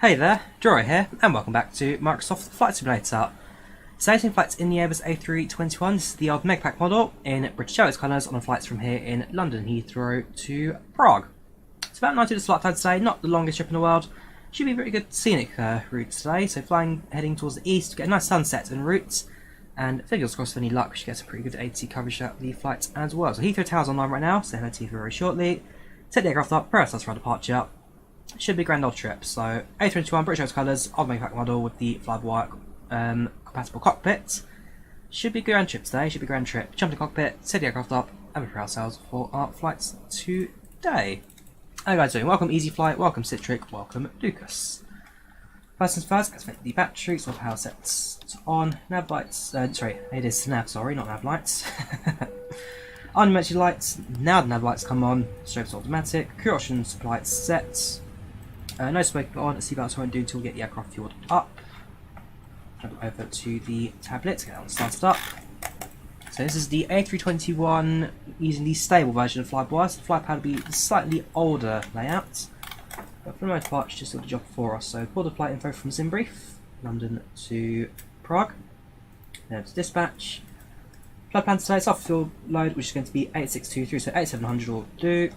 Hey there, Drawyah here, and welcome back to Microsoft Flight Simulator. Simulating flights in the Airbus A321. This is the old MegaPack model in British Airways colours on flights from here in London Heathrow to Prague. It's about 90 minutes flight time today, not the longest trip in the world. Should be a very good scenic route today, so heading towards the east to get a nice sunset en route, and fingers crossed for any luck we should get some pretty good ATC coverage at the flight as well. So Heathrow Tower's online right now, so hello to Heathrow very shortly. Set the aircraft up, prepare ourselves for our departure. Should be a grand old trip. So A321 British Airways colours, old MegaPack model with the FlyByWire compatible cockpit. Should be a grand trip today, should be a grand trip. Jump to the cockpit, set the aircraft up, and prepare ourselves for our flights today. How are you guys doing? Welcome Easy Flight, welcome Citric, welcome Lucas. First things first, activate the batteries, so power sets on, nav lights, sorry, it is nav, sorry, not nav lights. On emergency lights, now the nav lights come on, strobes automatic, crew options lights set. No smoke on, seatbelts won't do until we get the aircraft fueled up. Jump over to the tablet to get that one started up. So this is the A321 using the stable version of FlyByWire, so the flight pad will be a slightly older layout. But for the most part, it's just sort of the job for us. So pull the flight info from SimBrief, London to Prague. Then to dispatch. Flight plan today, soft fuel load, which is going to be 8623, so 8700 will do.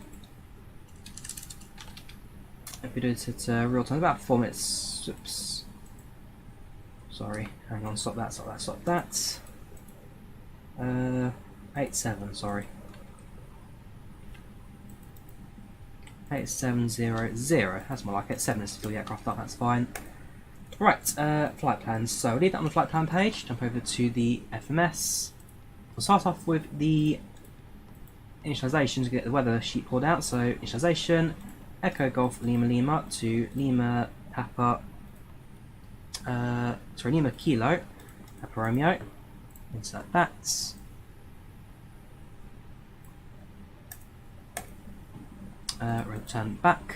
If we do it at real time, about 4 minutes. Oops. Sorry, hang on, stop that, stop that, stop that. 87, sorry. 8700, that's more like it. 7 minutes to fill the aircraft up, that's fine. Right, flight plans. So leave that on the flight plan page, jump over to the FMS. We'll start off with the initialization to get the weather sheet pulled out. So initialization, Echo Golf Lima Lima to Lima Papa, Lima Kilo, Papa Romeo. Insert that. Return back.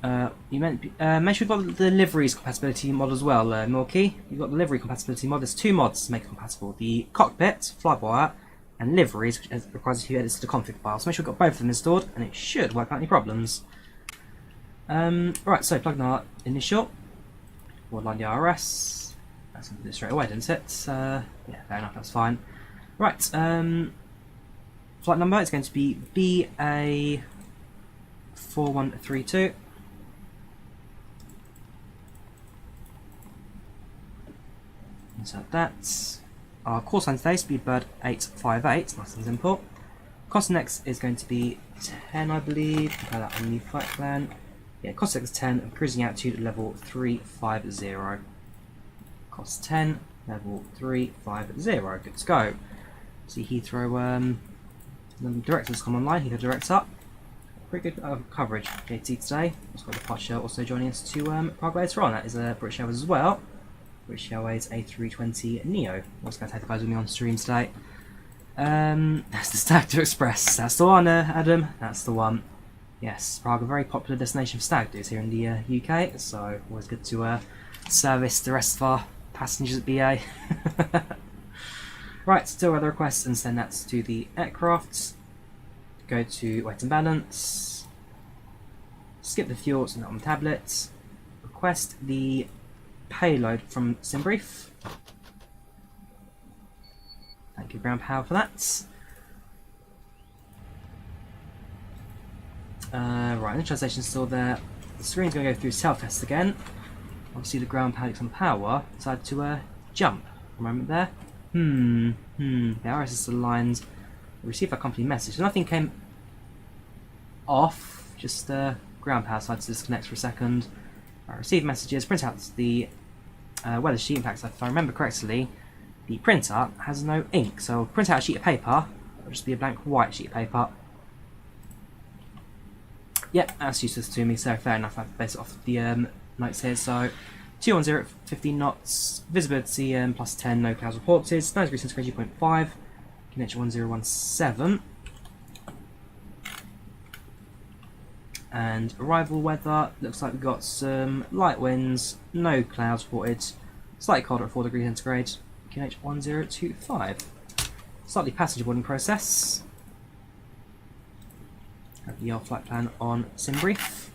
Make sure you've got the deliveries compatibility mod as well, Milky. You've got the livery compatibility mod. There's 2 mods to make it compatible: the cockpit, FlyByWire, and liveries, which requires a few edits to the config file. So make sure you've got both of them installed, and it should work out any problems. Right, so plug in our initial. We'll line the RS. That's going to do it straight away, didn't it? Yeah, fair enough, that's fine. Right, flight number is going to be BA4132. Insert that. Our call sign today is Speedbird 858, nice and simple. Cost next is going to be 10, I believe. Compare that on the flight plan. Yeah, cost next is 10, and cruising altitude level 350. Cost 10, level 350. Good to go. See Heathrow, the directors come online. Heathrow directs up. Pretty good coverage JT today. Also got the departure also joining us to Prague later on. That is British Airways as well. British Airways A320 Neo. Also going to take the guys with me on stream today. That's the Stag Do Express. That's the one, Adam. That's the one. Yes, Prague, a very popular destination for stag do's here in the UK. So always good to service the rest of our passengers at BA. Right, do weather requests and send that to the aircraft. Go to weight and balance. Skip the fuel, send that on the tablet. Request the payload from SimBrief. Thank you, ground power, for that. Right, initialization's still there. The screen's going to go through self-test again. Obviously, the ground power on power decided to jump. A moment there. The RS is aligned. We received our company message. So nothing came off. Just ground power decided to disconnect for a second. I received messages. Print out the weather sheet. In fact, if I remember correctly, the printer has no ink. So I'll print out a sheet of paper. It'll just be a blank white sheet of paper. Yep, that's useless to me, so fair enough. I have to base it off the notes here. So 210 at 15 knots, visibility plus 10, no clouds reported, 9 degrees centigrade 2.5, connection 1017. And arrival weather, looks like we've got some light winds, no clouds reported, slightly colder at 4 degrees centigrade, QNH 1025. Slightly passenger boarding process. Have the flight plan on SimBrief.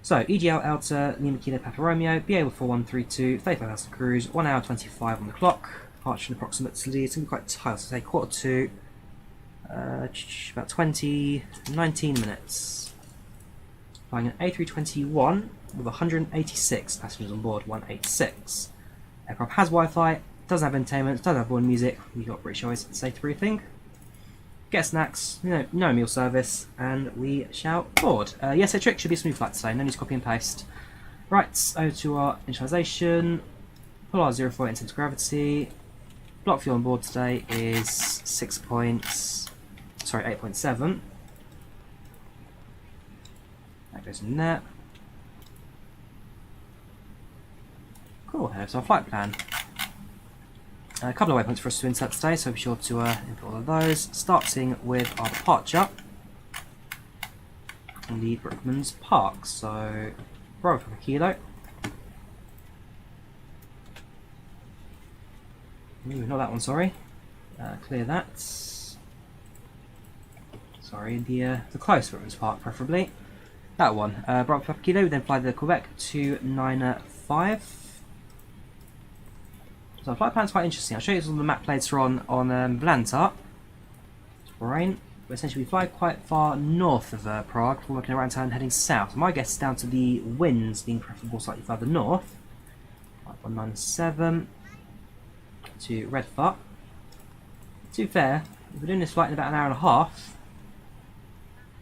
So, EGL Alta, Lima Kilo Papa Romeo, BA 4132, 35,000 cruise, 1 hour 25 on the clock. Departure approximately, it's going to be quite tight, so say 1:45, about 19 minutes. Flying an A321 with 186 passengers on board, 186. Aircraft has Wi-Fi, doesn't have entertainment, doesn't have board music. We've got British Airways safety briefing. Get snacks, no meal service, and we shall board. Yes, a trick should be a smooth flight today, no need to copy and paste. Right, over to our initialization. Pull our 04 into gravity. Block fuel on board today is 8.7. That goes in there. Cool, here's our flight plan. A couple of waypoints for us to insert today, so be sure to input all of those. Starting with our departure on the Brookman's Park. So, Bravo for Kilo. Ooh, not that one, sorry. Clear that. Sorry, the close Brookman's Park, preferably. That one. Bravo for Kilo, we then fly the Quebec 295. So the flight plan's quite interesting. I'll show you some of the map later on Volanta. Terrain. But essentially we fly quite far north of Prague, we're working around town heading south. My guess is down to the winds being preferable slightly further north. 5197 to Redfart. To be fair, if we're doing this flight in about an hour and a half,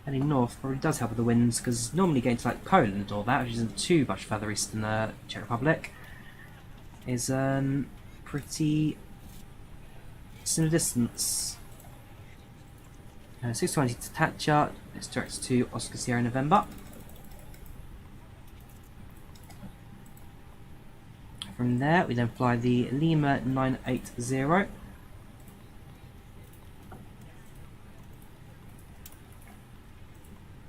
heading north probably does help with the winds, because normally going to like Poland or that, which isn't too much further east than the Czech Republic, is pretty similar distance. 620 to Tatcha, it's direct to Oscar Sierra November. From there we then fly the Lima 980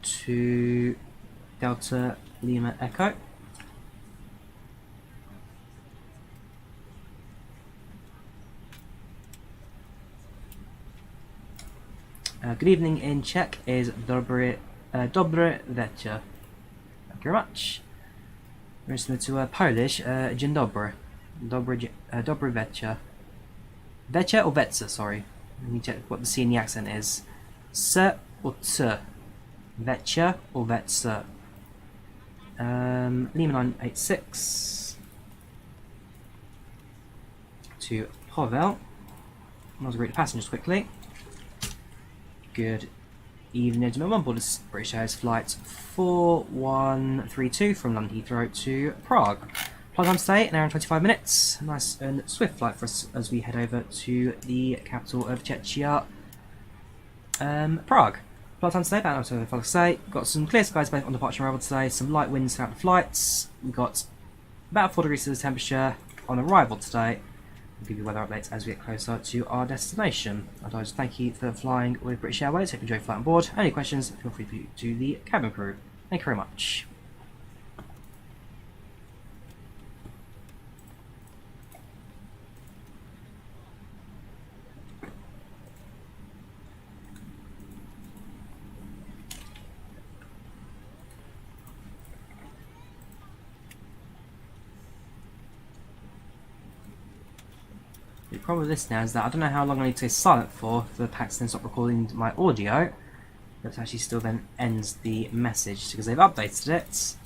to Delta Lima Echo. Good evening in Czech is dobre večer. Thank you very much. Very similar to Polish, dzień dobry. Dobry večer. Večer or večer, sorry. Let me check what the C in the accent is. S or t. Večer or večer. Lima 986 to Pavel. I'll greet the passengers quickly. Good evening, gentlemen. On board is British Airways flight 4132 from London Heathrow to Prague. Flight time today, an hour and 25 minutes. Nice and swift flight for us as we head over to the capital of Czechia, Prague. Flight time today, about an hour to got some clear skies both on departure and arrival today, some light winds throughout the flights. We've got about 4 degrees of temperature on arrival today. We'll give you weather updates as we get closer to our destination. Otherwise, thank you for flying with British Airways. Hope you enjoy flight on board. Any questions, feel free to the cabin crew. Thank you very much. The problem with this now is that I don't know how long I need to stay silent for the PACX then stop recording my audio, but it actually still then ends the message because they've updated it.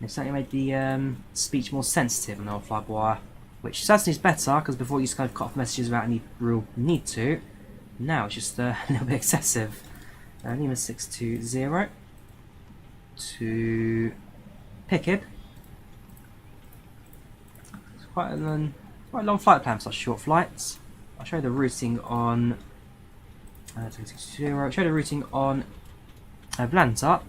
They've certainly made the speech more sensitive on the old FlyByWire, which certainly is better because before you used to kind of cut off messages without any real need to. Now it's just a little bit excessive. Lima 620 to Pickib. It's quite a long flight plan for such short flights. I'll show you the routing on I'll show you the routing on Volanta.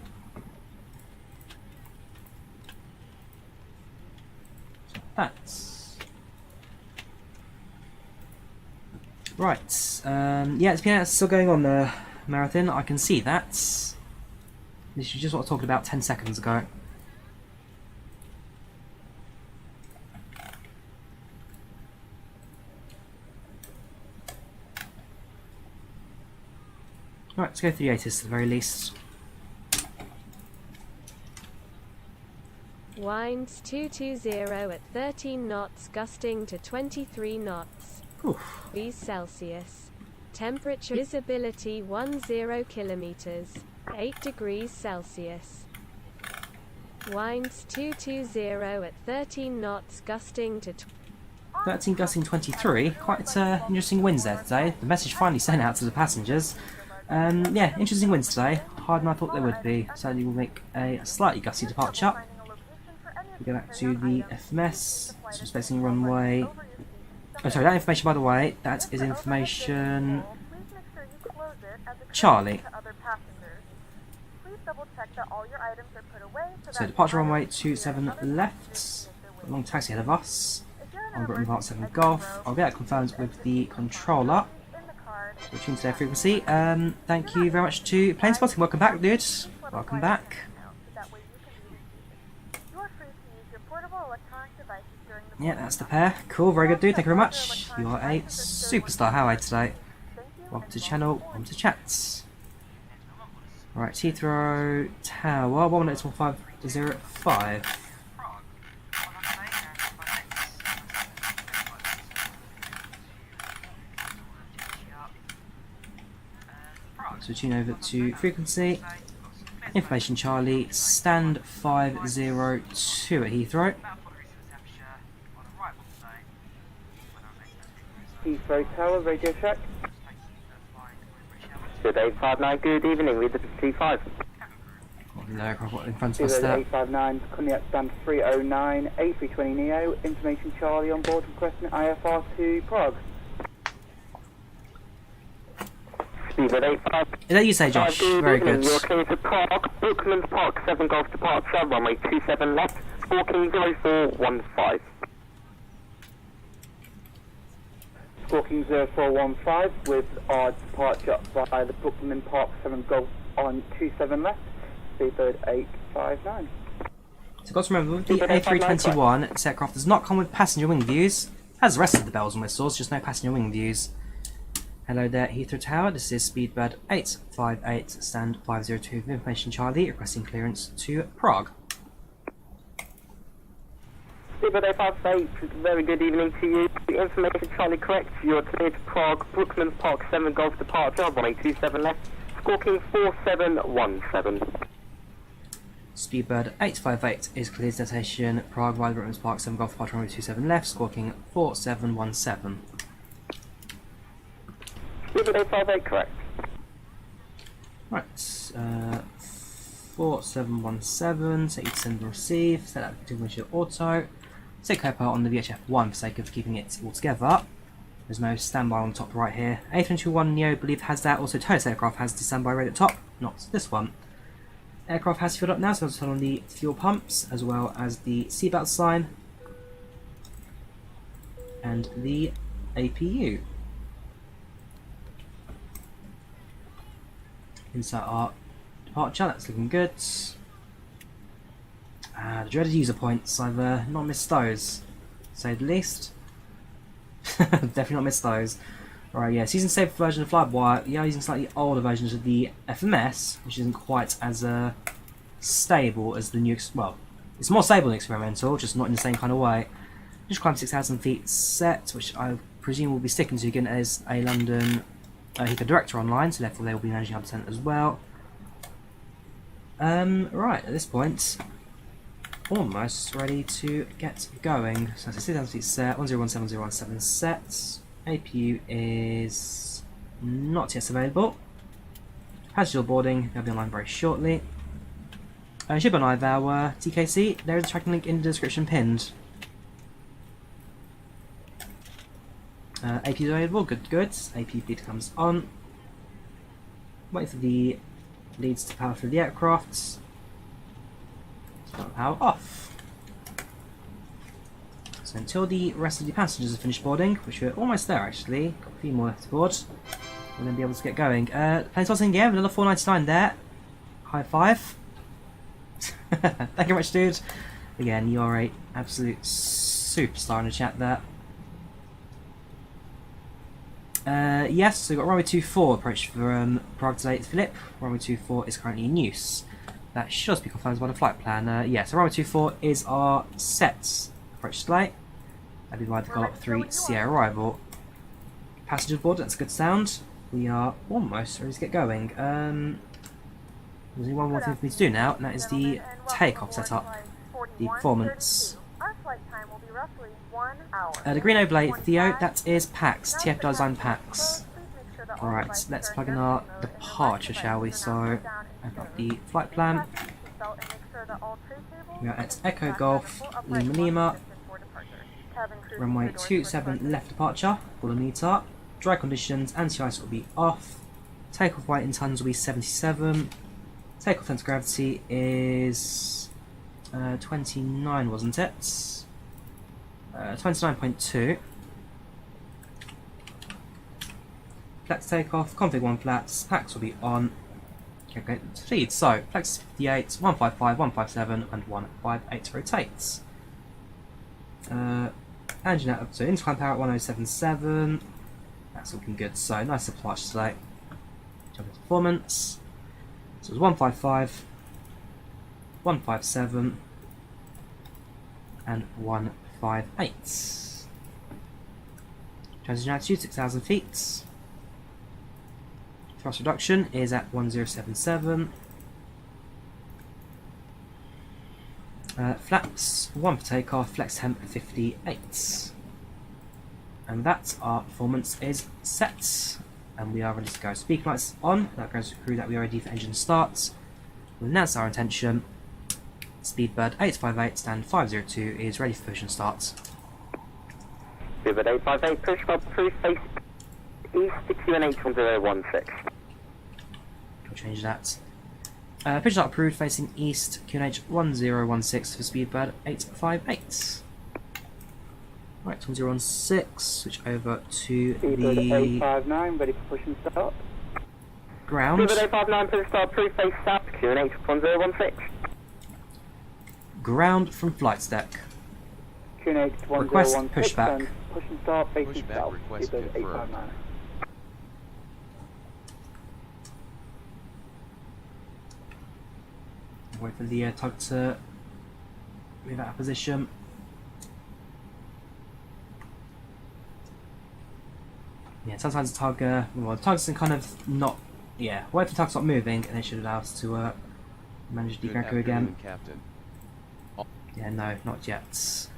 That's right. Yeah, it's still going on the marathon. I can see that. This is just what I talked about 10 seconds ago. Right, let's go through the ATC at the very least. Winds 220 at 13 knots, gusting to 23 knots. Oof. degrees Celsius. Temperature visibility 10 kilometers. 8 degrees Celsius. Winds 220 at 13 knots, gusting to 13 gusting 23. Quite interesting winds there today. The message finally sent out to the passengers. Yeah, interesting winds today. Harder than I thought they would be. Certainly will make a slightly gusty departure. We go back to the FMS. So expecting runway. Oh, sorry, that information, by the way, that is information Charlie. So departure runway 27 left. Long taxi ahead of us. On Britain Part 7 Golf. I'll get that confirmed with the controller. We're tuned to their frequency. Thank you very much to Plane Spotting. Welcome back, dudes. Welcome back. Yeah, that's the pair. Cool, very good, dude. Thank you very much. You are a superstar. How are you today? Welcome to the channel. Welcome to chats. Right, Heathrow Tower 1181505. So tune over to frequency. Information Charlie, stand 502 at Heathrow. Heathrow Tower, Radio Shack. Good 859, good evening, read the T5. The aircraft in front of us there. 859, Cognac stand 309, A320neo, information Charlie on board requesting IFR to Prague. Speedbird 85. Is that you say, Josh? Very good. You're clear to Prague, Brooklands Park 7 Golf departure, runway 27 left, Squawking 0415. Squawking 0415 with our departure via the Brooklyn Park 7 Golf on 27 left, Speedbird 859. So got to remember, with the A321, this aircraft does not come with passenger wing views, as the rest of the bells and whistles, just no passenger wing views. Hello there, Heathrow Tower, this is Speedbird 858, stand 502 with information Charlie, requesting clearance to Prague. Speedbird 858, very good evening to you. The information Charlie correct, you're clear to Prague, Brooklands Park 7 Golf departure, runway 27 left, Squawking 4717. Speedbird 858 is cleared destination Prague via the Brooklands Park 7 Golf departure, runway 27 left, Squawking 4717. Speedbird 858 correct. Right, 4717, set you to send and receive, set that to windshield auto, set co-pilot on the VHF1 for sake of keeping it all together. There's no standby on the top right here. A321 Neo, I believe, has that. Also, Toast aircraft has the standby rate at the top, not this one. Aircraft has filled up now, so I'll turn on the fuel pumps as well as the seatbelt sign and the APU. Inside our departure, that's looking good. The dreaded user points, I've not missed those, to say the least. Definitely not missed those. Right, yeah, season safe version of FlyByWire. We are using slightly older versions of the FMS, which isn't quite as stable as the new. Well, it's more stable than experimental, just not in the same kind of way. Just climb 6,000 feet set, which I presume will be sticking to again as a London Heathrow director online, so therefore they will be managing our descent as well. Right, at this point, almost ready to get going. So it's a 6,000 feet set, 101717 set. APU is not yet available. Passenger boarding, they'll be online very shortly. Ship on Ivao, TKC, there is a tracking link in the description pinned. APU is available, good. APU feed comes on. Wait for the leads to power through the aircraft. Power off. So until the rest of the passengers have finished boarding, which we're almost there actually, got a few more left to board, we're going to be able to get going. Plane spotting again, another 499 there. High five. Thank you very much, dude. Again, you are a absolute superstar in the chat there. Yes, so we've got runway 24 approach for Prague today. It's Philip. Runway 24 is currently in use. That should also be confirmed by the flight plan. Yeah, so runway 24 is our set approach display. That'll be by the Gallop 3 Sierra arrival. Passengers aboard, that's a good sound. We are almost ready to get going. There's only one more thing for me to do now, and that is the takeoff setup. The performance. The green overlay Theo, that is PACX, TFDi design PACX. Alright, let's plug in our departure, shall we? So, I've got the flight plan. We are at Echo Golf, Lima Lima. Runway 27 left departure, Volanta. Dry conditions, anti-ice will be off. Takeoff weight in tons will be 77. Takeoff center of gravity is 29, wasn't it? 29.2. Flex takeoff, config 1 flats, PACX will be on. Okay, speed. So, flex 58, 155, 157, and 158 rotates. Engine out up to incline power at 1077. That's looking good. So, nice departure today. Jump into performance. So, it's 155, 157, and 158. Transition altitude 6,000 feet. Thrust reduction is at 1077. Flaps 1 for takeoff, flex temp 58. And that our performance is set. And we are ready to go. Speed lights on, that goes through that we are ready for engine starts. We'll announce our intention. Speedbird 858 stand 502 is ready for push and start. Speedbird 858 push up through face east to QNH 1016. We'll change that. Push start approved facing east, QNH 1016 for Speedbird 858. Right, 1016, switch over to Speedbird the 859, ready for push and start. ground. Speedbird 859, push start approved, face south to QNH 1016. Ground from flight deck. QNH 1016. Request pushback. And push and start facing Pushback south. request Speedbird confirmed. 859. Wait for the tug to move out of position. Yeah, sometimes the tug, well, the tug's kind of not, yeah, wait for the tug to stop moving and it should allow us to manage the Good Greco again. afternoon, Captain. Yeah, no, not yet.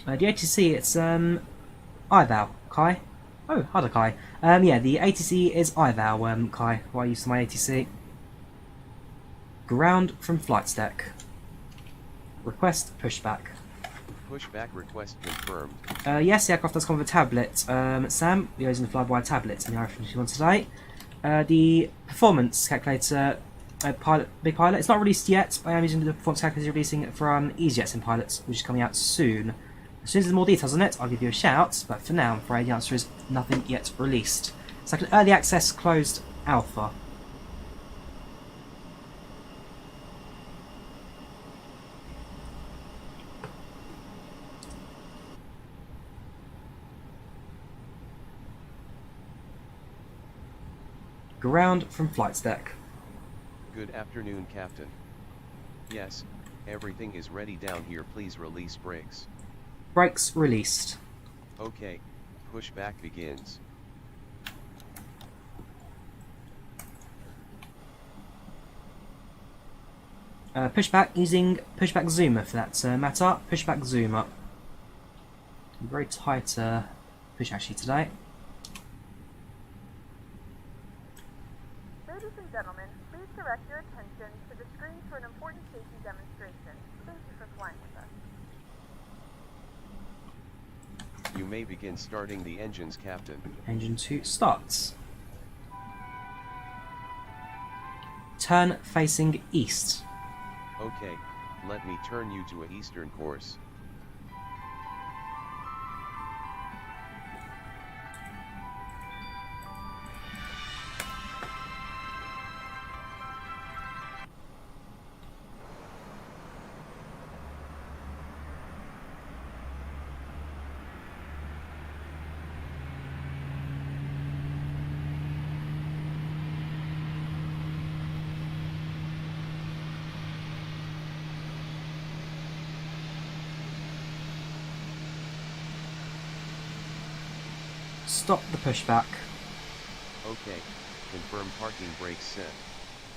The ATC, it's Ivao, Kai. Oh, hello, Kai. Yeah, the ATC is Ivao, Kai. Why use my ATC? Ground from flight deck. Request pushback. Pushback request confirmed. Yes, the aircraft does come with a tablet. Sam, we're using the FlyByWire tablet in the AR3221 today. The performance calculator, Big Pilot, it's not released yet, but I am using the performance calculator releasing it from EasyJets in Pilots, which is coming out soon. As soon as there's more details on it, I'll give you a shout, but for now, I'm afraid the answer is nothing yet released. It's like an early access closed alpha. Ground from flight deck. Good afternoon, Captain. Yes, everything is ready down here. Please release brakes. Brakes released. Okay, pushback begins. Pushback using PushbackZoomer for that matter. PushbackZoomer. Very tight push actually today. Ladies and gentlemen, please direct your attention to the screen for an important safety demonstration. Thank you for flying with us. You may begin starting the engines, Captain. Engine 2 starts. Turn facing east. Okay, let me turn you to a eastern course. stop the pushback. Okay. Confirm parking brakes set.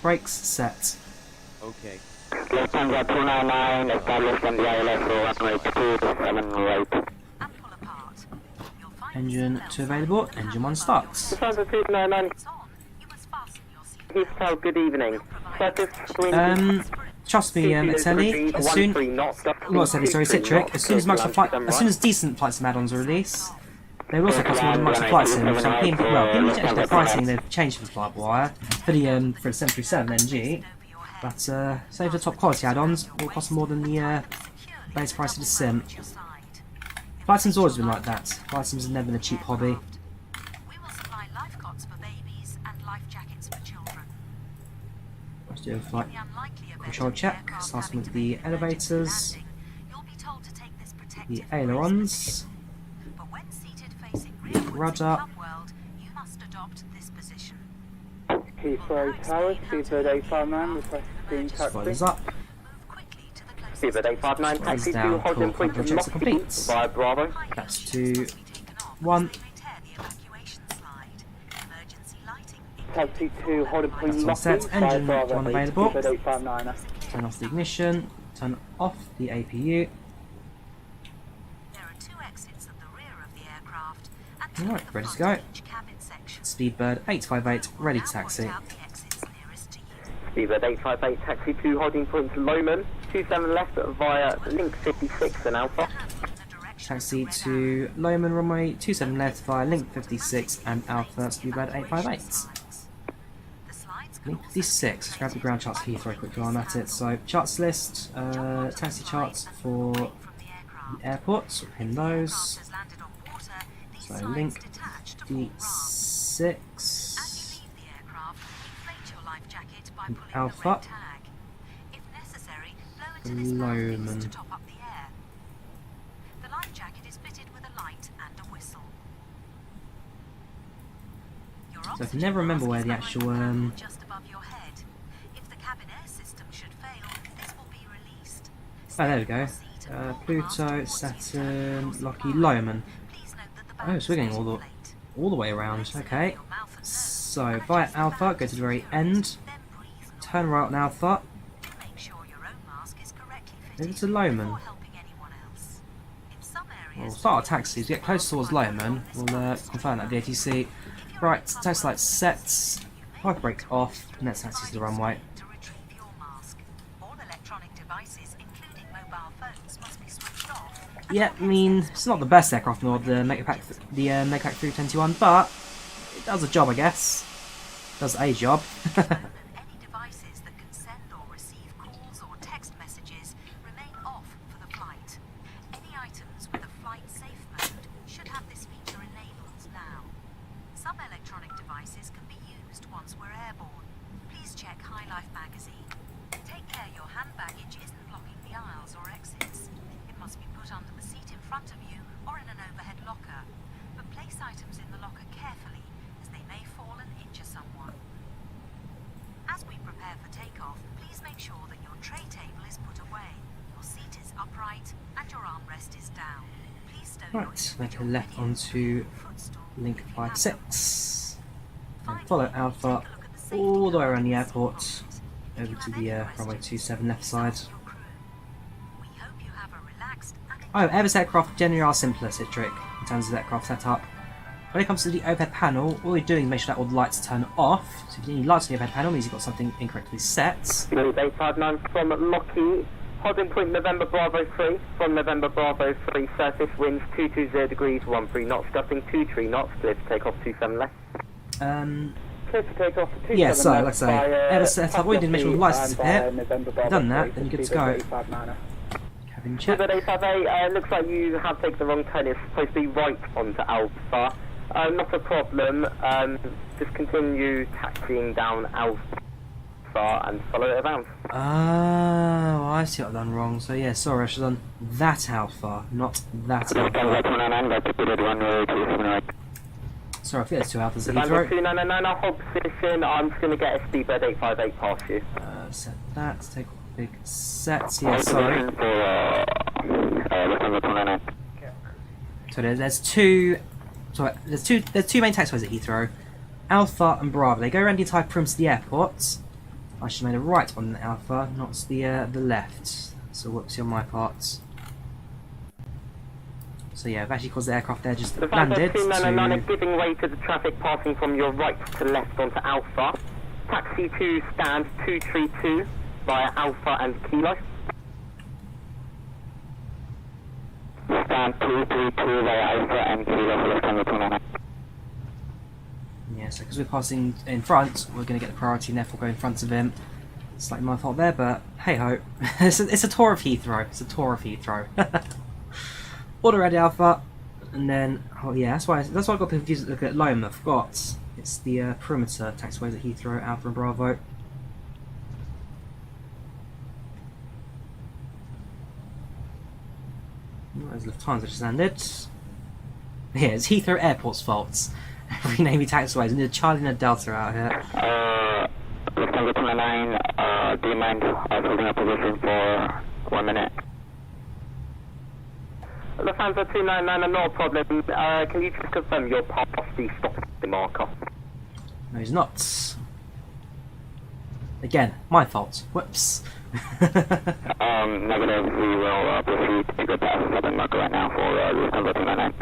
Brakes set. Okay. Lufthansa 299, established on the ILS for runway 27 right. Engine 2 available, engine 1 starts. Lufthansa 299, Heathrow, good evening. Surface screen. Trust me, Excelli, as soon... Not Excelli, sorry, Citric, as soon as Microsoft Flight... As soon as decent Flight Sim add-ons are released, they will also cost more than Microsoft Flight Sim, so PMP changed their pricing, they've changed for the FlyByWire, for the 737 NG, but, say for the top quality add-ons, it will cost more than the, base price of the Sim. Flight Sim's always been like that. Flight Sim's never been a cheap hobby. Let's do a flight control check, starting with the elevators, the ailerons, rudder, Heathrow Tower, Seabird A59, requesting spoilers taxi. up, Seabird A59, taxi down, to holding cool, point control of checks are Lockheed complete. via Bravo. That's 2, 1, Taxi to holding point that's all set, Lockheed via engine Bravo. 1 available, Seabird A59. turn off the ignition, turn off the APU. Alright, ready to go. Speedbird 858, ready to taxi. Seabird 858, taxi to holding point Lomond, 27 left via link 56 and Alpha. Taxi to Lomond runway 27 left via link 56 and Alpha, Speedbird 858. Link 56, let's grab the ground charts for Heathrow quickly while I'm at it. So, charts list, taxi charts for the airport, so pin those. So, link 56, Alpha, Lomond. So I can never remember where the actual oh, there we go. Pluto, Saturn, Lockheed, Lomond. Oh, so we're getting all the way around. Okay. So via Alpha, go to the very end. Turn right on Alpha. Over to Lomond. We'll start our taxis. Get close towards Lomond. We'll confirm that the ATC. Right, taxi lights set. Park brake off. And let's taxi to the runway. Yeah, I mean, it's not the best aircraft nor the MegaPack A321, but it does a job, I guess. Does a job. Right, make a left onto link 56, and follow Alpha all the way around the airport over to the runway 27 left side. Oh, Airbus aircraft generally are simpler, Citric, in terms of aircraft setup. When it comes to the overhead panel, all you're doing is make sure that all the lights turn off. So if you need lights on the overhead panel, it means you've got something incorrectly set. Seabird 859 from Lockheed. Holding point November Bravo 3, from November Bravo 3, surface winds 220 degrees, 13 knots, gusting 23 knots, clear to take off 27 left. Um, Clear to take off 27 yeah, so, left like I say, by, Airbus setup, all you did is make sure the lights disappear. You've done that, then you're good to go. Cabin check. Seabird 858, looks like you have taken the wrong turn, it's supposed to be right onto Alpha. Not a problem, just continue taxiing down Alpha and follow it around. Oh, I see what I've done wrong. So yeah, sorry, I should have done that Alpha, not that Alpha. Sorry, I think there's two Alphas at November Heathrow. 299, I'll hold position, I'm just going to get a Seabird 858 past you. Set that, take off the big sets. Yeah, sorry. So there's two sorry, there's two main taxiways at Heathrow, Alpha and Bravo. They go around the entire perimeter of the airport. I should have made a right on the Alpha, not the left. So whoopsie on my part. So yeah, I've actually caused the aircraft there just landed. 299 is giving way to the traffic passing from your right to left onto Alpha. Taxi 2 stand 232 via Alpha and Kilo. Stand 232 via Alpha and Kilo for Lufthansa 299. Yeah, so because we're passing in front, we're going to get the priority and therefore go in front of him. Slightly my fault there, but hey ho. it's a tour of Heathrow. It's a tour of Heathrow. Order ready Alpha, and then oh yeah, that's why I got confused. Look at Lima. I forgot it's the perimeter taxiways at Heathrow, Alpha and Bravo. There's Lufthansa just landed. Yeah, it's Heathrow Airport's fault. Renaming taxiways. We need a Charlie and a Delta out here. Lufthansa 299, do you mind holding a position for 1 minute? Lufthansa 299, no problem. Can you just confirm you're past the stopping marker? No, he's not. Again, my fault. Whoops. Negative, we will proceed to go past the stopping marker right now for Lufthansa 299.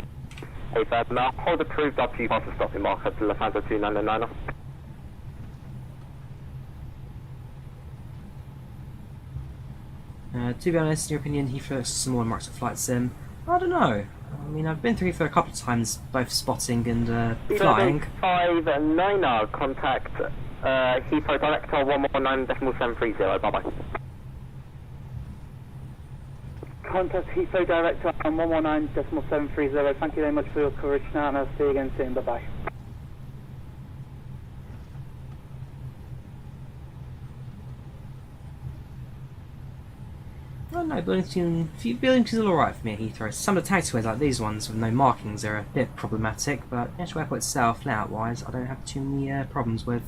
Hey, Fab, now hold approved up to you past the stopping marker to Lufthansa 299. To be honest, in your opinion, Heathrow looks smaller than Microsoft Flight Sim. I don't know. I mean, I've been through Heathrow a couple of times, both spotting and flying. 59er, contact Heathrow Director 119.730, bye bye. Contact Heathrow Director on 119.730. Thank you very much for your courage now, and I'll see you again soon. Bye bye. Oh no, Billington's all alright for me at Heathrow. Some of the taxiways like these ones with no markings are a bit problematic, but the actual airport itself, layout wise, I don't have too many problems with.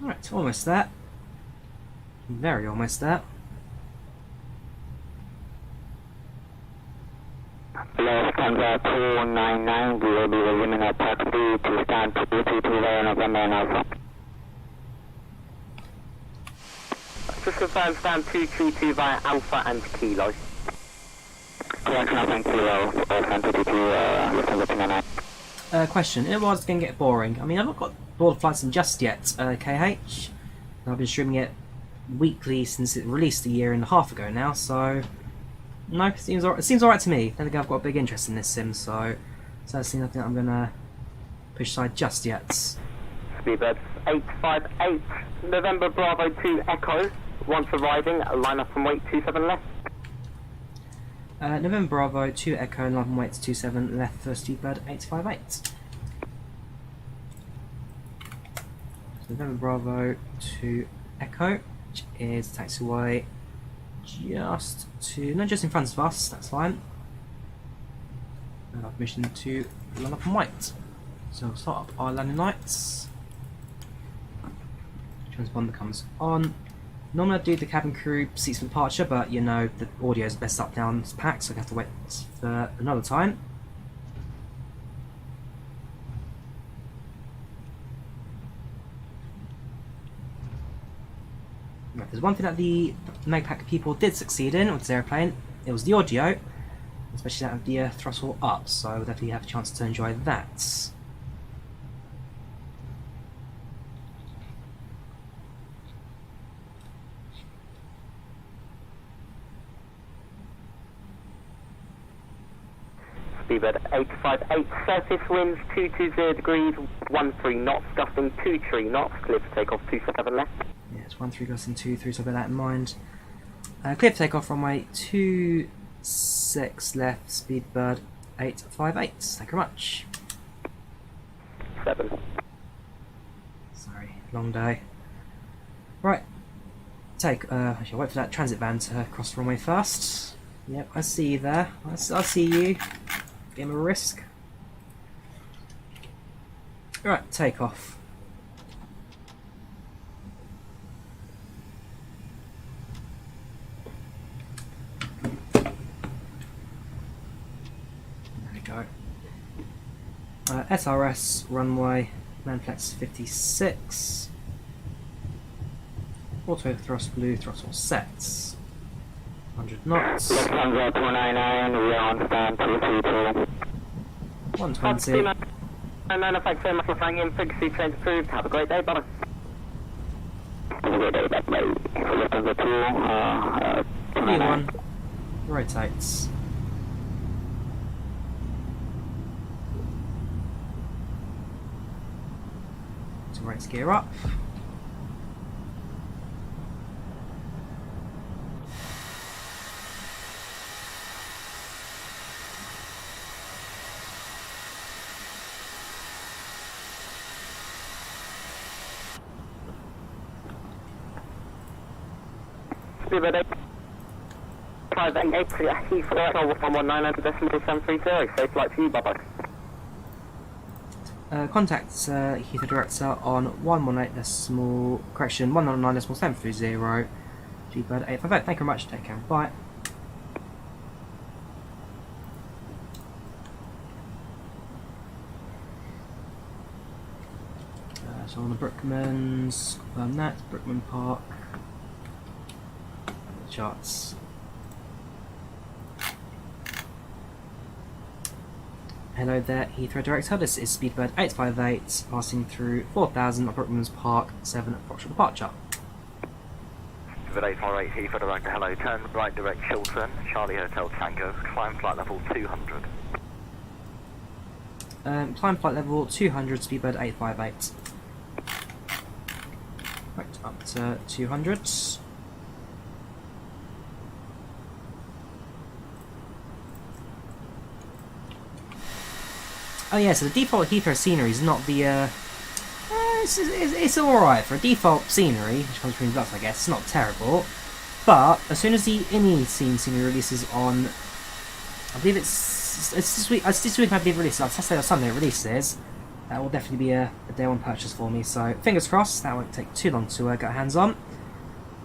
Alright, almost there. Very almost there. Lufthansa 299, we will be resuming our taxi to stand 222 via November and Alpha. Just confirm stand 232 via Alpha and Kilo. Correction, Alpha and Kilo, or stand 222 Lufthansa 299. Question, it was going to get boring. I mean, I've not got board flights in just yet, KH. I've been streaming it weekly since it released a year and a half ago now, so no, it seems alright to me. Then again, I've got a big interest in this sim, so that's nothing that I'm going to push aside just yet. Speedbird 858, November Bravo 2 Echo, once arriving, line up and wait 27 left. November Bravo 2 Echo and line up and wait 27 left for Speedbird 858. November Bravo 2 Echo, which is taxiway just in front of us, that's fine. And our permission to line up and wait. So we'll start up our landing lights. Transponder comes on. Normally I do the cabin crew seats for departure, but you know the audio is best up down this pack, so I have to wait for another time. Right, there's one thing that the MegaPack people did succeed in with this airplane. It was the audio, especially that of the throttle up, so we'll definitely have a chance to enjoy that. Speedbird 858, surface winds 220 degrees, 13 knots, gusting 23 knots, clear for takeoff 27 left. Yeah, it's 13 gusting 23, so bear that in mind. Clear for takeoff runway 26 left, Speedbird 858. Thank you very much. 7. Sorry, long day. Right. I shall wait for that transit van to cross the runway first. Yep, I see you there. I see you. Game of risk. Right, take off. There we go. SRS runway, Manflex 56. Auto thrust blue throttle sets. 100 knots. 299, we are on stand 222. 120. Thanks very much for flying in. Frequency change approved. Have a great day, brother. Have a great day, back mate. Lufthansa 221. Rotates. So rates gear up. Speedbird 858 Heathrow, 119.730. Safe flight to you, bye bye. Contact Heathrow Director on 119.730. Speedbird 858. Thank you very much. Take care. Bye. So on the Brookmans, confirm that. Brookman Park. Charts. Hello there, Heathrow Director. This is Speedbird 858, passing through 4000 at Brookmans Park, 7 approximate departure. Speedbird 858, Heathrow Director, hello. Turn right direct Chiltern, Charlie Hotel Tango, climb flight level 200. Climb flight level 200, Speedbird 858. Right, up to 200. Oh yeah, so the default Heathrow scenery is not the, it's alright for a default scenery, which comes between blocks I guess, it's not terrible, but as soon as the in-scene scenery releases on, I believe it's this week I believe it releases, on Saturday or Sunday it releases, that will definitely be a day one purchase for me, so fingers crossed, that won't take too long to get hands on.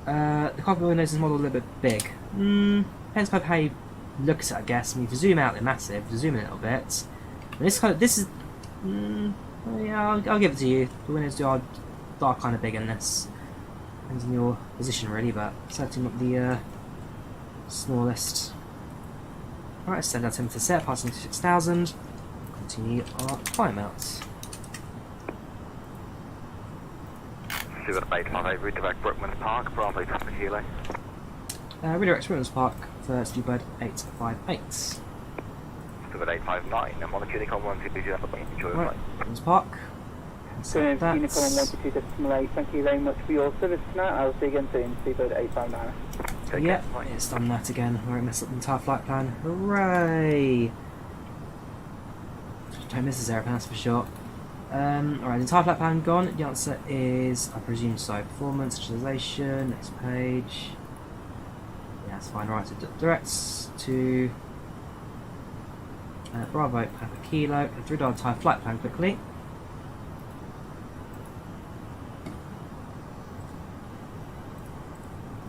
The cockpit windows is modeled a little bit big, depends on how you look at it I guess. I mean if you zoom out they're massive, if you zoom in a little bit, this is, yeah, I'll give it to you. The windows are kind of big in this. Depends on your position really, but certainly not the smallest. Alright, send out to set, passing to 6000. Continue our climb out. Speedbird 858, redirect Brookmans Park, Bravo Papa Kilo. Redirect Brookmans Park for Speedbird 858. Speedbird 859, I'm on the Unicorn 122, enjoy your flight. Brookmans Park. Unicorn 122.8, thank you very much for your service tonight. I'll see you again soon, Speedbird 859. Yep, it's done that again. Where it messed up the entire flight plan. Hooray! Don't miss this airplane, that's for sure. Alright, the entire flight plan gone. The answer is, I presume so. Performance, digitalization, next page. Yeah, that's fine. Right, so directs to Bravo Papa Kilo. Go through the entire flight plan quickly.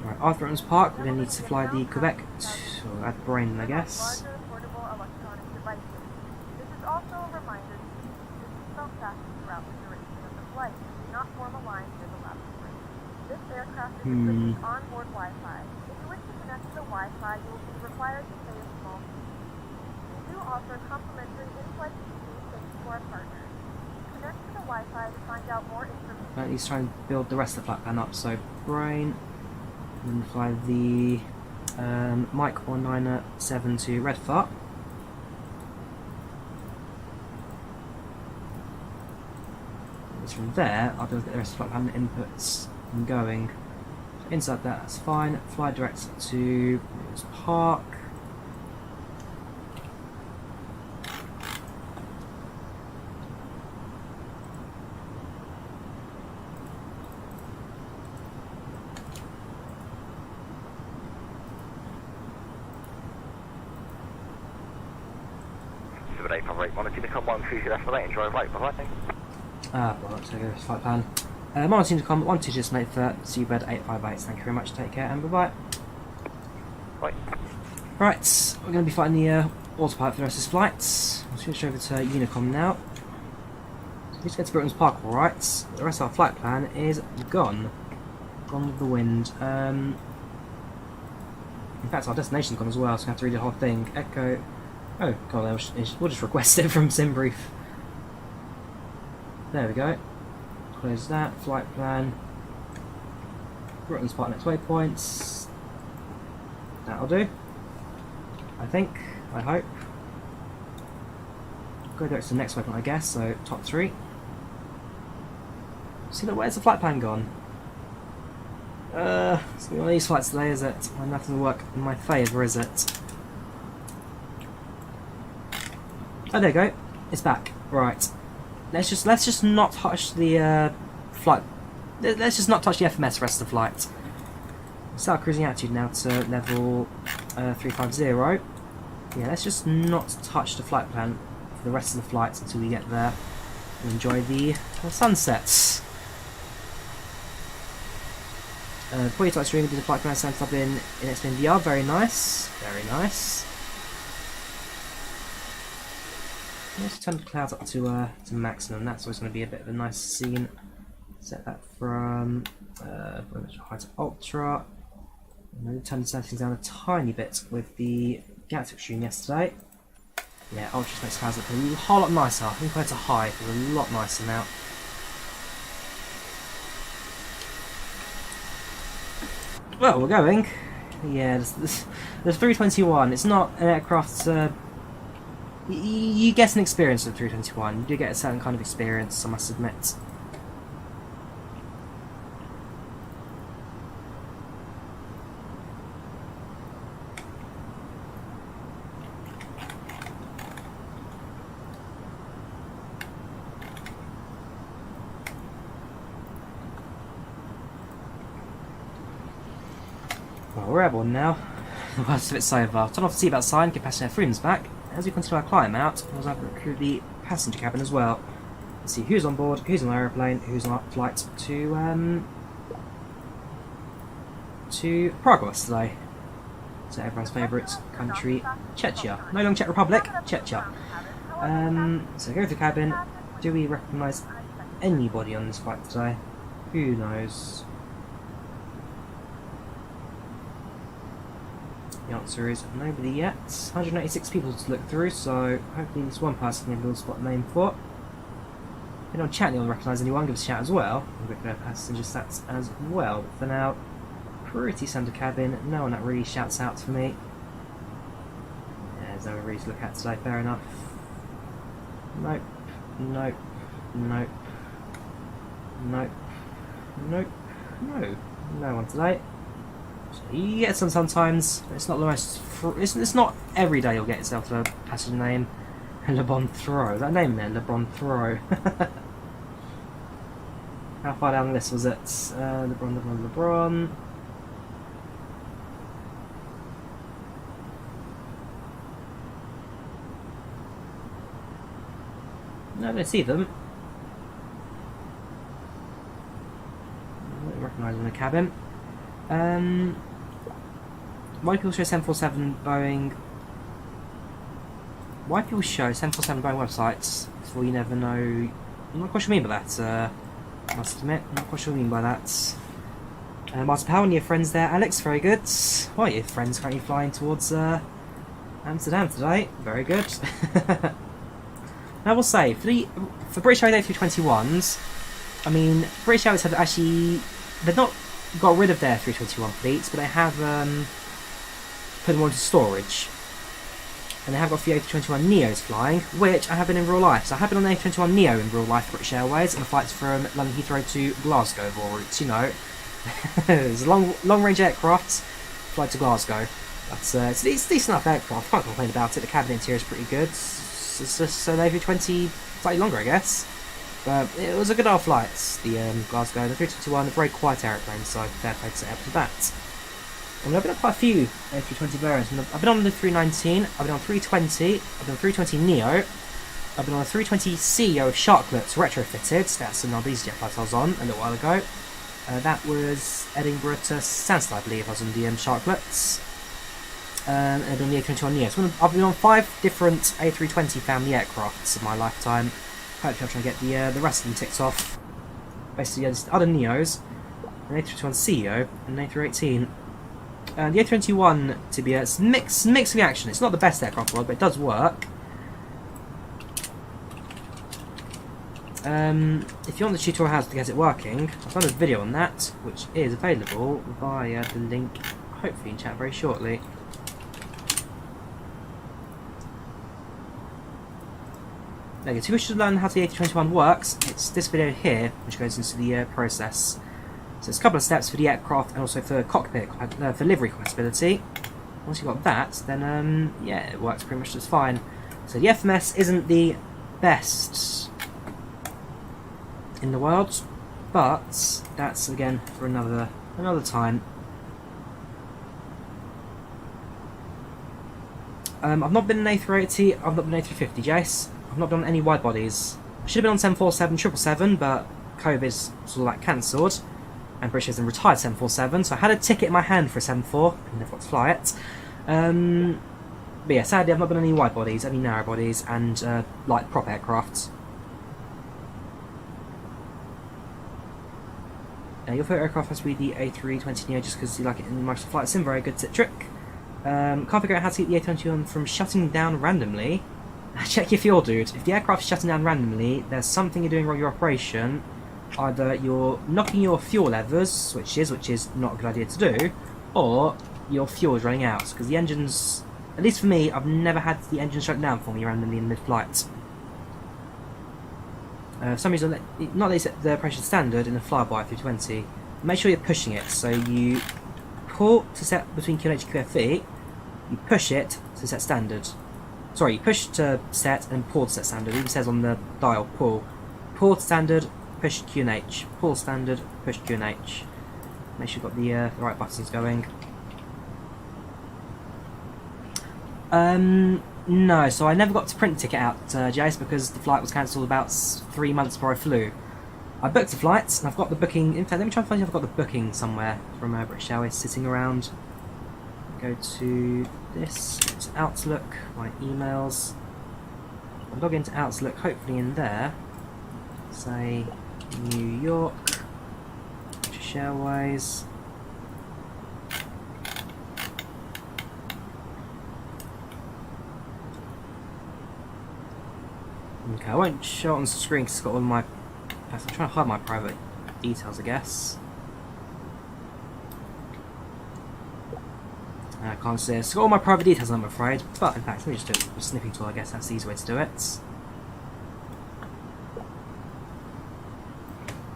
Right, after Brookmans Park, we're going to need to fly the Quebec to add brain, I guess. Larger portable electronic devices. This is also a reminder to keep your seatbelt fastened throughout the duration of the flight. Do not form a line near the lavatory. This aircraft is equipped with onboard Wi-Fi. If you wish to connect to the Wi-Fi, you will be required to pay a small fee. We do offer complimentary in-flight TV thanks to our partners. Connect to the Wi-Fi to find out more information. Right, let's try and build the rest of the flight plan up. So, brain. And then fly the Mike 1907 to Redfart. From there, I'll be able to get the rest of the flight plan inputs and going. Inside that, that's fine. Fly direct to Park. 858 monitor to come 120 estimate, enjoy right, bye-bye. Well, so go flight plan. Monitor to come 120 estimate for Seabird 858. Thank you very much, take care and bye-bye. Bye. Right, we're going to be flying the autopilot for the rest of this flight. I'll switch over to Unicom now. Let's get to Britain's Park, alright. The rest of our flight plan is gone. Gone with the wind. In fact, our destination's gone as well, so I have to read the whole thing. Echo. Oh, God, we'll just request it from SimBrief. There we go. Close that. Flight plan. Britain's Park next waypoints. That'll do. I think. I hope. Go direct to the next waypoint, I guess, so top 3. See, look, where's the flight plan gone? It's going to be one of these flights today, is it? And that doesn't work in my favour, is it? Oh, there you go. It's back. Right. Let's just not touch the flight. Let's just not touch the FMS rest of the flight. Start cruising altitude now to level 350. Yeah, let's just not touch the flight plan for the rest of the flight until we get there and enjoy the sunsets. Before you start streaming, did the flight plan sent up in XPNVR. Very nice. Very nice. Let's turn the clouds up to maximum. That's always going to be a bit of a nice scene. Set that from high to ultra. I'm going to turn the settings down a tiny bit with the Galactic stream yesterday. Yeah, ultra makes clouds look a whole lot nicer. Compared to high, it's a lot nicer now. Well, we're going. Yeah, the 321. It's not an aircraft. You get an experience with 321. You do get a certain kind of experience, I must admit. Well, we're airborne now. The worst of it's over. Turn off the seatbelt sign, get passenger freedoms back. As we continue our climb out, we'll have a look through the passenger cabin as well. Let's see who's on board, who's on the aeroplane, who's on our flight to Prague today. So everyone's favourite country, Czechia. No longer Czech Republic, Czechia. So go to the cabin. Do we recognise anybody on this flight today? Who knows? The answer is nobody yet. 186 people to look through, so hopefully this one person can be able to spot a name for. If you don't chat, you'll recognise anyone, give us a shout as well. We'll look at our passenger stats as well. But for now, pretty standard cabin. No one that really shouts out for me. Yeah, there's no one really to look at today, fair enough. Nope. Nope. Nope. Nope. Nope. No. No one today. You get some sometimes. It's not the most. It's not every day you'll get yourself a passenger name. LeBron Throw. Is that name there? LeBron Throw. How far down the list was it? LeBron. No, I don't see them. I don't recognise them in the cabin. Why do people show 747 Boeing? Why do people show 747 Boeing websites? Well, you never know. I'm not quite sure what I mean by that. I must admit, I'm not quite sure what I mean by that. Martin Powell and your friends there, Alex. Very good. Well, your friends currently flying towards Amsterdam today. Very good. Now, I will say for British Airways A321s, I mean, British Airways have actually they've not got rid of their 321 fleets, but they have put them into storage. And they have got a few A321 Neos flying, which I have been in real life. So I have been on an A321 Neo in real life for British Airways, and the flights from London Heathrow to Glasgow of all routes, you know. It's a long-range aircraft, fly to Glasgow. It's a decent enough aircraft, can't complain about it. The cabin interior is pretty good. So the A320 slightly longer, I guess. But it was a good old flight, the Glasgow. The 321, a very quiet aeroplane, so fair play to Airbus for that. I've been on quite a few A320 variants. I've been on the 319, I've been on 320, I've been on 320 Neo, I've been on a 320 CEO with sharklets retrofitted. That's another EasyJet flight I was on a little while ago. That was Edinburgh to Stansted, I believe. I was on the sharklets. And on the A321 Neo. So I've been on 5 different A320 family aircrafts in my lifetime. Hopefully I'll try and get the rest of them ticked off. Basically, there's other Neos, an A321 CEO, and an A318. The A321, to be it's mixed reaction. It's not the best aircraft in the world, but it does work. If you want the tutorial how to get it working, I've done a video on that, which is available via the link, hopefully in chat very shortly. There you go. If you wish to learn how the A321 works, it's this video here, which goes into the process. So it's a couple of steps for the aircraft and also for cockpit, for livery compatibility. Once you've got that, then yeah, it works pretty much just fine. So the FMS isn't the best in the world, but that's again for another time. I've not been an A380, I've not been an A350, Jace. I've not been on any wide bodies. I should have been on 747, 777, but COVID's sort of like cancelled, and British has retired 747, so I had a ticket in my hand for a 74, and never got to fly it. But yeah, sadly I've not been on any wide bodies, only narrow bodies, and light prop aircraft. Your favourite aircraft has to be the A320 Neo just because you like it in Microsoft Flight Sim, very good trick. Can't figure out how to get the A321 from shutting down randomly. Check your fuel, dude. If the aircraft's shutting down randomly, there's something you're doing wrong with your operation. Either you're knocking your fuel levers, switches, which is not a good idea to do, or your fuel is running out. Because the engines, at least for me, I've never had the engine shut down for me randomly in mid-flight. For some reason, not that it's at the pressure standard in the FlyByWire A320, make sure you're pushing it. So you pull to set between QNH and QFE, you push it to set standard. Sorry, you push to set and pull to set standard. It even says on the dial, pull. Pull to standard, push QNH. Pull standard, push QNH. Make sure you've got the right buttons going. No, so I never got to print a ticket out, Jace, because the flight was cancelled about 3 months before I flew. I booked a flight, and I've got the booking. In fact, let me try and find if I've got the booking somewhere from British Airways sitting around. Go to this, go to Outlook, my emails. I'll log into Outlook, hopefully in there. Say New York, British Airways. Okay, I won't show it on the screen because it's got all my... I'm trying to hide my private details, I guess. I can't see it. It's got all my private details, I'm afraid. But in fact, let me just do it with a snipping tool, I guess that's the easy way to do it.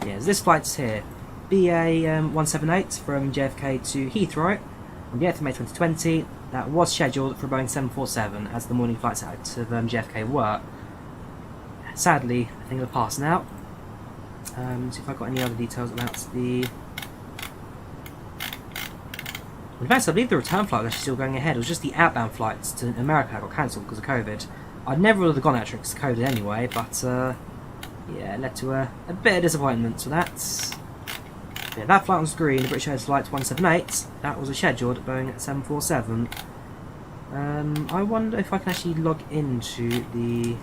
Yeah, this flight's here. BA 178 from JFK to Heathrow on the 8th of May 2020. That was scheduled for Boeing 747 as the morning flights out of JFK were. Sadly, I think of the past now. See if I've got any other details about the... In fact, I believe the return flight was actually still going ahead. It was just the outbound flights to America that got cancelled because of COVID. I'd never would have gone out because of COVID anyway, but yeah, it led to a bit of disappointment. So that's... Yeah, that flight on screen, the British Airways Flight 178, that was a scheduled Boeing 747. I wonder if I can actually log into the...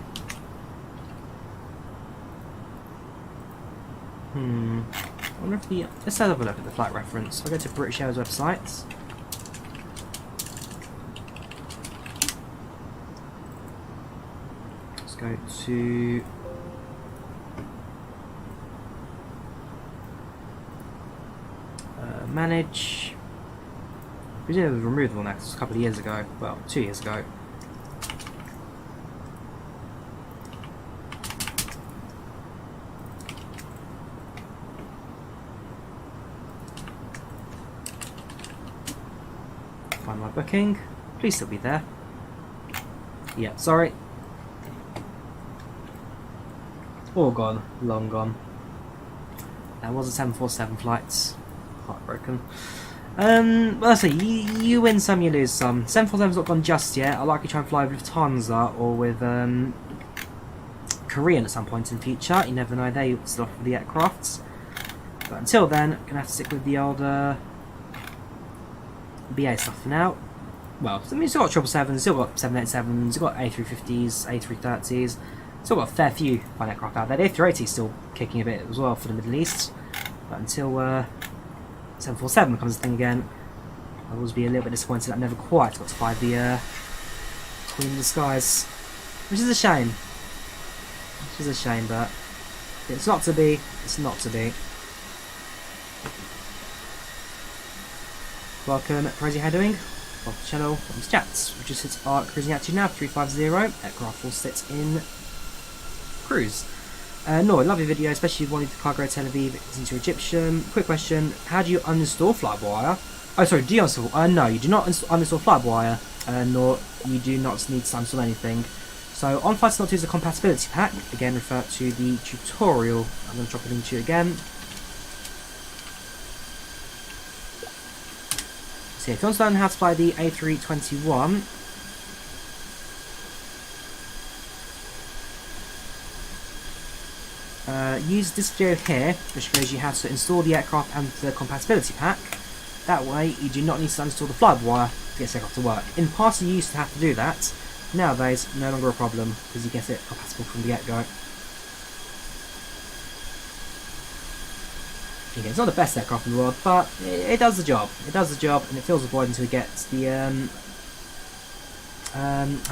I wonder if the... Let's have a look at the flight reference. I'll go to British Airways website. Let's go to... manage... We did remove the one that was a couple of years ago. Well, 2 years ago. Find my booking. Please still be there. Yeah, sorry. All gone. Long gone. That was a 747 flight. Heartbroken. Well, let's see, you win some, you lose some. 747's not gone just yet. I'll likely try and fly with Lufthansa or with Korean at some point in the future. You never know, they still offer the aircrafts. But until then, I'm gonna have to stick with the old BA stuff for now. Well, I mean, you've still got 777s, still got 787s, you've got A350s, A330s, still got a fair few fine aircraft out there. The A380 is still kicking a bit as well for the Middle East. But until 747 becomes a thing again, I will be a little bit disappointed that I never quite got to fly the Queen of the Skies. Which is a shame. Which is a shame, but it's not to be, it's not to be. Welcome, Prezi, how are you doing? Welcome to the channel, welcome to chats. We just hit our cruising altitude now, 350. Aircraft will sit in cruise. No, I love your video, especially if you wanted the cargo Tel Aviv into Egyptian. Quick question, how do you uninstall FlyByWire? Oh, sorry, do you uninstall? No, you do not uninstall FlyByWire, nor you do not need to uninstall anything. So, on FlightControlReplay is a compatibility pack. Again, refer to the tutorial. I'm going to drop it into you again. So, if you want to learn how to fly the A321, use this video here, which shows you how to install the aircraft and the compatibility pack. That way, you do not need to uninstall the FlyByWire to get the aircraft to work. In the past, you used to have to do that. Nowadays, no longer a problem because you get it compatible from the get-go. Okay, it's not the best aircraft in the world, but it does the job. It does the job, and it fills the void until it gets the.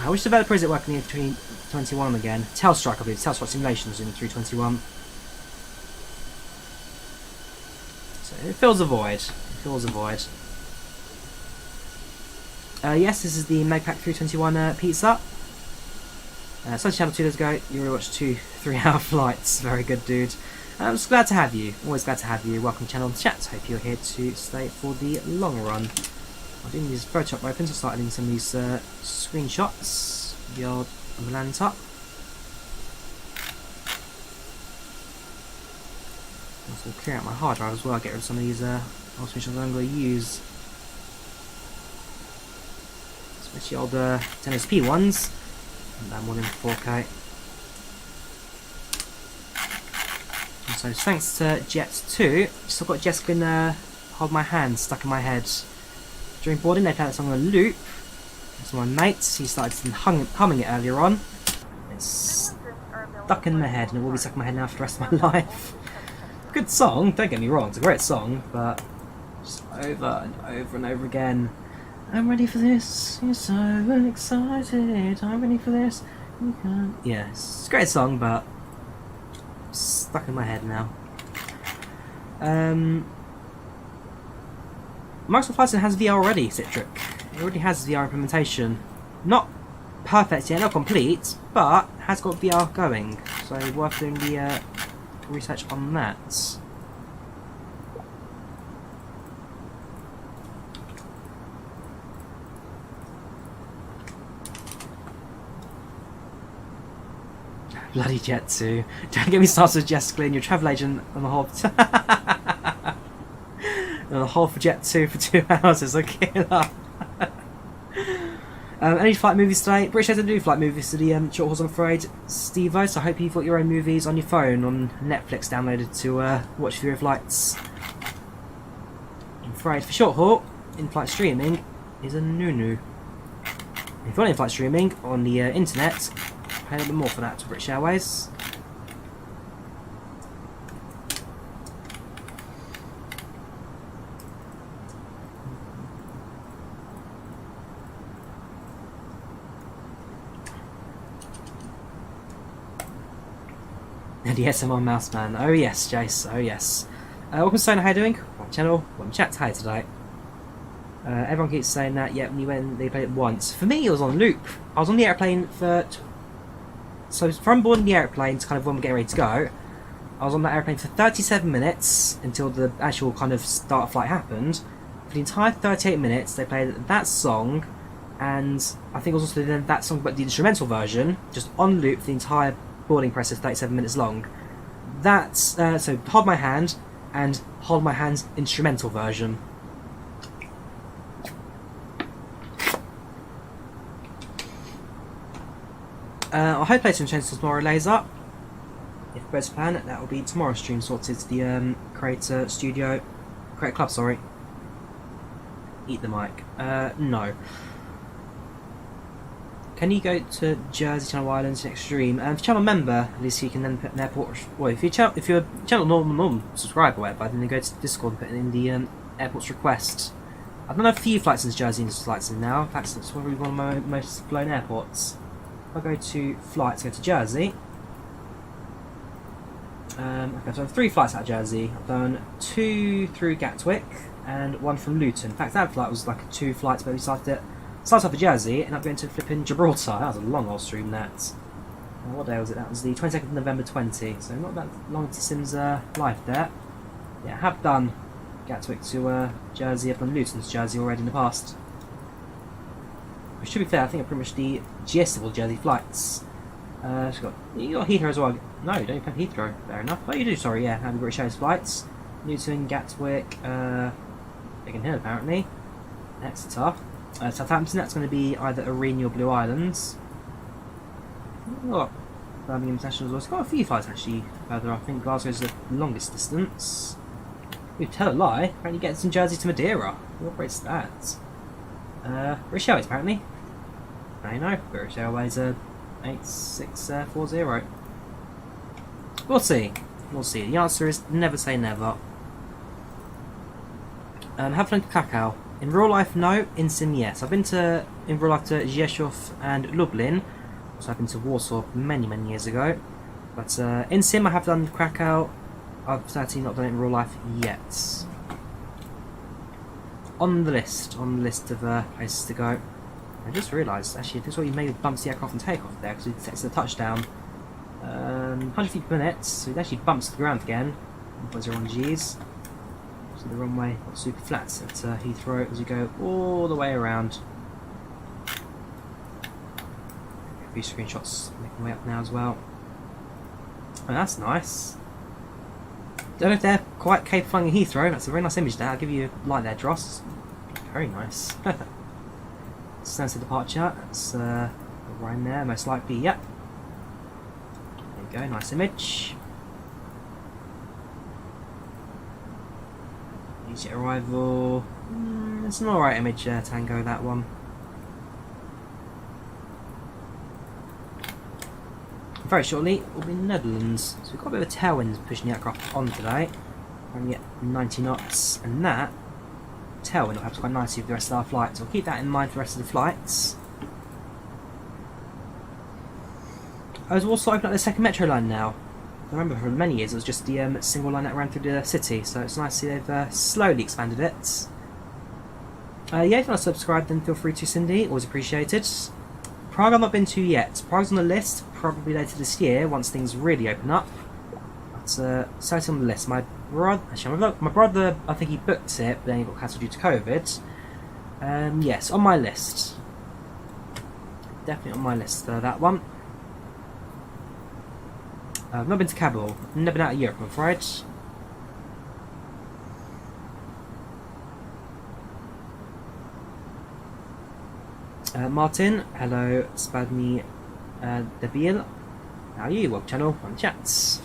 Which developer is it working in the 321 again? Telstrike, I believe. Telstrike Simulations in the 321. So it fills a void. It fills a void. Yes, this is the MegaPack A321 pizza. Such channel 2 days ago, you already watched 2 3-hour flights. Very good, dude. I'm just glad to have you. Always glad to have you. Welcome to channel and chat. Hope you're here to stay for the long run. I'm doing these Photoshop open, so I started doing some of these screenshots. The old Volanta. Also clear out my hard drive as well. Get rid of some of these old screenshots I'm going to use. Especially old 1080p ones. And that one in 4K. And so thanks to Jet2, still got Jessica Hold My Hand stuck in my head. During boarding they played that song on a loop. That's one of my mates, he started humming it earlier on. It's stuck in my head and it will be stuck in my head now for the rest of my life. Good song, don't get me wrong, it's a great song, but just over and over and over again. I'm ready for this, you're so excited, I'm ready for this, you can't... Yeah, it's a great song, but stuck in my head now. Microsoft Flight Sim has VR already, Citric. It already has VR implementation. Not perfect yet, not complete, but has got VR going. So worth doing the research on that. Bloody Jet2. Don't get me started with Jessica and your travel agent on the whole. On the whole for Jet2 for 2 hours is a killer. Any flight movies today? British Airways do flight movies to the short hauls, I'm afraid, Steve-O, so I hope you've got your own movies on your phone, on Netflix downloaded to watch for your flights. I'm afraid for short haul, in-flight streaming is a no-no. If you want in-flight streaming on the internet, pay a little bit more for that to British Airways. And yes, I'm on Mouse Man. Oh yes, Jace. Oh yes. Welcome to Sona, how you doing? Welcome to channel. Welcome to chat. Hi today. Everyone keeps saying that. Yep, when they played it once. For me, it was on loop. I was on the airplane for. So from boarding the airplane to kind of when we're getting ready to go, I was on that airplane for 37 minutes until the actual kind of start of flight happened. For the entire 38 minutes, they played that song, and I think it was also then that song, but the instrumental version, just on loop for the entire boarding process, 37 minutes long. That's so Hold My Hand and Hold My Hand's instrumental version. I hope later in change to tomorrow laser. If goes to plan, that will be tomorrow's stream sorted. The Creator Studio, Creator Club, sorry. Eat the mic. No. Can you go to Jersey, Channel Islands next stream? If you're a channel member, at least you can then put an airport. Well, if you're a channel normal subscriber, or whatever, then you go to Discord and put in the airport's request. I've done a few flights into Jersey and flights in now. In fact, it's probably one of my most flown airports. If I go to flights, go to Jersey. Okay, so I have 3 flights out of Jersey. I've done 2 through Gatwick and 1 from Luton. In fact, that flight was like 2 flights, but we started off at Jersey and I'm going to flipping Gibraltar. That was a long old stream, that. What day was it? That was the 22nd of November 20, so not that long to Sim's life there. Yeah, I have done Gatwick to Jersey. I've done Luton to Jersey already in the past. Which, to be fair, I think I pretty much the gist of all Jersey flights. You got Heathrow as well. No, you don't have Heathrow. Fair enough. Oh, you do, sorry, yeah. Have British Airways flights. Luton, Gatwick, Biggin Hill apparently. Exeter. Southampton, that's going to be either Aurigny or Blue Islands. Oh, Birmingham International as well. It's got a few flights actually further. I think Glasgow's the longest distance. We tell a lie. Apparently gets from Jersey to Madeira. Who operates that? British Airways apparently. I know. British Airways 8640. We'll see. We'll see. The answer is never say never. Have fun to Krakow. In real life, no. In sim, yes. I've been in real life to Rzeszów and Lublin. So I've been to Warsaw many years ago. But in sim, I have done Krakow. I've certainly not done it in real life yet. On the list of places to go. I just realised, actually, this is what you maybe bumps the aircraft and takeoff there, because it sets the touchdown. 100 feet per minute, so it actually bumps the ground again. 1.01 Gs. So the runway got super flat at Heathrow as you go all the way around. A few screenshots making my way up now as well. Oh, that's nice. Don't know if they're quite capable of flying in Heathrow. That's a very nice image there. I'll give you a light there, Dross. Very nice. Sensor departure. That's right in there, most likely. Yep. There you go. Nice image. Easy arrival. It's an alright image, Tango. That one. Very shortly, we'll be in the Netherlands. So we've got a bit of a tailwind pushing the aircraft on today. Only at 90 knots, and that tailwind will help quite nicely with the rest of our flight. So we'll keep that in mind for the rest of the flights. I was also opening up the second metro line now. I remember for many years it was just the single line that ran through the city, so it's nice to see they've slowly expanded it. Yeah, if you're not subscribed, then feel free to, Cindy. Always appreciated. Prague I've not been to yet. Prague's on the list, probably later this year, once things really open up. But so it's on the list. My brother, I think he booked it, but then he got cancelled due to COVID. Yes, on my list. Definitely on my list, that one. I've not been to Kabul. I've never been out of Europe, I'm afraid. Martin, hello, Spadni Debil. How are you? Welcome channel, on chats.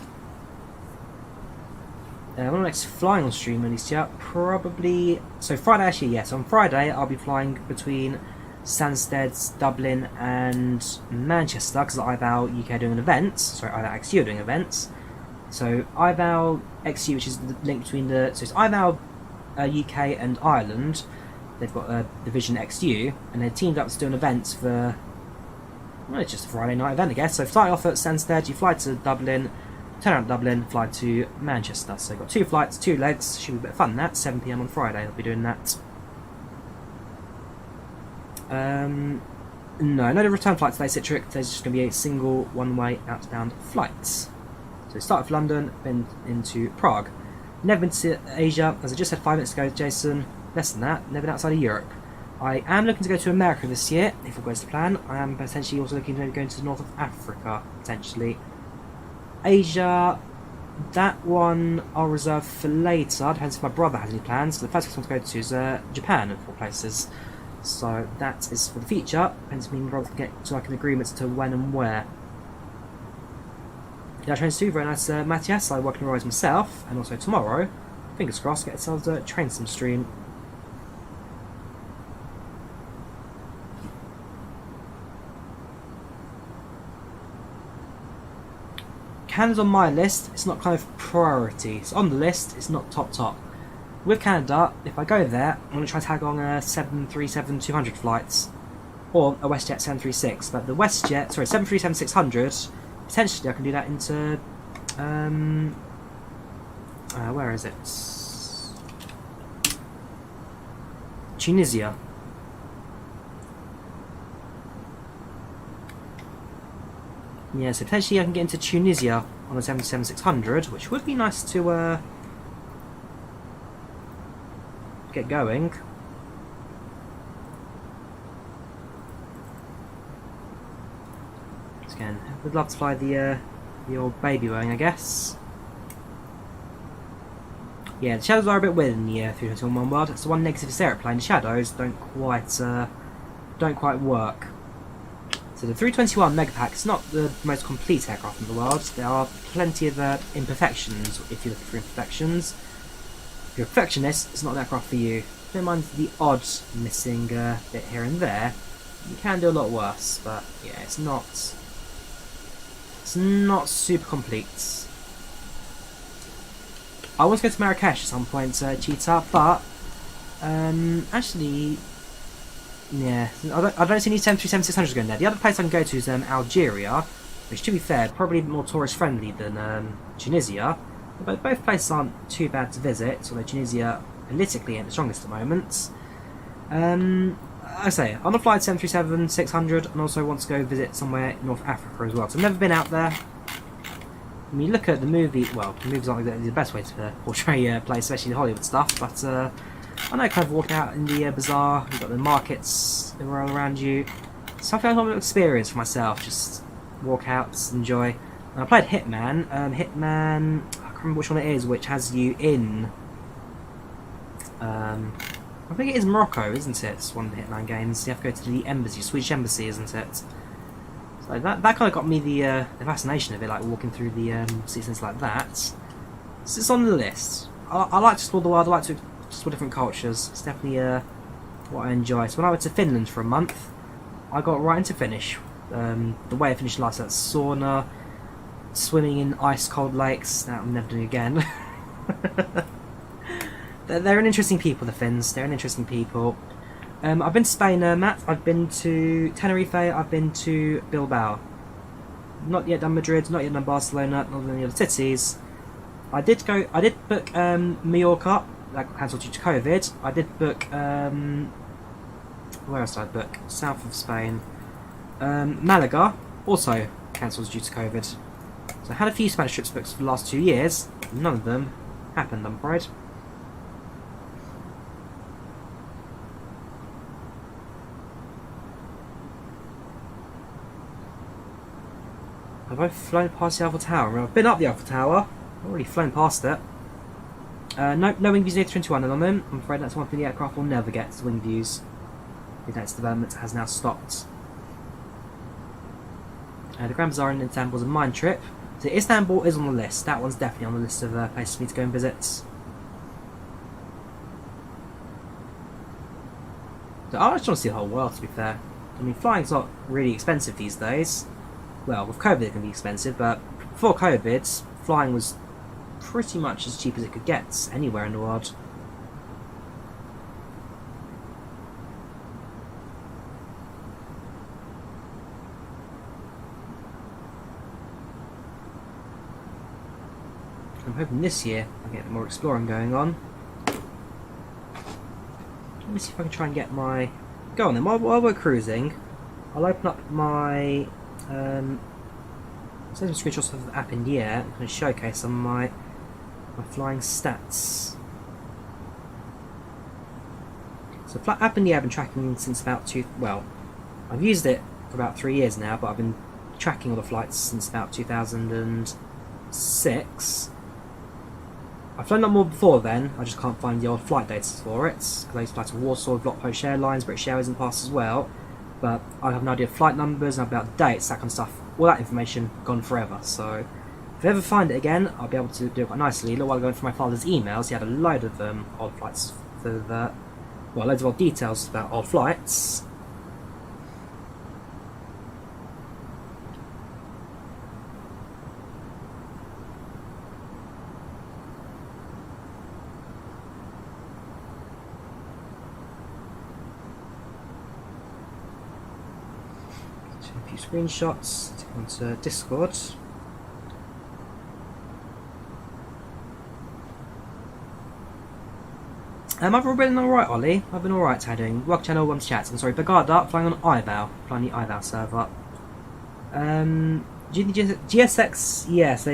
When am I next flying on stream, Alicia? Probably. So, Friday, actually, yes. On Friday, I'll be flying between Stansted, Dublin, and Manchester, because Ivao UK are doing an event. Sorry, Ivao XU are doing events. So, Ivao XU, which is the link between the. So, it's Ivao UK and Ireland. They've got a Division XU, and they're teamed up to do an event for. Well, it's just a Friday night event, I guess. So, fly off at Stansted, you fly to Dublin, turn around Dublin, fly to Manchester. So, you've got 2 flights, 2 legs. Should be a bit of fun, that. 7 PM on Friday, I'll be doing that. No return flight today, Citric. There's just going to be a single one-way outbound flight. So, start with London, then into Prague. Never been to Asia, as I just said 5 minutes ago, Jason. Less than that, never been outside of Europe. I am looking to go to America this year, if all goes to plan. I am potentially also looking to go to the north of Africa, potentially. Asia, that one I'll reserve for later. Depends if my brother has any plans. The first place I want to go to is Japan, of all places. So that is for the future. Depends if me and my brother can get to like an agreement to when and where. Yeah, trains too. Very nice, Matthias. I work in Airways myself, and also tomorrow, fingers crossed, get ourselves a train sim stream. Canada's on my list. It's not kind of priority. It's on the list. It's not top. With Canada, if I go there, I'm going to try to tag on a 737-200 flights or a WestJet 736. But the WestJet, sorry, 737-600. Potentially, I can do that into where is it? Tunisia. Yeah, so potentially I can get into Tunisia on a 737-600, which would be nice to get going. Again, we'd love to fly the old baby wing, I guess. Yeah, the shadows are a bit weird in the A321 world. It's the one negative of this aeroplane. The shadows don't quite work. So the 321 Megapack is not the most complete aircraft in the world. There are plenty of imperfections if you're looking for imperfections. If you're a perfectionist, it's not an aircraft for you. Don't mind the odd missing bit here and there. You can do a lot worse, but yeah, it's not super complete. I want to go to Marrakesh at some point, Cheetah, but actually, yeah, I don't see any 737-600s going there. The other place I can go to is Algeria, which, to be fair, probably more tourist friendly than Tunisia. But both places aren't too bad to visit, although Tunisia politically ain't the strongest at the moment. I say, on a flight 737-600, and also want to go visit somewhere in North Africa as well. So I've never been out there. When you look at the movie, well, the movies aren't exactly the best way to portray a place, especially the Hollywood stuff, but I know kind of walking out in the bazaar, you've got the markets that are all around you. Something I want to experience for myself, just walk out, enjoy. And I played Hitman, I can't remember which one it is, which has you in, I think it is Morocco, isn't it? It's one of the Hitman games. You have to go to the embassy, Swedish embassy, isn't it? So that kind of got me the fascination of it, like walking through the seasons like that. So it's on the list. I like to explore the world. I like to explore different cultures. It's definitely what I enjoy. So when I went to Finland for a month, I got right into Finnish. The way I finished last, that's sauna, swimming in ice-cold lakes. That I'm never doing again. They're an interesting people, the Finns. They're an interesting people. I've been to Spain, Matt. I've been to Tenerife. I've been to Bilbao. Not yet done Madrid. Not yet done Barcelona. Not done any other cities. I did book Mallorca. That got cancelled due to COVID. I did book where else did I book? South of Spain. Malaga, also cancelled due to COVID. So I had a few Spanish trips booked for the last 2 years. None of them happened, I'm afraid. Have I flown past the Eiffel Tower? I've been up the Eiffel Tower. I've already flown past it. No wing views in A321 at the moment. I'm afraid that's one thing the aircraft will never get, is wing views. I think its development has now stopped. The Grand Bazaar in Istanbul is a mine trip. So Istanbul is on the list. That one's definitely on the list of places for me to go and visit. So I just want to see the whole world, to be fair. I mean, flying's not really expensive these days. Well, with COVID it can be expensive, but before COVID, flying was pretty much as cheap as it could get anywhere in the world. I'm hoping this year I get more exploring going on. Let me see if I can try and get my... Go on then, while we're cruising, I'll open up my... send some screenshots of AppInTheAir and kind of showcase some of my flying stats. So AppInTheAir I've been tracking since about I've used it for about 3 years now, but I've been tracking all the flights since about 2006. I've flown that more before then, I just can't find the old flight data for it, because I used to fly to Warsaw, Blockpost Airlines, British Airways in the past as well, but I have no idea of flight numbers, and about dates, that kind of stuff. All that information gone forever, so If I ever find it again, I'll be able to do it quite nicely. A little while ago, through my father's emails, he had a load of old flights for the, well, loads of old details about old flights. A few screenshots, take onto Discord. I've been alright, Ollie. I've been alright, how doing? Welcome to Channel 1's chat. I'm sorry, Bagarda, flying on Ivao, flying the Ivao server. GSX, yes,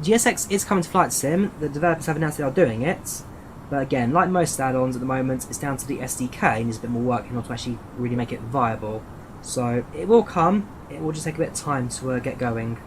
GSX is coming to Flight Sim. The developers have announced they are doing it. But again, like most add-ons at the moment, it's down to the SDK and needs a bit more work in order to actually really make it viable. So it will come, it will just take a bit of time to get going.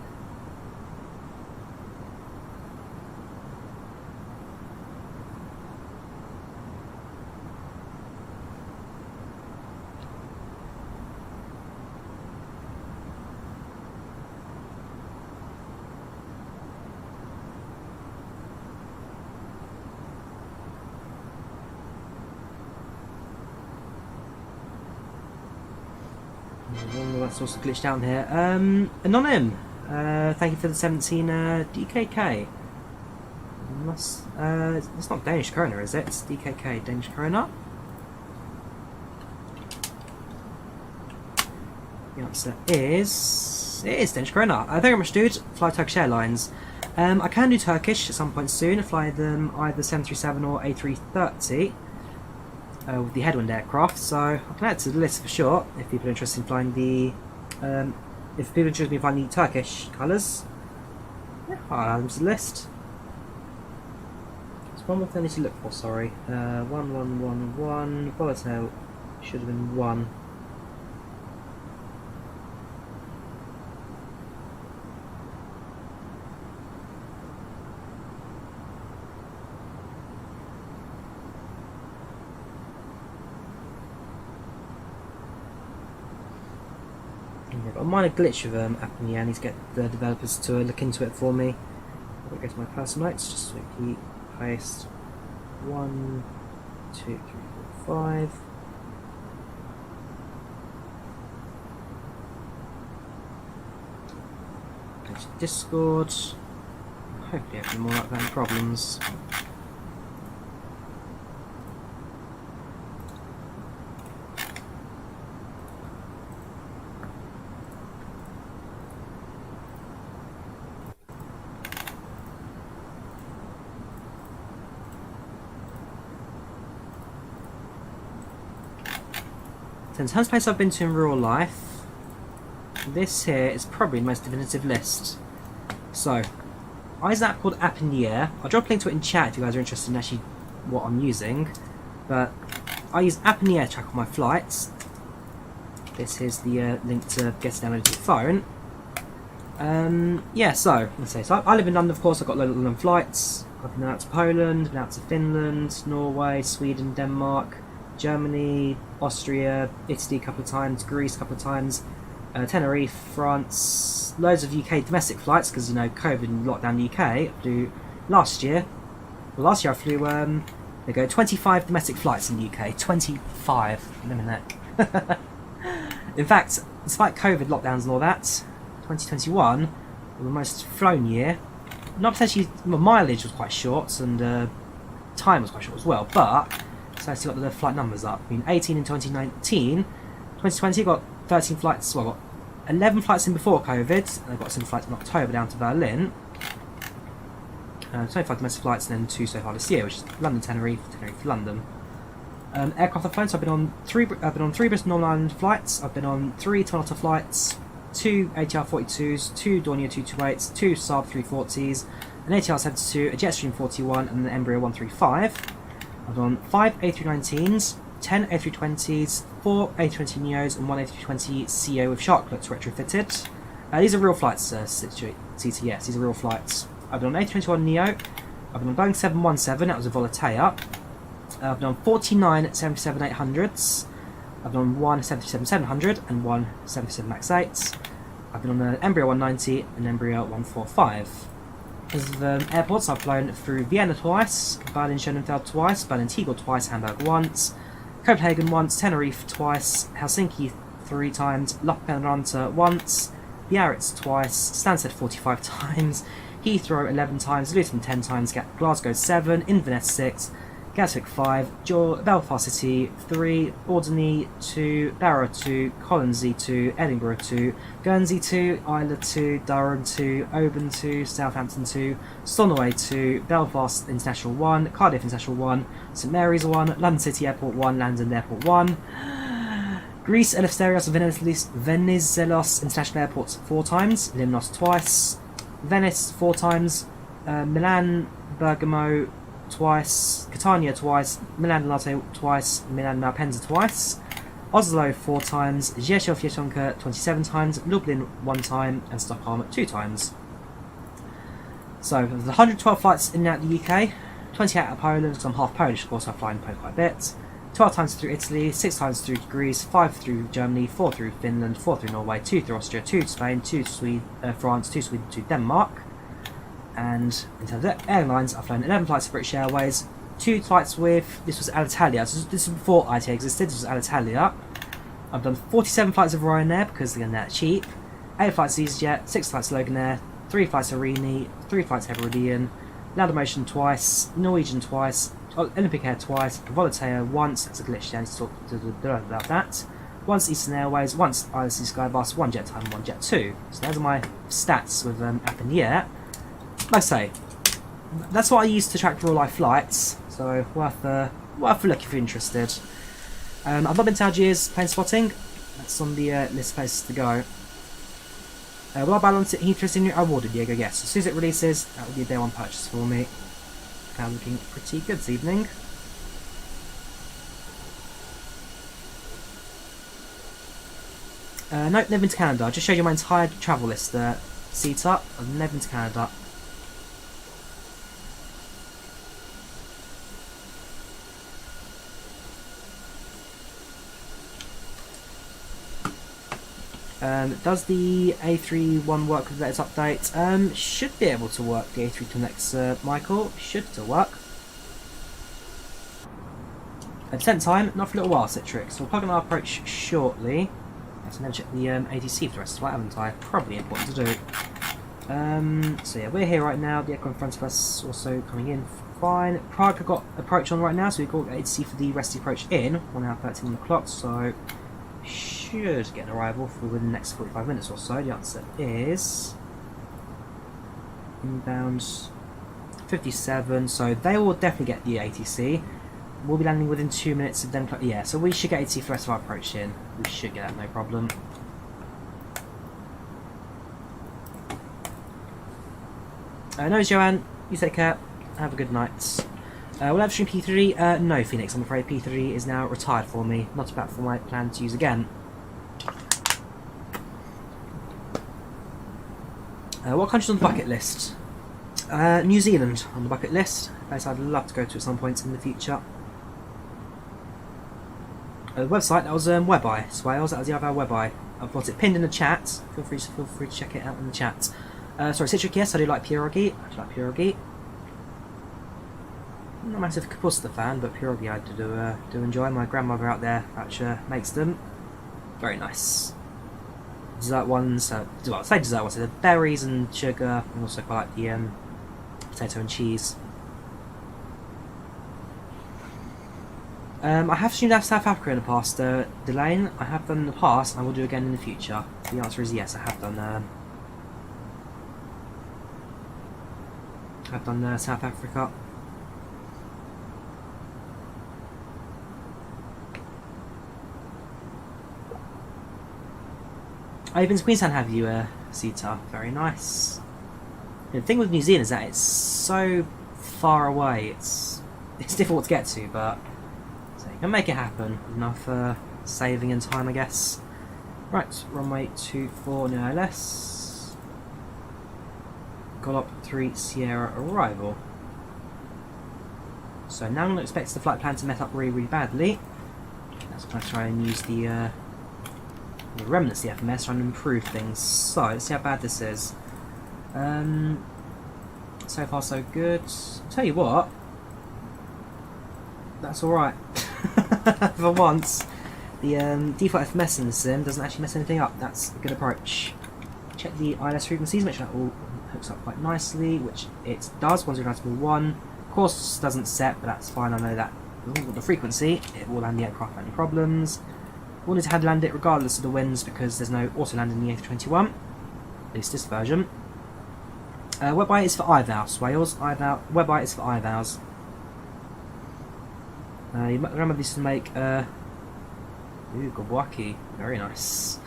That's also glitched down here. Anonym, thank you for the 17 DKK. It's not Danish krona, is it? It's DKK, Danish krona. The answer is... it is Danish krona. Thank you very much, dude. Fly Turkish Airlines. I can do Turkish at some point soon. I fly them either 737 or A330. With the headwind aircraft, so I can add to the list for sure if people are interested in flying the if people are interested in flying the Turkish colours. Yeah, I'll add them to the list. There's one more thing I need to look for, sorry. 1111 volatile should have been 1. Got a minor glitch with AppInTheAir. I need to get the developers to look into it for me. I'll go to my personal notes, just quickly paste 1, 2, 3, 4, 5. Go to Discord. Hopefully everything more like that problems. In terms of places I've been to in real life, this here is probably the most definitive list. So, I use an app called AppInTheAir. I'll drop a link to it in chat if you guys are interested in actually what I'm using. But I use AppInTheAir to track all my flights. This is the link to get it downloaded to your phone. Yeah, so let's say, so I live in London, of course. I've got loads of London flights. I've been out to Poland, been out to Finland, Norway, Sweden, Denmark, Germany, Austria, Italy a couple of times, Greece a couple of times, Tenerife, France, loads of UK domestic flights because, you know, COVID and lockdown in the UK. I flew last year I flew, there you go, 25 domestic flights in the UK. 25, limit neck. In fact, despite COVID lockdowns and all that, 2021 was the most flown year. Not potentially, my mileage was quite short and time was quite short as well, but so I still got the flight numbers up. I mean, 18 in 2019, 2020 got 13 flights, well, I got 11 flights in before COVID, and I got some flights in October down to Berlin. 25 domestic flights, and then 2 so far this year, which is London, Tenerife, Tenerife, London. Aircraft I've flown, so I've been on 3 Bristol Northern Ireland flights, I've been on 3 Toronto flights, 2 ATR 42s, 2 Dornier 228s, 2 Saab 340s, an ATR 72, a Jetstream 41, and an Embraer 135. I've done 5 A319s, 10 A320s, 4 A320neos, and 1 A320ceo with shark clips retrofitted. These are real flights, CTS, these are real flights. I've done an A321neo, I've been on Boeing 717, that was a Volanta. I've done 49 737-800s, I've done one 737-700 and one 737 MAX 8. I've been on the Embraer 190 and Embraer 145. As of airports, I've flown through Vienna twice, Berlin Schönefeld twice, Berlin Tegel twice, Hamburg once, Copenhagen once, Tenerife twice, Helsinki 3 times, Lappeenranta once, Biarritz twice, Stansted 45 times, Heathrow 11 times, Luton 10 times, Glasgow 7, Inverness 6, Gatwick 5, Belfast City 3, Alderney 2, Barrow 2, Colonsey 2, Edinburgh 2, Guernsey 2, Isla 2, Durham 2, Oban 2, Southampton 2, Stornoway 2, Belfast International 1, Cardiff International 1, St Mary's 1, London City Airport 1, London Airport 1, Greece Eleftherios Venizelos International Airport 4 times, Limnos twice, Venice 4 times, Milan Bergamo twice, Catania twice, Milan Latte twice, Milan Malpensa twice, Oslo 4 times, Rzeszów Pietonka 27 times, Lublin 1 time, and Stockholm 2 times. So, of the 112 flights in and out of the UK, 20 out of Poland, because I'm half Polish, of course, I fly in Poland quite a bit, 12 times through Italy, 6 times through Greece, 5 through Germany, 4 through Finland, 4 through Norway, 2 through Austria, 2 to Spain, 2 to France, 2 to Sweden, 2 to Denmark. And in terms of airlines, I've flown 11 flights with British Airways, 2 flights with, this was Alitalia, so this was before ITA existed, this was Alitalia. I've done 47 flights of Ryanair, because again they're cheap, 8 flights EasyJet, 6 flights Loganair, 3 flights Arini, 3 flights Hebridean, Laudamotion twice, Norwegian twice, Olympic Air twice, Volanta once, that's a glitch, I need to talk about that, once Eastern Airways, once ILC Skybus, 1 jet time, 1 jet 2. So those are my stats with AppInTheAir. Like I say, that's what I use to track real life flights, so worth a look if you're interested. I've not been to Algiers plane spotting, that's on the list of places to go. Will I balance it Heathrow? I will do, Diego, yes. As soon as it releases, that will be a day one purchase for me. Now looking pretty good this evening. No, never been to Canada. I just showed you my entire travel list seat up. I've never been to Canada. Does the A321 work with the latest update? Should be able to work, the A321X, Michael. Should still work. At the time, not for a little while, Citrix. So we'll plug in our approach shortly. I have to never check the ATC for the rest of the flight, haven't I? Probably important to do. So yeah, we're here right now. The aircraft in front of us also coming in fine. Prague have got approach on right now, so we've got ATC for the rest of the approach in. 1 hour 13 o'clock, so should get an arrival for within the next 45 minutes or so. The answer is inbound 57, so they will definitely get the ATC. We'll be landing within 2 minutes of them. Yeah, so we should get ATC for the rest of our approach in. We should get that, no problem. No, Joanne, you take care. Have a good night. Will I have stream P3? No, Phoenix, I'm afraid P3 is now retired for me. Not a platform I plan to use again. What country's on the bucket list? New Zealand on the bucket list. A place I'd love to go to at some point in the future. The website, that was WebEye, Swales, that was the Ivao WebEye. I've got it pinned in the chat. Feel free to check it out in the chat. Sorry, Citric, yes, I do like pierogi. I do like pierogi. I'm not a massive Kapusta fan, but pierogi I do enjoy. My grandmother out there actually makes them. Very nice. Dessert ones, well, I say dessert ones, so the berries and sugar, and also quite like the potato and cheese. I have streamed out of South Africa in the past, Delane. I have done in the past, and I will do again in the future. The answer is yes, I have done. I've done South Africa. Oh, you've been to Queenstown, have you, Sita? Very nice. The thing with New Zealand is that it's so far away. It's difficult to get to, but so you can make it happen. Enough saving and time, I guess. Right, runway 24 no less. Golop 3 Sierra arrival. So now I'm going to expect the flight plan to mess up really, really badly. That's going to try and use the the remnants of the FMS, trying to improve things. So let's see how bad this is. So far so good. I'll tell you what, that's alright. For once, the default FMS in the sim doesn't actually mess anything up. That's a good approach. Check the ILS frequencies, make sure that all hooks up quite nicely, which it does. 1091. Of course, doesn't set, but that's fine. I know that with the frequency, it will land the aircraft without any problems. We'll need to hand land it regardless of the winds because there's no auto land in the A321, at least this version. WebI is for Ivao, Swales. WebI is for Ivaos. You might remember this to make ooh, Gobwaki, very nice.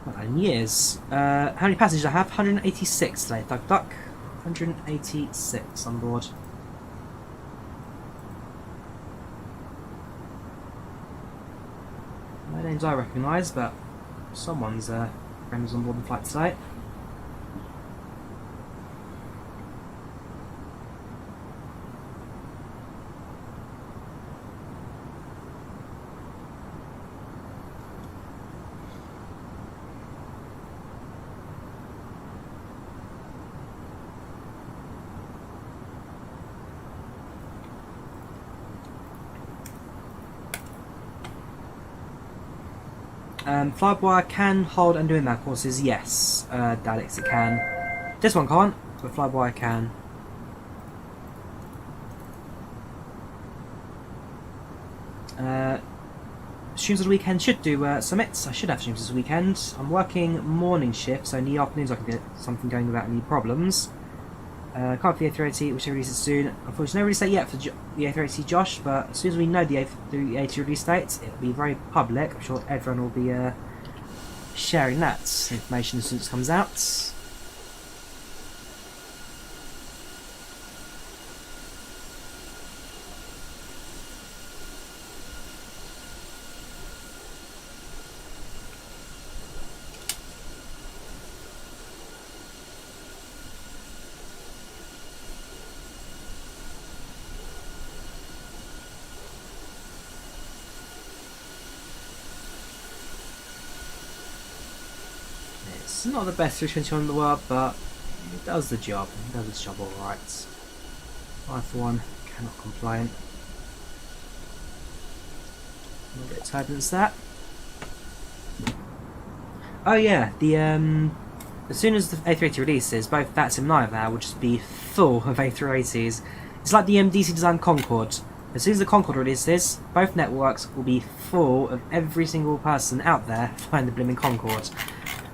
Not that in years. How many passengers I have? 186 today, Duck. 186 on board. No names I recognise, but someone's friends on board the flight today. FlyByWire can hold and do inbound courses, yes. Daleks it can. This one can't, but FlyByWire can. Streams of the weekend should do summits. I should have streams this weekend. I'm working morning shift, so in the afternoons I can get something going without any problems. Can't for the A380, which releases soon. Unfortunately, no release date yet for the A380 Josh, but as soon as we know the A380 release date, it'll be very public. I'm sure everyone will be sharing that information as soon as it comes out. It's not the best 321 in the world, but it does the job. It does its job alright. I, for one, cannot complain. A little bit of turbulence that. Oh yeah, as soon as the A380 releases, both that sim and Ivao will just be full of A380s. It's like the DC Design Concorde. As soon as the Concorde releases, both networks will be full of every single person out there flying the blimmin' Concorde.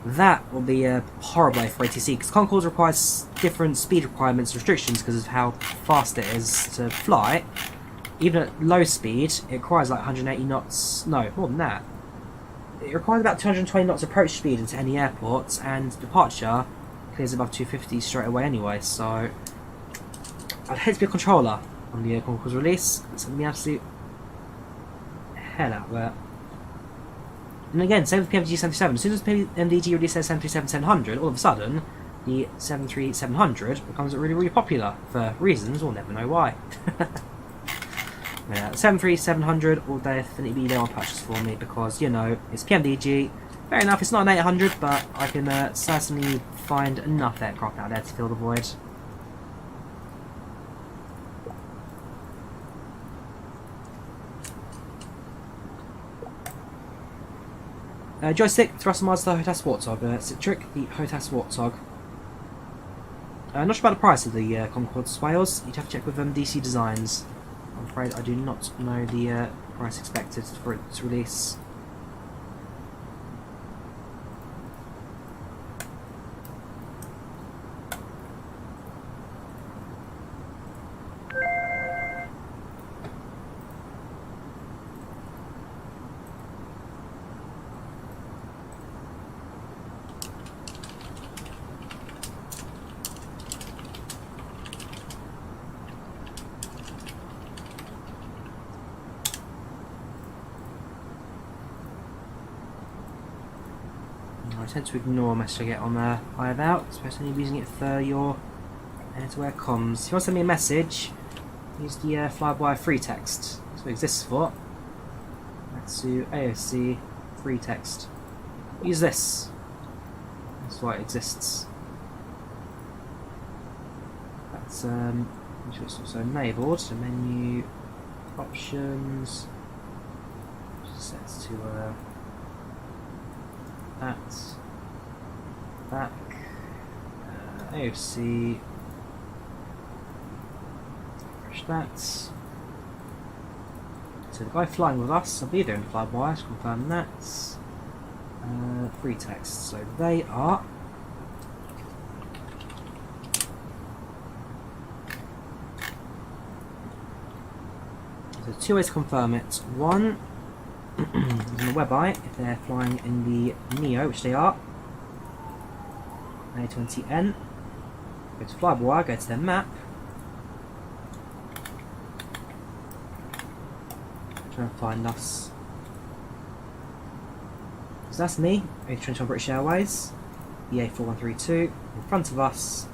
That will be a horrible day for ATC, because Concorde requires different speed requirements and restrictions because of how fast it is to fly. Even at low speed, it requires like 180 knots, no, more than that. It requires about 220 knots approach speed into any airport, and departure clears above 250 straight away anyway, so I'd hate to be a controller on the Concorde's release. It's going to be absolute hell out there. And again, same with PMDG 77. As soon as PMDG releases 737-700, all of a sudden, the 737-700 becomes really, really popular for reasons we'll never know why. Yeah, 737-700 will definitely be there on purchase for me because, you know, it's PMDG. Fair enough, it's not an 800, but I can certainly find enough aircraft out there to fill the void. Joystick, thrust master, Hotas Warthog. Citric, the Hotas Warthog. Not sure about the price of the Concorde Swales. You'd have to check with DC Designs. I'm afraid I do not know the price expected for its release. I tend to ignore a message I get on Ivao, especially when you're using it for your air-to-air comms. If you want to send me a message, use the FlyByWire free text. That's what it exists for. That's to AOC free text. Use this. That's why it exists. That's which is also enabled. So menu options. Sets to that. Back. AOC. Push that. So the guy flying with us, I believe they're in FlyByWire, let's confirm that. Free text, so they are so two ways to confirm it. One is on the web eye, if they're flying in the Neo, which they are. A20N. Go to FlyByWire, go to their map. Try and find us. So that's me, A321 British Airways, BA4132. In front of us,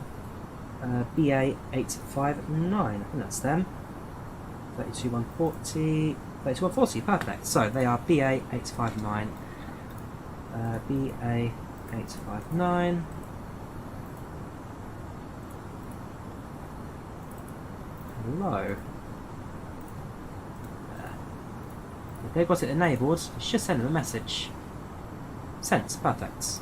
BA859. I think that's them. 32140. 32140, perfect. So they are BA859. BA859. Hello. If they've got it enabled, it should send them a message. Sent, perfect.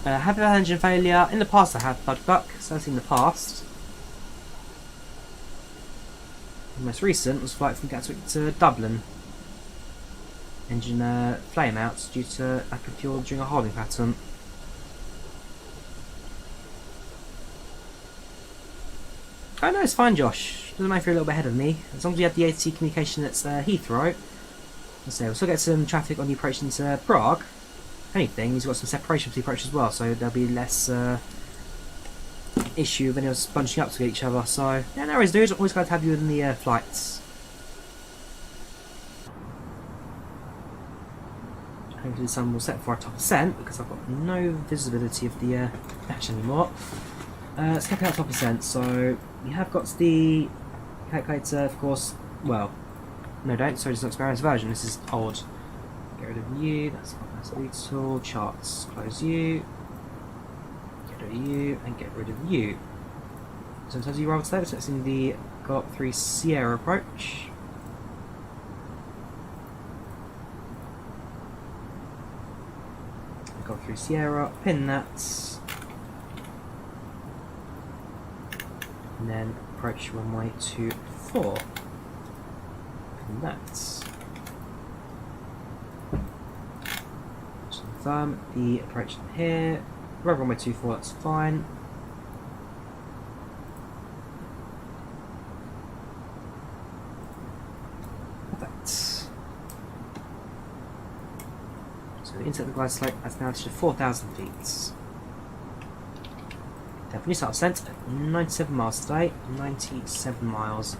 Have you had engine failure? In the past I had Pushback, so that's in the past. The most recent was flight from Gatwick to Dublin. Engine flame out due to lack of fuel during a holding pattern. Oh no, it's fine, Josh. Doesn't matter if you're a little bit ahead of me. As long as you have the ATC Communication that's Heathrow. Let's say we'll still get some traffic on the approach into Prague. If anything, he's got some separation for the approach as well, so there'll be less issue of any of us bunching up to each other. So yeah, no worries, dude. Always glad to have you in the flights. Hopefully, sun will set for our top percent because I've got no visibility of the dash anymore. Let's calculate top percent. So we have got the calculator, of course. Well, no, don't. Sorry, it's an experience version. This is old. Get rid of you. That's tool. Charts. Close you. Get rid of you and get rid of you. So in terms of your roll today, we're selecting the Got 3 Sierra approach. Got 3 Sierra, pin that, and then approach runway 24. Pin that. Just confirm the approach from here. Runway 24, that's fine. Insert the glide slope as now to 4,000 feet. Definitely start ascent at 97 miles today. 97 miles.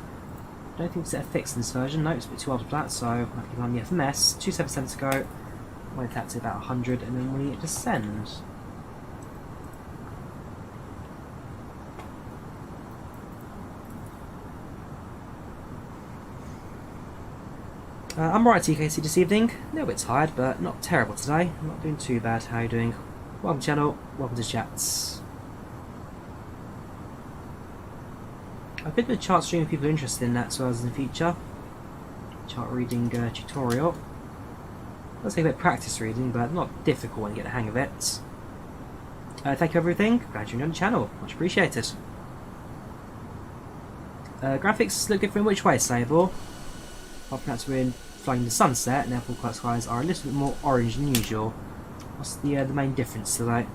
Don't think it's set a fix in this version. No, it's a bit too old for that, so I'll have to keep on the FMS. 277 to go. Wait that to about 100 and then we descend. I'm alright TKC this evening, a little bit tired but not terrible today, I'm not doing too bad. How are you doing? Welcome to the channel, welcome to chats. I've been to the chart stream if people are interested in that as well as in the future. Chart reading tutorial. It does take a bit of practice reading but not difficult when you get the hang of it. Thank you for everything, glad you're on the channel, much appreciated. Graphics look different which way, Sable? Apart from that, we're in flying the sunset, and therefore cloud skies are a little bit more orange than usual. What's the main difference today?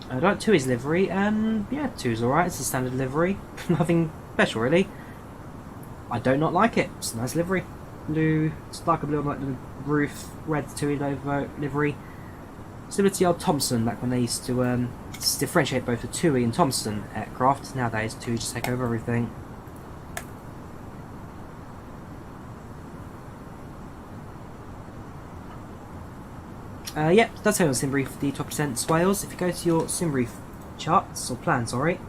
I don't 2's livery, yeah, 2's alright, it's a standard livery. Nothing special really. I do not like it, it's a nice livery. Blue, it's darker blue on like the roof, red 2 livery. Similar to the old Thompson, back when they used to differentiate both the TUI and Thompson aircraft. Nowadays, TUI just take over everything. Yep, that's how on SimBrief the top percent swales. If you go to your SimBrief charts, or plan, sorry,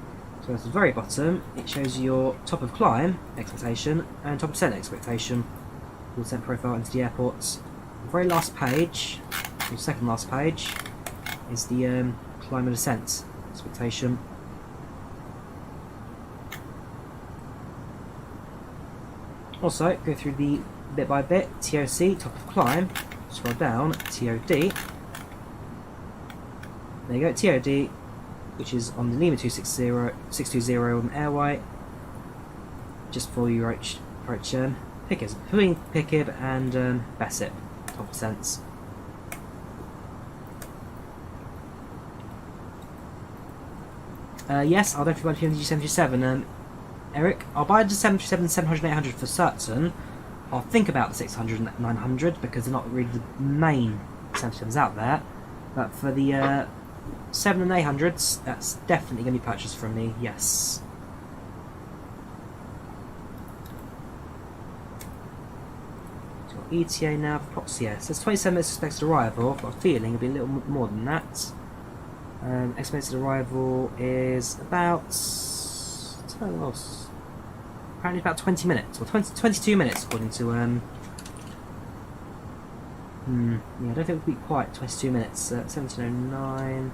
so at the very bottom, it shows you your top of climb expectation and top percent expectation. Your descent profile into the airports. The very last page, or second last page, is the climb and descent expectation. Also, go through the bit by bit, TOC, top of climb, scroll down, TOD. There you go, TOD, which is on the Lima 620 on Airway, just for you approach pickers, between Pickib and Bassett, top percents. Yes, I'll definitely buy the G737. Eric, I'll buy the 737 700 800 for certain. I'll think about the 600 and 900 because they're not really the main 737s out there. But for the 7 and 800s, that's definitely going to be purchased from me, yes. So ETA now, yeah, so it's 27 minutes expected arrival. I've got a feeling it'll be a little more than that. Estimated arrival is about, apparently about 20 minutes, or 22 minutes according to, yeah, I don't think it would be quite 22 minutes, 1709,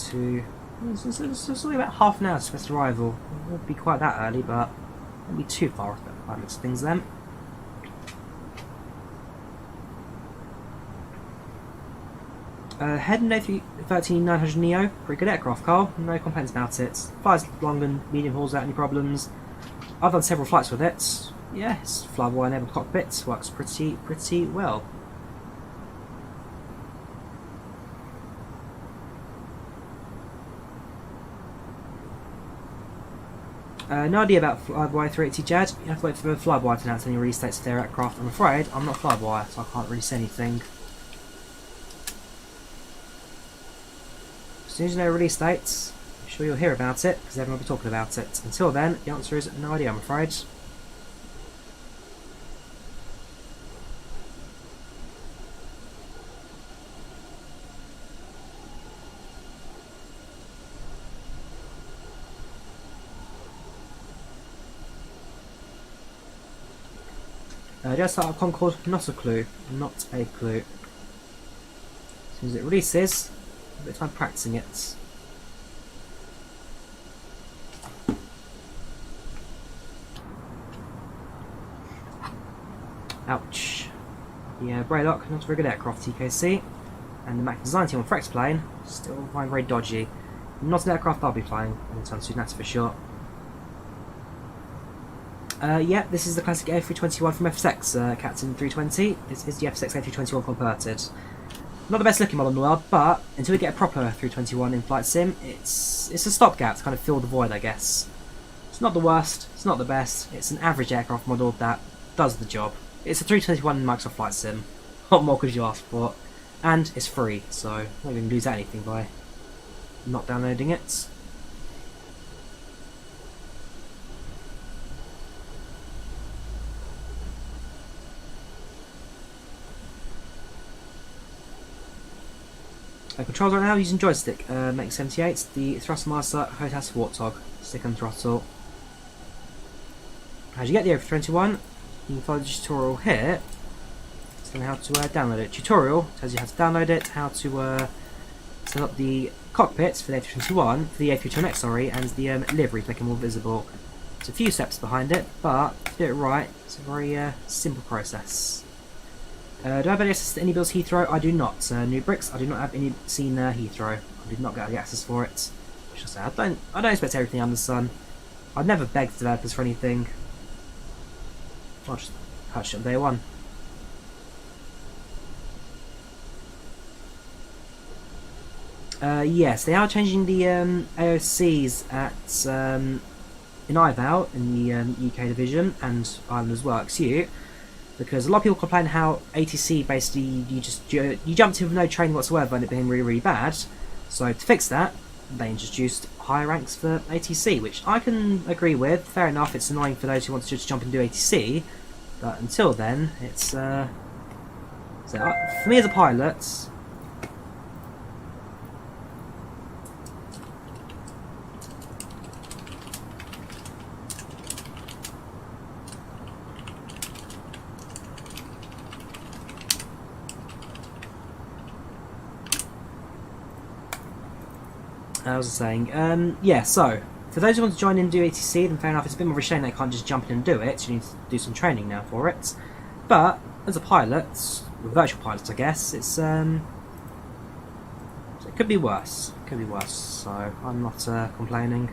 42, it's only about half an hour expected arrival. It won't be quite that early, but it won't be too far off by the looks of things then. Head and A321 Neo, pretty good aircraft, Carl, no complaints about it. Flies long and medium hauls without any problems. I've done several flights with it. Yeah, it's FlyByWire enabled cockpit, works pretty well. No idea about FlyByWire A380 Jad. You have to wait for FlyByWire to announce any release dates for their aircraft. I'm afraid I'm not FlyByWire, so I can't really say anything. As soon as you know release dates, I'm sure you'll hear about it, because everyone will be talking about it. Until then, the answer is no idea, I'm afraid. Just start a Concorde, not a clue. Not a clue. As soon as it releases, a bit of time practicing it. Ouch. The Braylock, not a very good aircraft, TKC. And the Mac Design team on Frex plane, still flying very dodgy. Not an aircraft I'll be flying anytime soon, that's for sure. Yeah, this is the classic A321 from FSX, Captain 320. This is the FSX A321 converted. Not the best looking model in the world, but until we get a proper 321 in Flight Sim, it's a stopgap to kind of fill the void, I guess. It's not the worst, it's not the best, it's an average aircraft model that does the job. It's a 321 in Microsoft Flight Sim. What more could you ask for? And it's free, so I'm not going to lose anything by not downloading it. Controls right now using joystick, Make 78, the Thrustmaster Hotas Warthog, stick and throttle. How do you get the A321? You can follow the tutorial here. It's telling you how to download it. Tutorial tells you how to download it, how to set up the cockpits for the A321, for the A321X, sorry, and the livery to make it more visible. There's a few steps behind it, but to do it right, it's a very simple process. Do I have any access to any builds Heathrow? I do not. New bricks, I do not have any seen Heathrow. I did not get the access for it. I should say, I don't expect everything under the sun. I'd never beg the developers for anything. I'll just patch it on day one. Yes, they are changing the AOCs at in Ivao in the UK division and Ireland as well, XU, because a lot of people complain how ATC basically you jumped in with no training whatsoever and it being really, really bad. So to fix that, they introduced higher ranks for ATC, which I can agree with. Fair enough, it's annoying for those who want to just jump and do ATC, but until then, it's so for me as a pilot. I was saying, yeah, so, for those who want to join in and do ATC, then fair enough, it's a bit more of a shame they can't just jump in and do it, so you need to do some training now for it. But, as a pilot, with virtual pilots I guess, it's, so it could be worse, so I'm not complaining.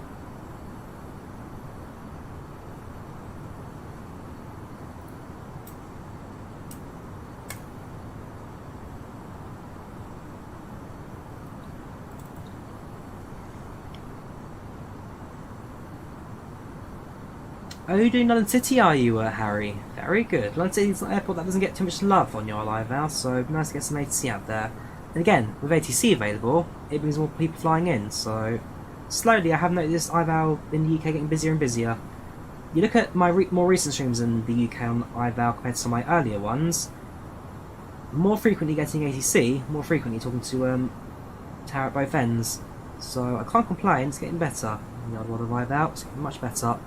Oh, you're doing London City, are you, Harry? Very good. London City's an airport that doesn't get too much love on your live house, so nice to get some ATC out there. And again, with ATC available, it brings more people flying in, so slowly I have noticed Ivao in the UK getting busier and busier. You look at my more recent streams in the UK on Ivao compared to some of my earlier ones, more frequently getting ATC, more frequently talking to tower at both ends. So I can't complain, it's getting better. In the old world of Ivao, it's getting much better.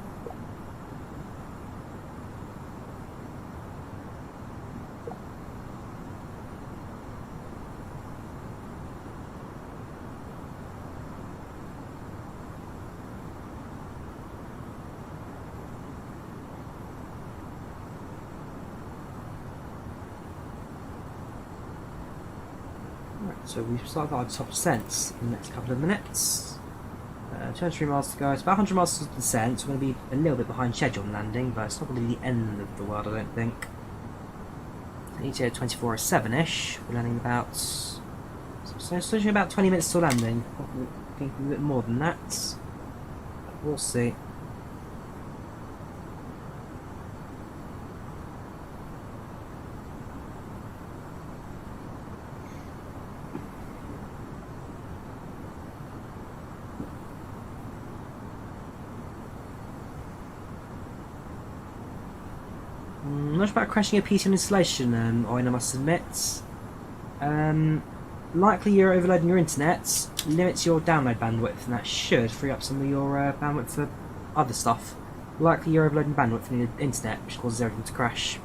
So we've started our top descent in the next couple of minutes. 23 miles to go. It's about 100 miles to descent. So we're going to be a little bit behind schedule on landing, but it's not going to be the end of the world, I don't think. ETA 24:07-ish. We're landing about... So it's about 20 minutes till landing. I think a bit more than that. We'll see. Not about crashing a PC on installation, Owen, I must admit. Likely you're overloading your internet, limits your download bandwidth, and that should free up some of your bandwidth for other stuff. Likely you're overloading bandwidth from the internet, which causes everything to crash.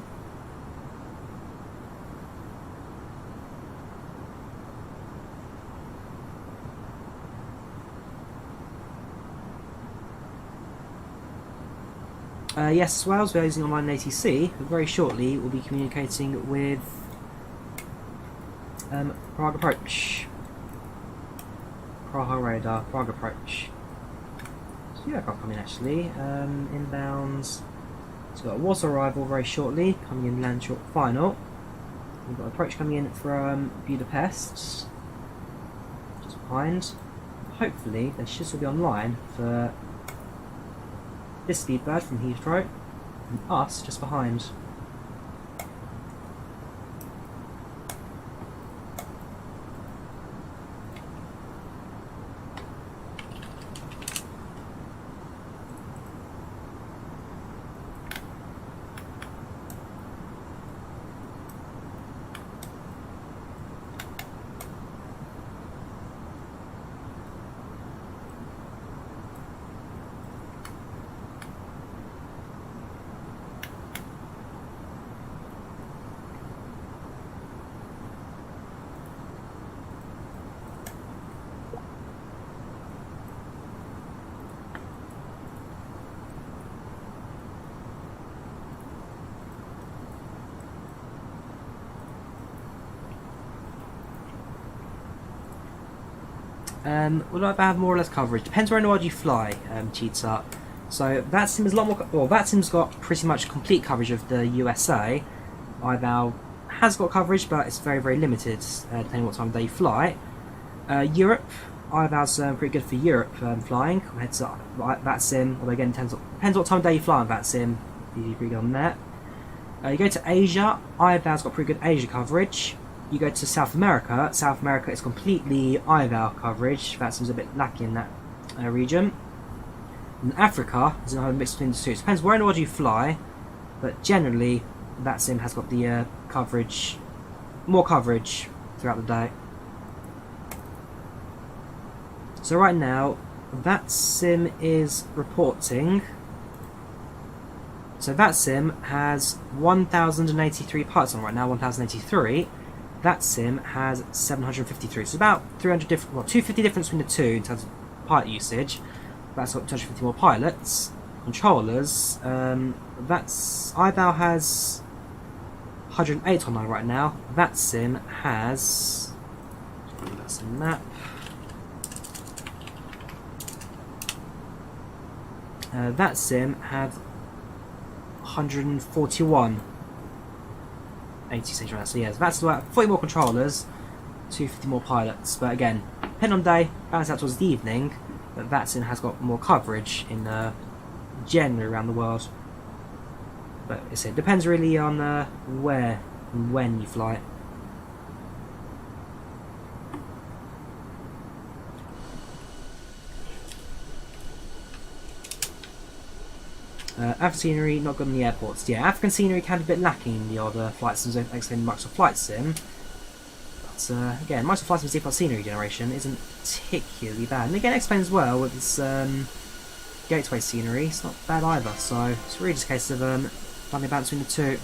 Yes, as well as we're using online ATC, but very shortly we'll be communicating with Prague Approach. Praha Radar, Prague Approach. So yeah, I can't come in actually. Inbounds. So we've got a Warsaw arrival very shortly, coming in land short final. We've got Approach coming in from Budapest, just behind. Hopefully they should still be online for this speedbird from Heathrow, and us just behind. Would I have more or less coverage? Depends where in the world you fly, Cheetah. So that sim is a lot more. Well, that sim's got pretty much complete coverage of the USA. Ivao has got coverage, but it's very, very limited, depending on what time of day you fly. Europe, Ivao's pretty good for Europe flying compared to VATSIM, although again depends what time of day you fly on VATSIM, usually pretty good on that. You go to Asia, Ivao's got pretty good Asia coverage. You go to South America is completely Ivao coverage, VATSIM's a bit lacking in that region. In Africa, there's another mix between the two. It depends where in the world you fly, but generally VATSIM has got the coverage, more coverage throughout the day. So right now, VATSIM is reporting. So VATSIM has 1,083 pilots on right now, 1,083. VATSIM has 753. So about 300 different, well, 250 difference between the two in terms of pilot usage. That's got 250 more pilots. Controllers, Ivao has 108 online right now. VATSIM has, that's a map. VATSIM have 141 ATC right. So yes, that's about 40 more controllers, 250 more pilots. But again, depending on day, balance out towards the evening. But VATSIM has got more coverage in generally around the world. But it depends really on where and when you fly. African scenery not good in the airports. Yeah, African scenery can be a bit lacking in the odd flight sims, extending Microsoft Flight Sim. But again, Microsoft Flight Sim's default scenery generation isn't particularly bad. And again, it explains well with its gateway scenery. It's not bad either. So it's really just a case of finding a balance between the two.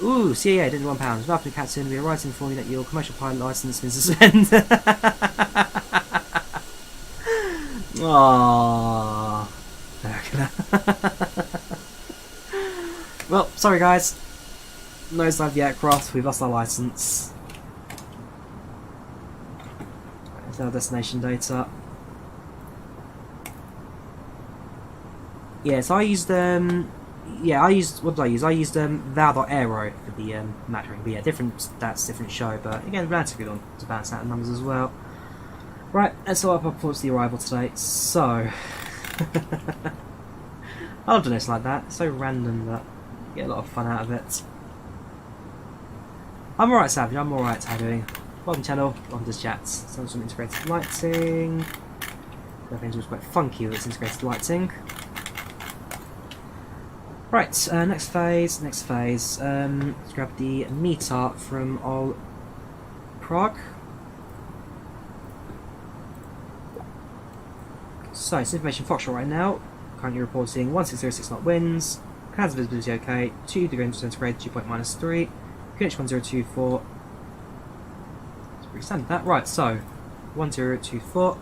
Ooh, CAA didn't £1. After the captain, we are writing for you that your commercial pilot license has been suspended. Aww. Well, sorry guys. Nosedive the aircraft, we've lost our license. There's our destination data. Yeah, so I used what did I use? I used Val.aero for the matching. But yeah, different stats, different show, but again relatively good on to balance out the numbers as well. Right, let's start up towards the arrival today. So I love doing this like that. It's so random that you get a lot of fun out of it. I'm alright, Savage. I'm alright. How are you doing? Welcome channel. Welcome to chats. Some integrated lighting. Everything's always quite funky with its integrated lighting. Right, next phase. Let's grab the meter from old Prague. So, it's information Foxtrot right now. Currently reporting 1606 knot winds. Clouds visibility okay. 2 degrees centigrade, 2.-3. QNH 1024. It's pretty standard that. Right, so 1024.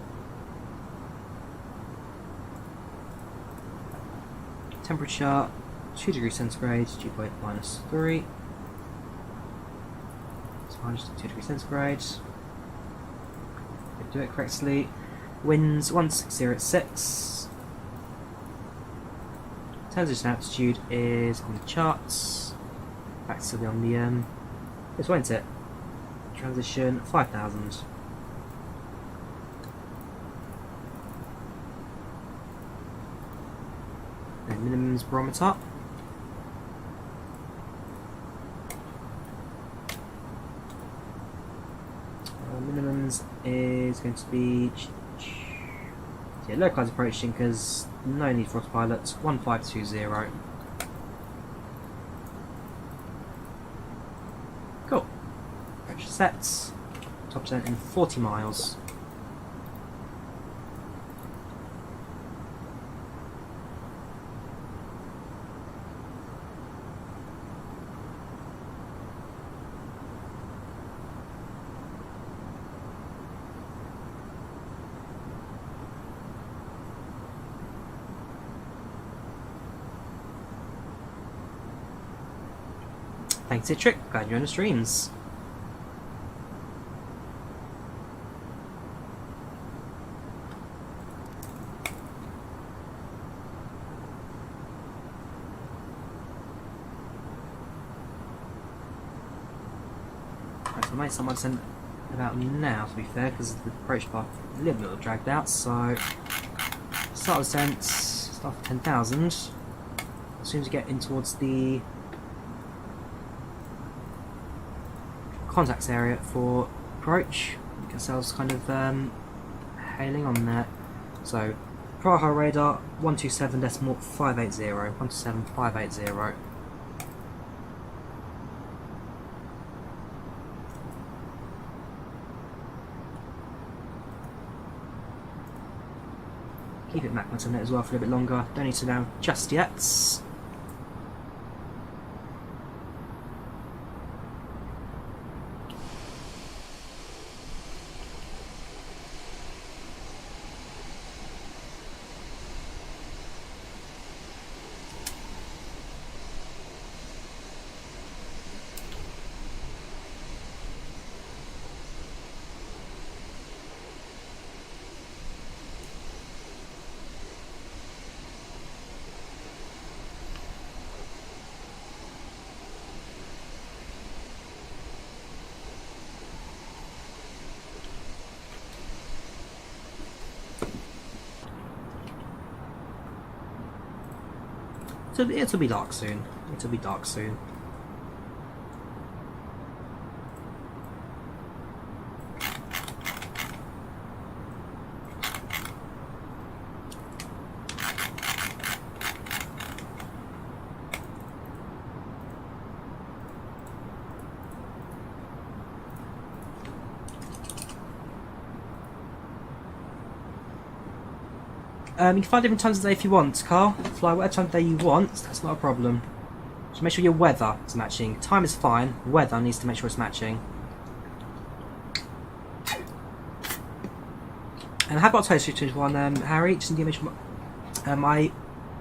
Temperature 2 degrees centigrade, 2.-3. So minus 2 degrees centigrade. Do it correctly. Winds 1606. Transition altitude is on the charts. Back to be on the this won't it? Transition 5000. And minimums barometer. Minimums is going to be localized approaching because no need for autopilot. 1520. Cool. Approach sets. Top 10 in 40 miles. Thanks, Citric. Glad you're on the streams. Right, so I might someone send a about now, to be fair, because the approach path is a little bit dragged out. So start descent, start for 10,000. As soon as we get in towards the contacts area for approach, get ourselves kind of hailing on there. So Prague radar 127.580, 127.580. Keep it Mach 178 as well for a little bit longer. Don't need to now just yet. It'll be dark soon. It'll be dark soon. You can fly different times of the day if you want, Carl. Fly whatever time of day you want, that's not a problem. Just make sure your weather is matching. Time is fine, weather needs to make sure it's matching. And I have got a toast to one, Harry, just to make sure. What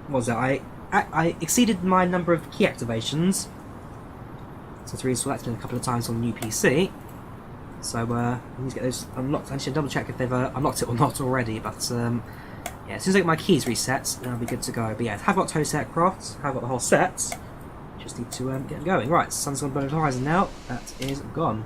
was it? I exceeded my number of key activations. So to reinstall that's been a couple of times on the new PC. So we need to get those unlocked. I need to double check if they've unlocked it or not already, but yeah, as soon as I get my keys reset, then I'll be good to go. But yeah, I have got toast aircraft, I have got the whole set. Just need to get going. Right, sun's gone below the horizon now. That is gone.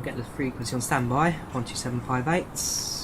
Get the frequency on standby, 12758.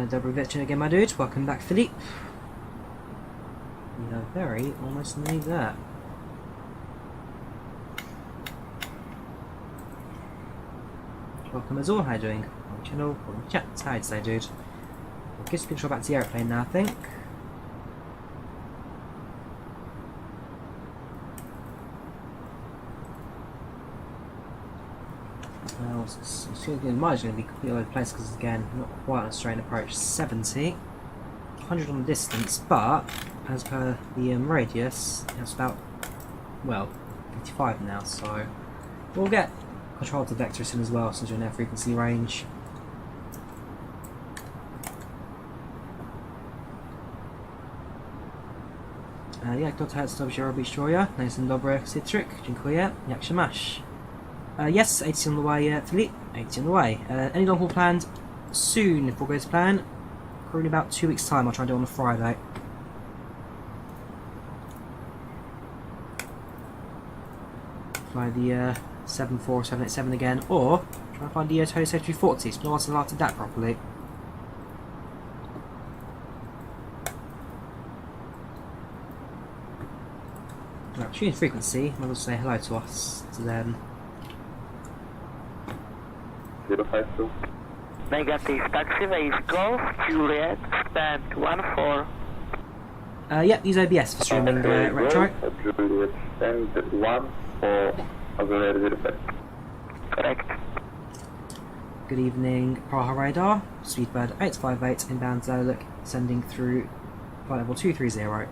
Double veteran again, my dude. Welcome back, Philippe. We are very almost nearly there. Welcome as all. How you doing? On channel, on chat. How you say, dude? We'll give control back to the airplane now, I think. The mileage is going to be completely all over the place because, again, not quite on a straight approach. 70, 100 on the distance, but as per the radius, it's about, well, 55 now, so we'll get control of the vector soon as well, since you're in air frequency range. Jak to teraz dobrze robisz, Drawyah? Najsem dobry Citric, dziękuję. Jak się masz? Yes, ATC on the way, Philippe. ATC on the way. Any long haul planned soon, if all goes to plan. Probably about 2 weeks' time. I'll try and do it on a Friday. Fly the 74787 again, or try and find the Toyota Safety 40, so no one's highlighted that properly. Right, tune frequency, might as well say hello to us, to them. 052. Negative, taxiway is Golf, Juliet, stand 14. Yep, use OBS for streaming retro. Juliet, stand 1 for auxiliary 05. Correct. Good evening, Praha Radar, Speedbird 858, inbound Zoluk, sending through flight level 230.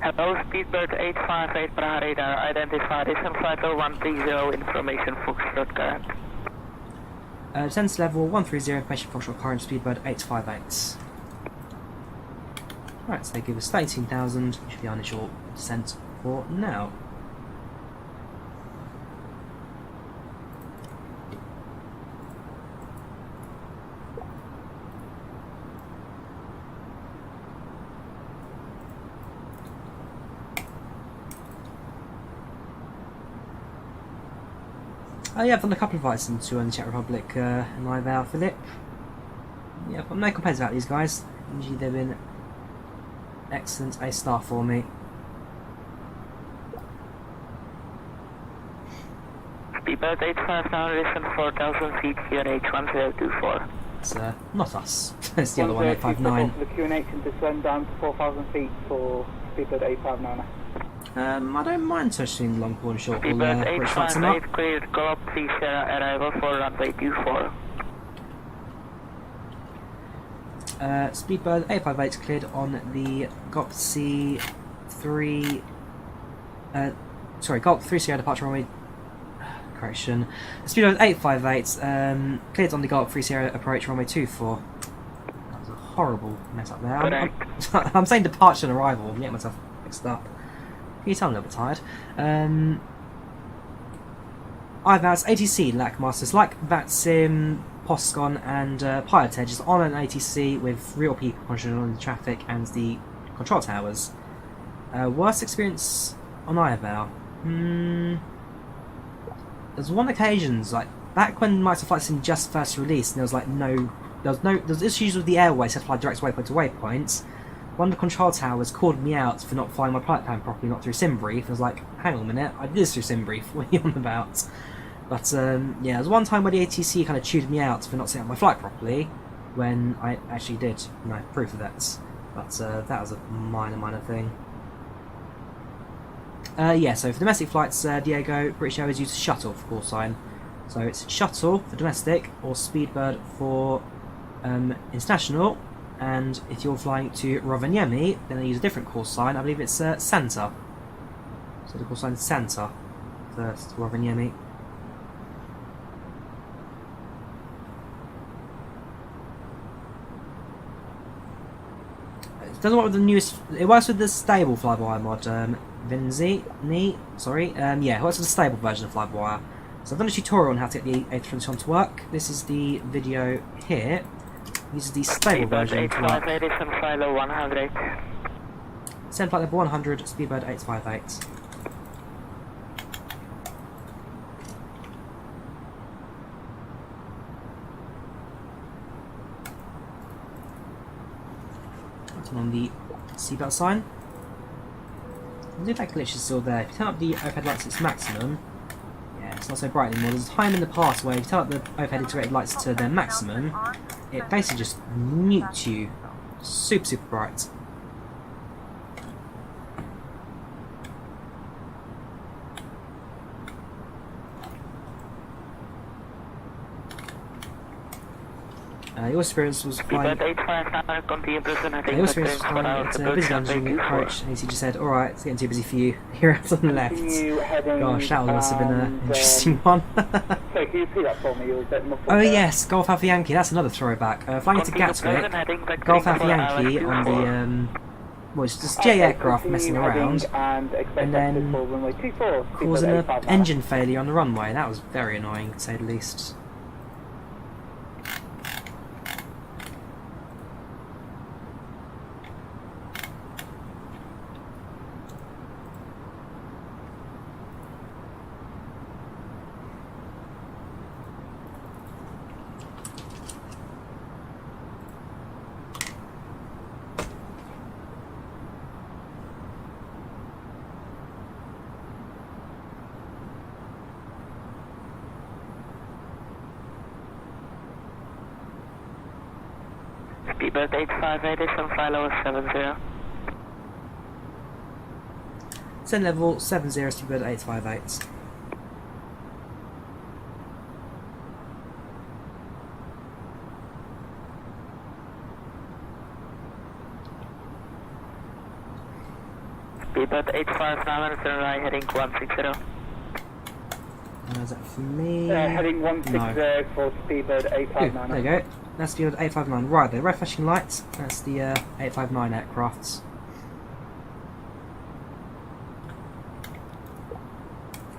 Hello, Speedbird 858 Praha Radar, identified is on flight level 130, information Foxtrot current. Descent level 130, information Foxtrot current, Speedbird 858. Right, so they give us 18,000, which should be our initial descent for now. Yeah, I've done a couple of flights into the Czech Republic in Ivao, Philip. Yeah, I've got no complaints about these guys. Usually they've been excellent A-star for me. Speedbird 859, listen 4,000 feet, QNH 1024. It's not us. It's the other one, 859. The QNH and descend down to 4,000 feet for Speedbird 859. I don't mind touching long haul and short haul Speedbird British flights up. 858 cleared, go up 3 Sierra, arrival for runway 24. Speedbird 858 cleared on the Golf C3. Golf 3 Sierra departure runway. Correction. Speedbird 858 cleared on the Golf 3 Sierra approach runway 24. That was a horrible mess up there. I'm saying departure and arrival. I'm getting myself mixed up. Can you tell I'm a little bit tired? Ivaz ATC Lackmasters like VATSIM, Postcon and Pilot Edge is on an ATC with real people controlling the traffic and the control towers. Worst experience on Ivao? There's one occasions, like back when Microsoft Flight Sim just first released, and there was issues with the Airways set to fly direct waypoint to waypoint. One of the control towers called me out for not flying my flight plan properly, not through SimBrief. I was like, hang on a minute, I did this through SimBrief, what are you on about? But yeah, there was one time where the ATC kind of chewed me out for not setting up my flight properly, when I actually did, proof of that. But that was a minor thing. Yeah, so for domestic flights, Diego, British Airways use shuttle for call sign. So it's shuttle for domestic, or Speedbird for international. And if you're flying to Rovaniemi, then they use a different call sign. I believe it's Santa. So the call sign is Santa for Rovaniemi. It doesn't work with the newest. It works with the stable FlyByWire mod. Yeah, it works with the stable version of FlyByWire. So I've done a tutorial on how to get the A321 to work. This is the video here. This is the stable version to work. Send flight level 100, Speedbird 858. Turn on the seatbelt sign. I believe that glitch is still there. If you turn up the overhead lights to its maximum, yeah, it's not so bright anymore. There's a time in the past where if you turn up the overhead integrated lights to their maximum, it basically just mutes you. Super bright. Your experience was flying. Your experience was flying at busy guns during the approach, and he just said, "Alright, it's getting too busy for you." Here out on the left. Gosh, that must have been an interesting one. So can you see that for me? Or is that oh yes, Golf Alpha Yankee. That's another throwback. Flying into Gatwick, Golf Alpha Yankee on the well, it's just J aircraft messing around, and then causing an engine failure on the runway. That was very annoying, to say the least. Speedbird 858 is on fly level 70. Send level 70, Speedbird 858. Speedbird 859 is on right heading 160. Is that for me? Heading 160 for Speedbird Ooh, 859. there you go. That's Speedbird 859. Right, the red flashing lights, that's the 859 aircrafts.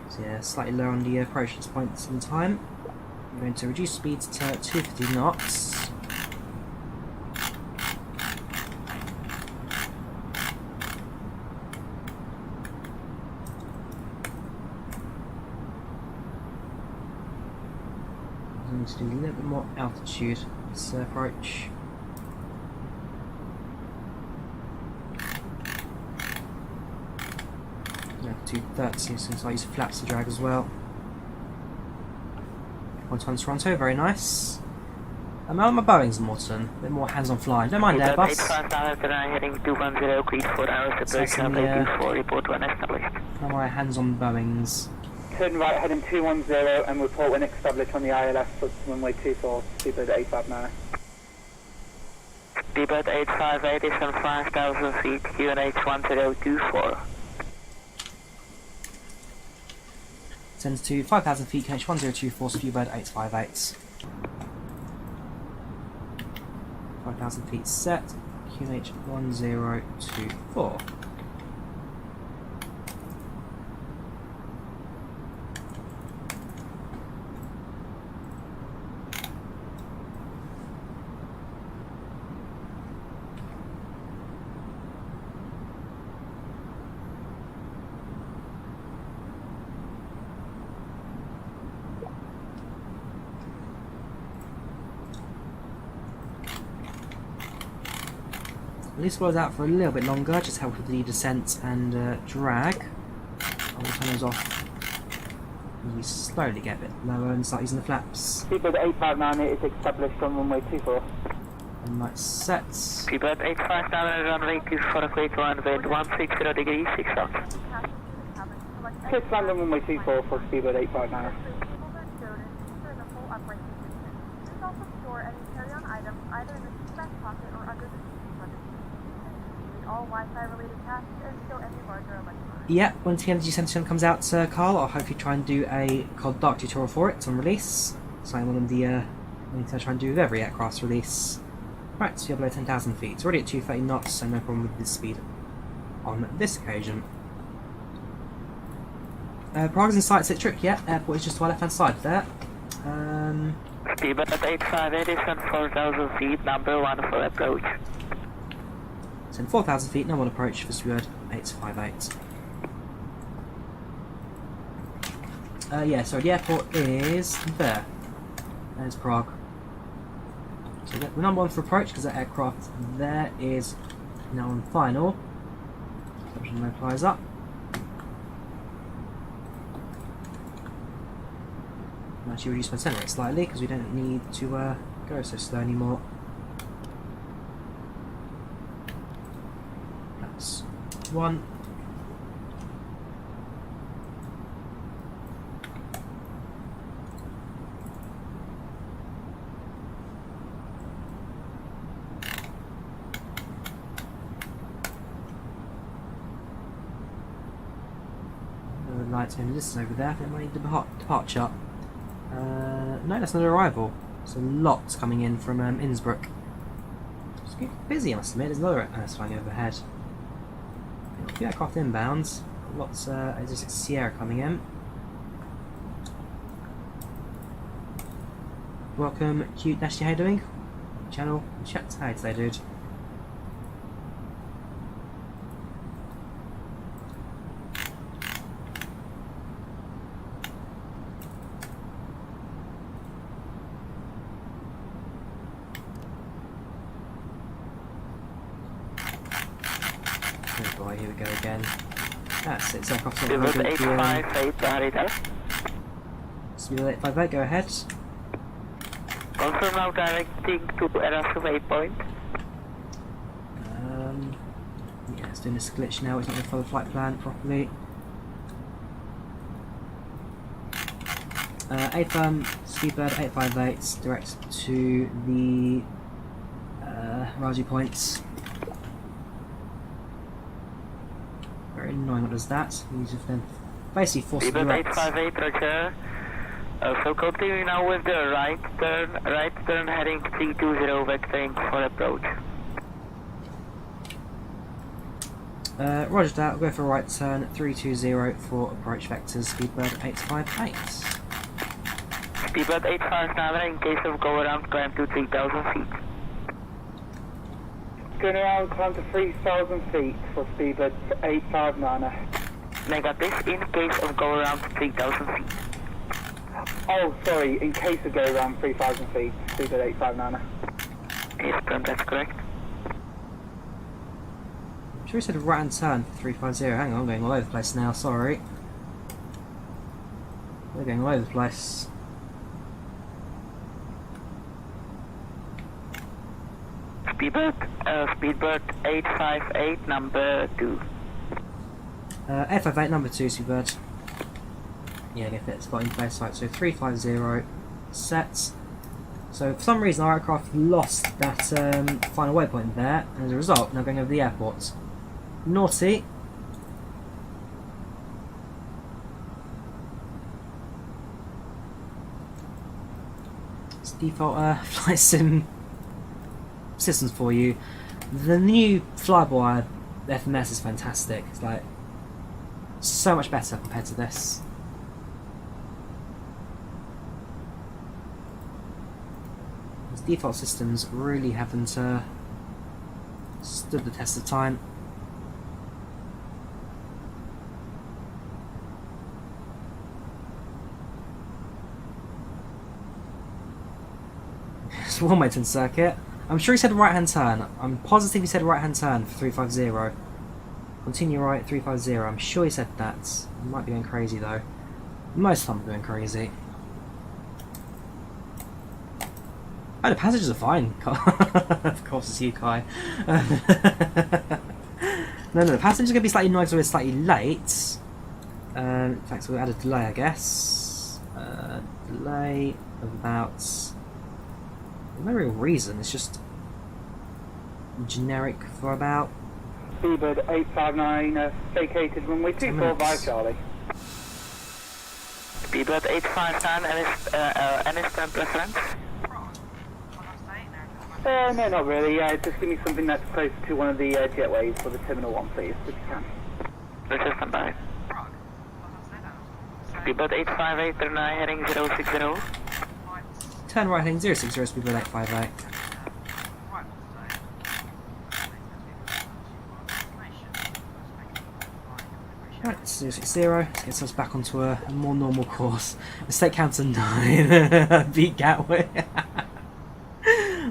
So yeah, slightly lower on the approach points in time. I'm going to reduce speed to 250 knots. I need to do a little bit more altitude this approach. Yeah, 230 since I use flaps to drag as well. 120 Toronto, very nice. I like my Boeing's Morton, a bit more hands on flying. Don't mind Airbus. 859 is on heading 210, creed 4 hours, approach number 4, report when established. How my hands on Boeing's? Turn right heading 210 and report when established on the ILS for runway 24, Speedbird 859. Speedbird 858 is on 5,000 feet, QNH 1024. Sends to 5,000 feet, KH 1024, Speedbird 858. 5,000 feet set, QNH 1024. At least follows out for a little bit longer, just help with the descent and drag. I'll turn those off. We slowly get a bit lower and start using the flaps. Speedbird 859 is established on runway 24. And lights set. Speedbird 859 is runway 24, creed 1, wind 160 degrees, 6 knots. Kiss land on runway 24 for Speedbird 859. Please also store any carry-on items either in the seat back pocket or under the seat under the seat. All Wi-Fi related tasks and still any larger electronics. Yeah, once the energy sensor comes out, Carl, I'll hopefully try and do a COD Dark tutorial for it on release. So I'm one of the things I try and do with every aircraft's release. Right, so you're below 10,000 feet. It's already at 230 knots, so no problem with this speed on this occasion. Prague's in sight, Citric, yeah, airport is just to our left hand side there. Speedbird 858 is on 4,000 feet, number 1 for approach. So 4,000 feet, no one approach for Speedbird 858. Yeah, so the airport is there. There's Prague. So the number 1 for approach, because that aircraft there is now on final. Option no flies up. I'll actually reduce my center rate slightly, because we don't need to go so slow anymore. That's 1. Lights in this is over there. I think I might need the departure. No, that's not an arrival. So lots coming in from Innsbruck. It's getting busy, I must admit. There's another flying overhead. A few aircraft inbounds. Lots just Sierra coming in. Welcome, cute Nasty. How you doing? Channel chat. How today, dude? Oh boy, here we go again. That's it, aircraft. Speedbird 858, Palit. Speedbird 858, go ahead. Confirm now directing to Airbus waypoint. Yeah, it's doing this glitch now, it's not going to follow the flight plan properly. AFM Speedbird 858 direct to the Raji points. Very annoying what does that. These have then basically forced the direct. Speedbird 858, roger. So continue now with the right turn heading 320 vectoring for approach. Roger that, we'll go for a right turn 320 for approach vectors, Speedbird 858. Speedbird 859, in case of go around, climb to 3,000 feet. Going around, climb to 3,000 feet for Speedbird 859. Negative, in case of go around 3,000 feet. Oh, sorry, in case of go around 3,000 feet, Speedbird 859. Yes, that's correct. I'm sure he said a right hand turn for 350. Hang on, I'm going all over the place now, sorry. We're going all over the place. Speedbird 858, number 2. 858, number 2, Speedbird. Yeah, they fit spot in place, right, so 350 sets. So for some reason our aircraft lost that final waypoint there, and as a result, now going over the airport. Naughty. It's default flight sim systems for you. The new FlyByWire FMS is fantastic. It's like so much better compared to this. These default systems really haven't stood the test of time. It's a one-way turn circuit. I'm sure he said right hand turn. I'm positive he said right hand turn for 350. Continue right 350. I'm sure he said that. I might be going crazy though. Most of the time I'm going crazy. Oh, the passengers are fine. Of course it's you, Kai. No, the passengers are going to be slightly annoyed because we're slightly late. In fact, we'll add a delay, I guess. Delay of about... no real reason, it's just generic for about... Speedbird 859, vacated runway 245, Charlie. Speedbird 859, any stand preference? No, not really. Just give me something that's close to one of the jetways for the Terminal 1, please, if you can. Roger, stand by. Speedbird 858, turn right heading 060. Turn right heading 060, Speedbird 858. Right, 060, gets us back onto a more normal course. Mistake counter 9. Beat Gatwick.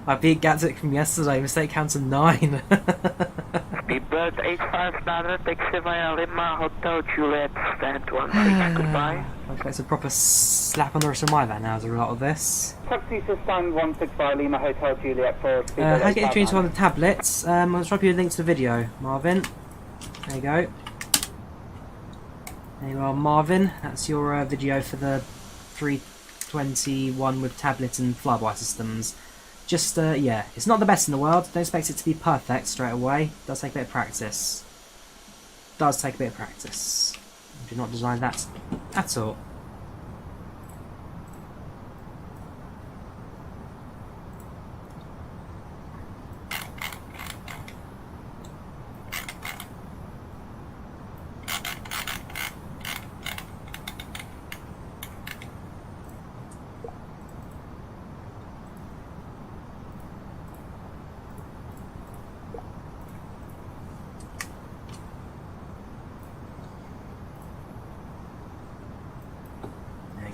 I beat Gatwick from yesterday, mistake counter 9. Speedbird 859, taxi via Lima Hotel Juliet, stand 16, goodbye. Okay, it's a proper slap on the wrist of my van now as a result of this. Taxi to stand 165 Lima Hotel Juliet for Speedbird how to get entry into one of the tablets? I'll drop you a link to the video, Marvin. There you go. There you are, Marvin. That's your video for the 321 with tablet and FlyByWire systems. Just, yeah, it's not the best in the world. Don't expect it to be perfect straight away. It does take a bit of practice. Does take a bit of practice. I did not design that at all.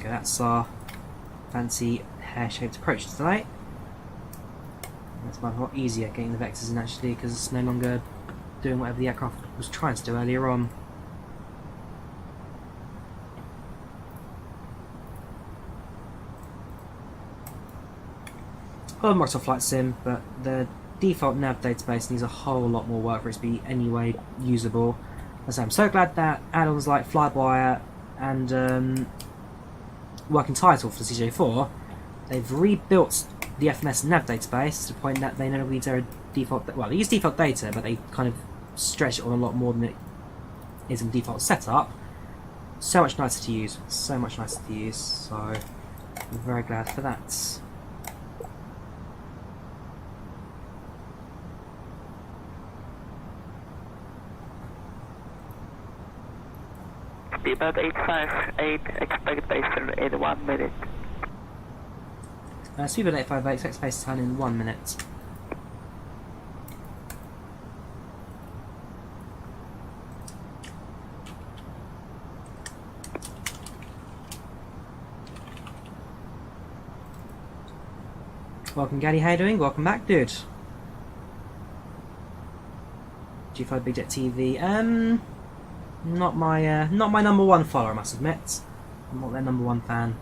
That's our fancy hair-shaped approach today. That's much more easier getting the vectors in actually because it's no longer doing whatever the aircraft was trying to do earlier on. I love Microsoft Flight Sim, but the default nav database needs a whole lot more work for it to be anyway usable. As I'm so glad that add-ons like FlyByWire and Working Title for the CJ4, they've rebuilt the FMS nav database to the point that they no longer use their default. Well, they use default data, but they kind of stretch it on a lot more than it is in default setup. So much nicer to use. So much nicer to use. So I'm very glad for that. Speedbird 858, expect base turn in 1 minute. Speedbird 858, expect base turn in 1 minute. Welcome, Gaddy. How you doing? Welcome back, dude. G5 Big Jet TV. Not my number one follower, I must admit. I'm not their number one fan.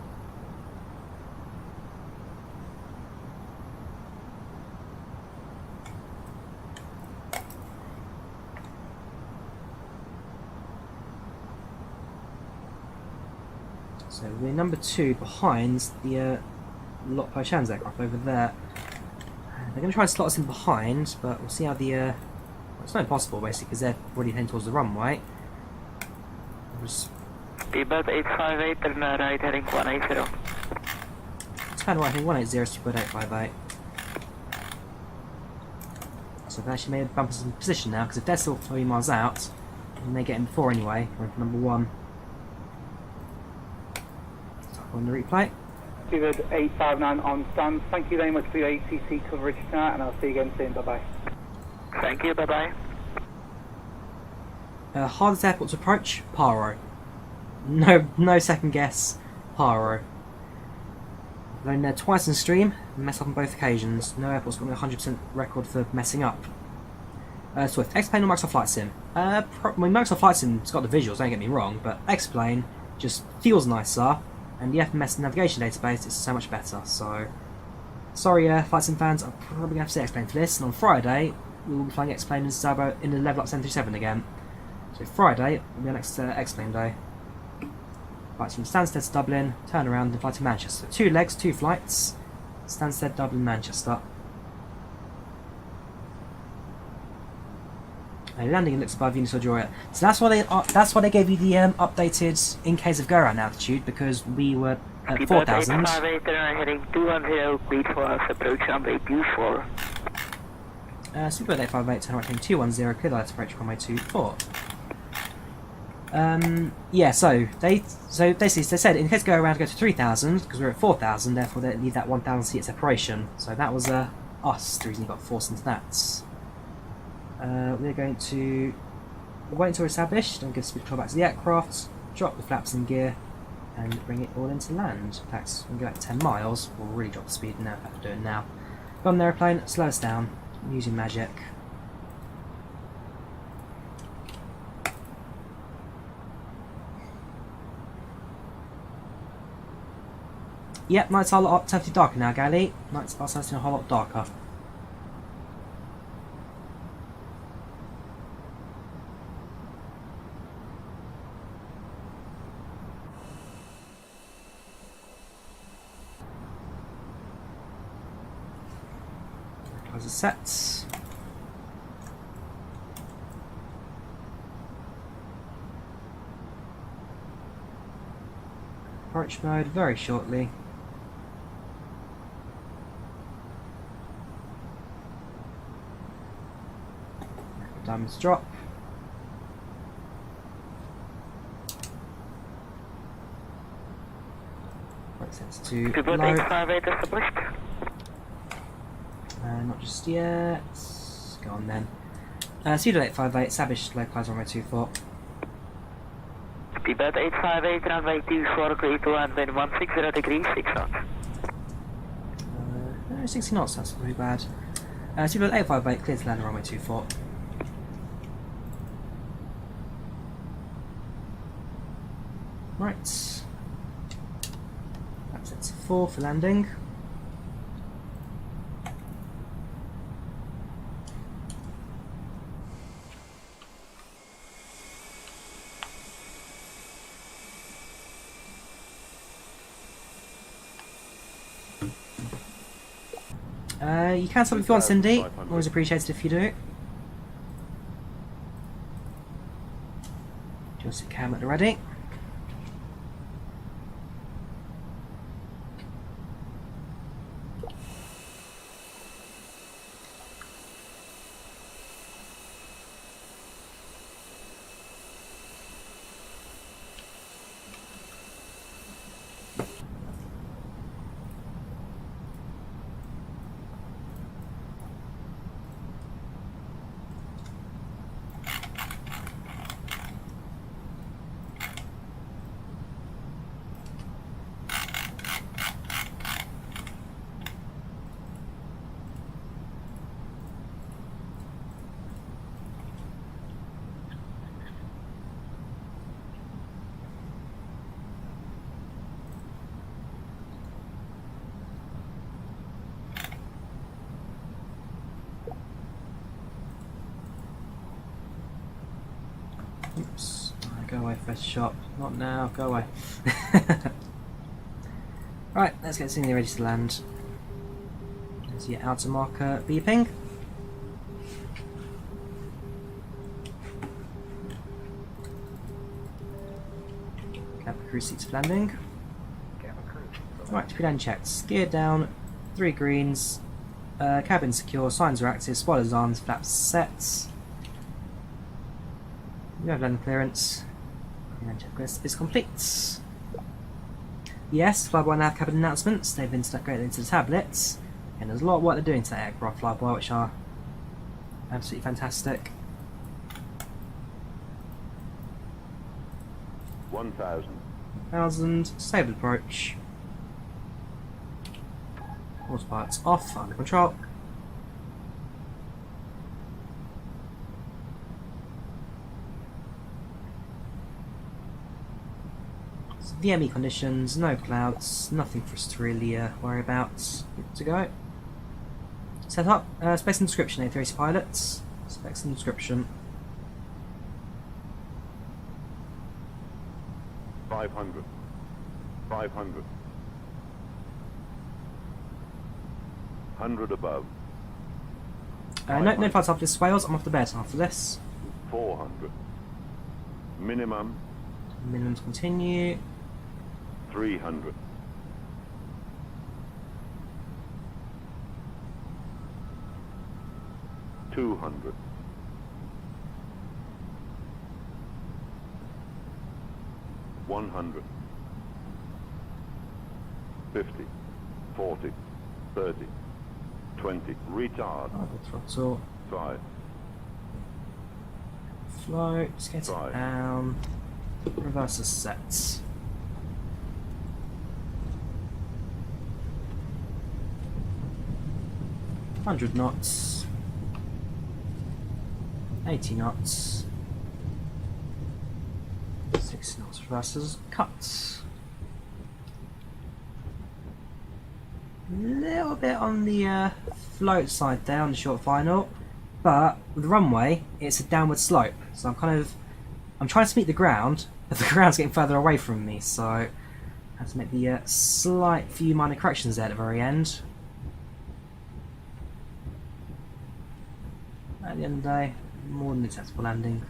So we're number 2 behind the Lot Poshan's aircraft over there. They're going to try and slot us in behind, but we'll see how the... well, it's not impossible, basically, because they're already heading towards the runway. Speedbird 858, turn right heading 180. Turn right heading 180, Speedbird 858. So they've actually made bumpers in position now, because if they're still 3 miles out, we may get in before anyway, going for number 1. Start on the replay. Speedbird 859 on stand. Thank you very much for your ATC coverage tonight, and I'll see you again soon. Bye bye. Thank you, bye bye. Hardest airport to approach, Paro. No second guess, Paro. Flown there twice in stream, messed up on both occasions. No airport's got a 100% record for messing up. Swift, X-Plane or Microsoft Flight Sim? Microsoft Flight Sim's got the visuals, don't get me wrong, but X-Plane just feels nicer, and the FMS navigation database is so much better, so... Sorry, Flight Sim fans, I'm probably going to have to say X-Plane for this, and on Friday, we will be flying X-Plane in Zabo in the level up 737 again. So Friday will be our next X-Plane day. Flights from Stansted to Dublin, turn around and fly to Manchester. 2 legs, 2 flights. Stansted, Dublin, Manchester. And landing in Luxembourg, Venus or Drawyah. So that's why they gave you the updated in case of go around altitude, because we were at 4,000. Heading 210, beat for us, approach runway 24. Super 858, turn right heading 210, clear the lights approach runway 24. Yeah, so basically they said in case go around go to 3,000 because we're at 4,000, therefore they leave that 1,000 seat separation. So that was us, the reason you got forced into that. We're going to wait until we're established and give speed control back to the aircraft, drop the flaps in gear, and bring it all into land. In fact, when we go back 10 miles, we'll really drop the speed now. Have to do it now. Go on the airplane, slow us down using magic. Yep, nights are a lot totally darker now, Gally. Nights are starting a whole lot darker. Close the sets. Approach mode very shortly. Diamonds drop. Right, sets to low. Not just yet. Go on then. Pseudo 858, established localized runway 24. Speedbird 858, runway 24, clear to land in 160 degrees, 6 knots. 60 knots, that's not too bad. Speedbird 858, clear to land on runway 24. Right. That's it, 4 for landing. You can stop if you want, Cindy. Always appreciated if you do. Just cam at the ready. Oops. Go away, first shot. Not now, go away. Right, let's get Cindy ready to land. There's your outer marker beeping. Cabin crew seats for landing. Right, to be done checks. Gear down, 3 greens. Cabin secure, signs are active, spoilers on, flaps set. We have landing clearance. And checklist is complete. Yes, FlyByWire now have cabin announcements. They've been integrated into the tablets. And there's a lot of work they're doing to that aircraft, FlyByWire, which are absolutely fantastic. 1,000. Stable approach. Autopilots off, under control. VME conditions, no clouds, nothing for us to really worry about. Good to go. Set up, specs and description, A380 pilots. Specs and description. 500. 500. 100 above. No flights after this, Wales. I'm off the bed after this. 400. Minimum. Minimum to continue. 300. 200. 100. 50. 40. 30. 20. Retard. Throttle. 5. Float. Get it down. Reverser sets. 100 knots. 80 knots. 6 knots reversers. Cuts. A little bit on the float side there on the short final, but with the runway it's a downward slope, so I'm trying to meet the ground, but the ground's getting further away from me, so I have to make the slight few minor corrections there at the very end. At the end of the day, more than acceptable landing.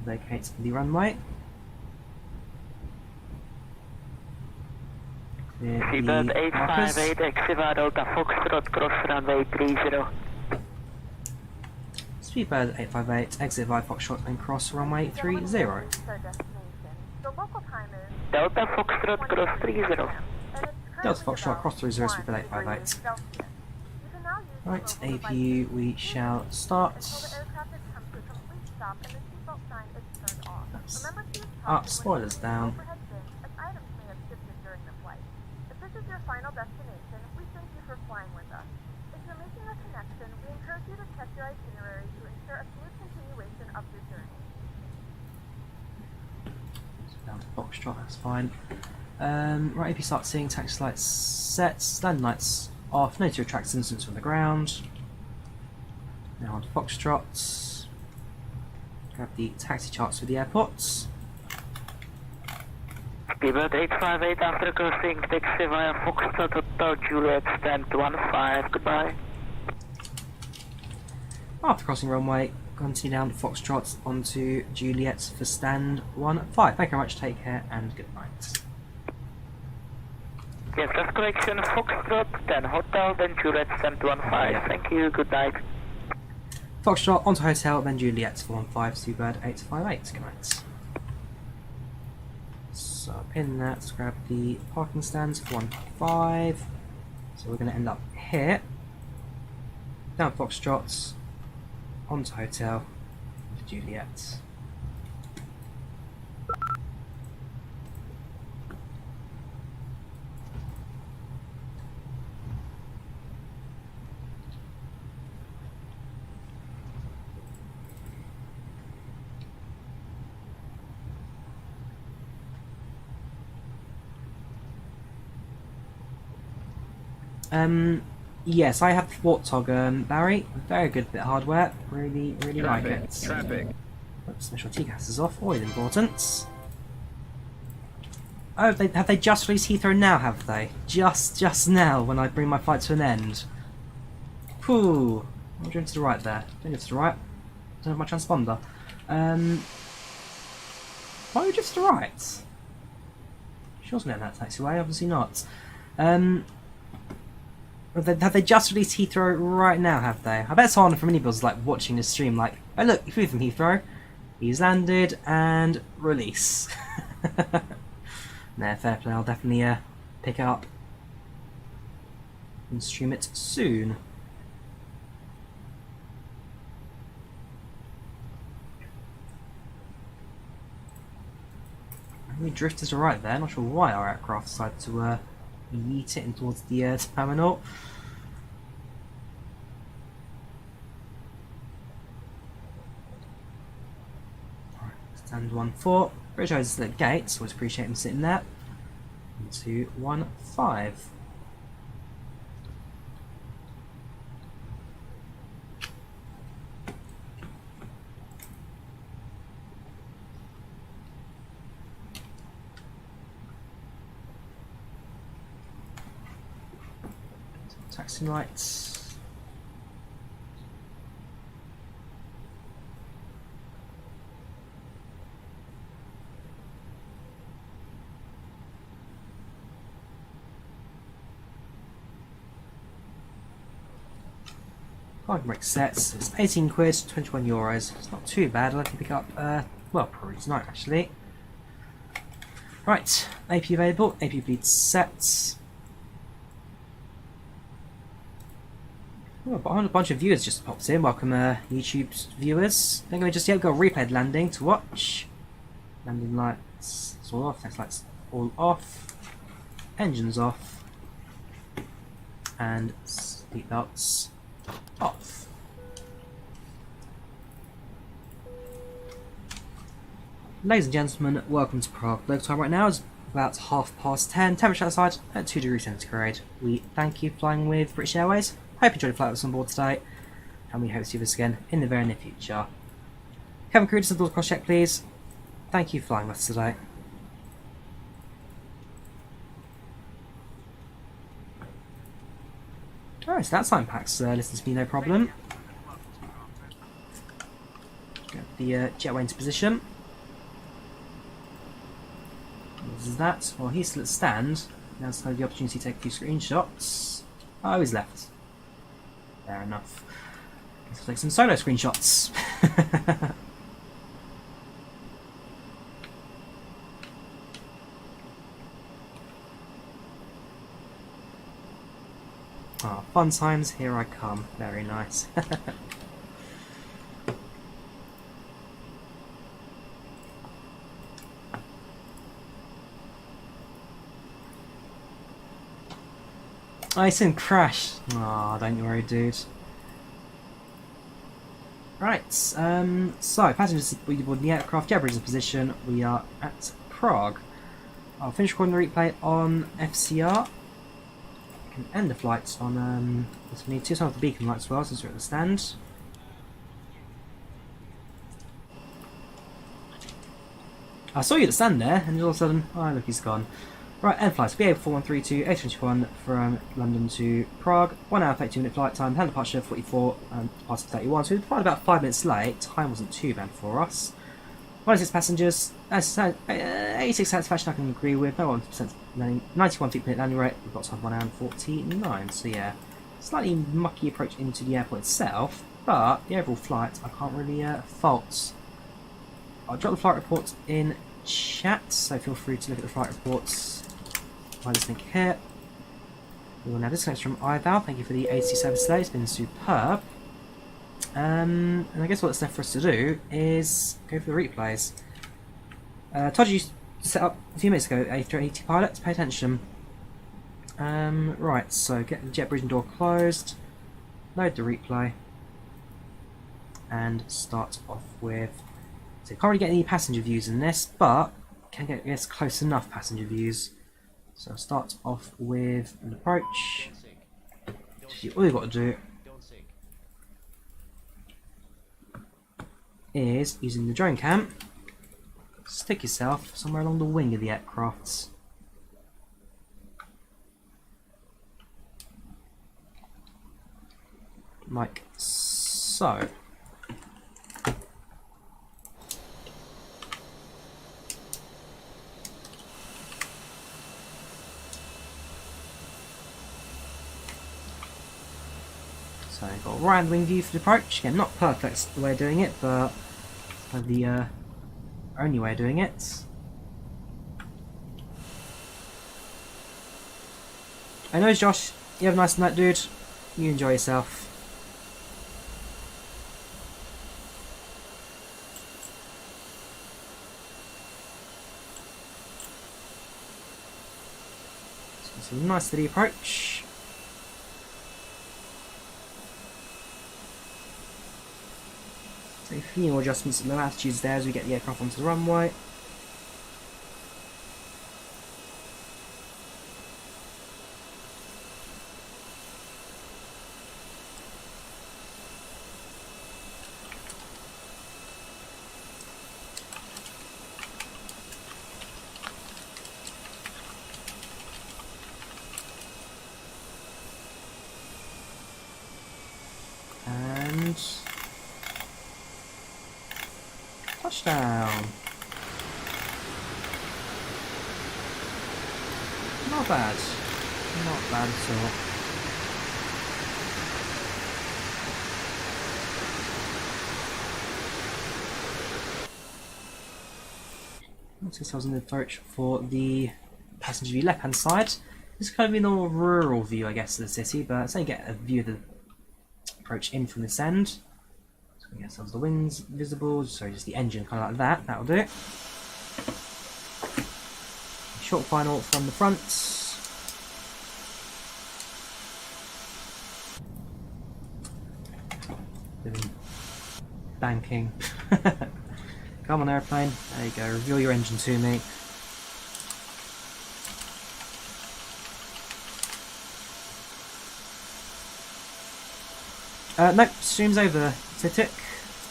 Vacate the runway. Seabird 858, Exivado Delta Foxtrot, cross runway 30. Speedbird 858, exit via Foxtrot and cross runway 30. The local time is Delta Foxtrot, cross 30. Delta Foxtrot, cross 30, Speedbird 858. Right, APU, we shall start. Up, spoilers down. If this is your final destination, we thank you for flying with us. If you're making a connection, we encourage you to check your itinerary to ensure a smooth continuation of your journey. Down to Foxtrot, that's fine. Right, AP start seeing taxi lights set, landing lights off, no to attract incidents from the ground. Now on to Foxtrot. Grab the taxi charts for the airports. Speedbird 858 after crossing taxi via Foxtrot Hotel Juliet stand 15. Goodbye. After crossing runway, continue down Foxtrot onto Juliet for stand 15. Thank you very much, take care and good night. Yes, last correction, Foxtrot, then Hotel, then Juliet stand 15. Thank you, good night. Foxtrot onto Hotel, then Juliet for 15, Seabird 858. Good night. So in that, let's grab the parking stands for 15. So we're going to end up here. Down Foxtrot, onto Hotel, to Juliet. Yes, I have the Warthog, Barry. Very good bit of hardware. Really like it. Traffic. Oops, make sure TCAS is off. Always important. Oh, have they just released Heathrow now, have they? Just now, when I bring my flight to an end. Whew. I'm going to the right there. Don't go to the right. Don't have my transponder. Why are we just to the right? She wasn't in that taxiway, obviously not. Have they just released Heathrow right now, have they? I bet someone from Minibuild's like watching this stream like, oh look, he flew from Heathrow, he's landed, and release. No, fair play, I'll definitely pick it up and stream it soon. We drifted to right there, not sure why our aircraft decided to yeet it in towards the terminal. Right, stand 14. British Airways at the gates, always appreciate them sitting there. 2, 1, 5. Taxi lights. Parking brake sets. It's 18 quid, 21 euros. It's not too bad. I'll have to pick up, well, probably tonight actually. Right, AP available, AP bleed sets. Oh, a bunch of viewers just popped in. Welcome, YouTube viewers. I think we just got a replay landing to watch. Landing lights, it's all off. Next lights all off. Engines off. And seat belts off. Ladies and gentlemen, welcome to Prague. Local time right now is about 10:30. Temperature outside at 2 degrees centigrade. We thank you for flying with British Airways. Hope you enjoyed the flight with us on board today, and we hope to see you this again in the very near future. Cabin crew, just a cross check please. Thank you for flying with us today. Alright, so that sign packs listens to me no problem. Get the jetway into position. This is that. Well, he's still at stand. Now let's have the opportunity to take a few screenshots. Oh, he's left. Fair enough. Let's take some solo screenshots. Ah, fun times, here I come. Very nice. I seen crash. Aw, don't you worry, dude. Right, so passengers we board the aircraft, jetbridge in position. We are at Prague. I'll finish recording the replay on FCR. I can end the flight on if we need to. Some of the beacon lights as well, since we're at the stand. I saw you stand there, and all of a sudden, oh look, he's gone. Right, end flights. BA4132 A321 from London to Prague. 1 hour 32-minute flight time. Hand departure 44 and departure 31. So we departed about 5 minutes late. Time wasn't too bad for us. 106 passengers. 86 satisfaction I can agree with. No 1% landing. 91 feet per minute landing rate. We've got time 1 hour and 49. So yeah, slightly mucky approach into the airport itself, but the overall flight I can't really fault. I'll drop the flight report in chat, so feel free to look at the flight reports by this link here. We will now disconnect from Ivao. Thank you for the ATC service today, it's been superb. And I guess what's left for us to do is go for the replays. Told you to set up a few minutes ago, A380 pilots, pay attention. Right, so get the jet bridging door closed, load the replay, and start off with. So you can't really get any passenger views in this, but can get close enough passenger views. So I'll start off with an approach. So all you've got to do is, using the drone cam, stick yourself somewhere along the wing of the aircraft. Like so. So I've got a right wing view for the approach. Again, not perfect the way of doing it, but the only way of doing it. I know, Josh, you have a nice night, dude. You enjoy yourself. So it's a nice steady approach. So a few more adjustments at low altitudes there as we get the aircraft onto the runway. And touchdown. Not bad. Not bad at all. Let's get ourselves in the approach for the passenger view left hand side. This is kind of a more rural view, I guess, of the city, but let's only get a view of the approach in from this end. So we get ourselves the wings visible, sorry, just the engine kind of like that, that'll do it. Short final from the front. Banking. Come on, airplane. There you go, reveal your engine to me. Nope, stream's over, tick.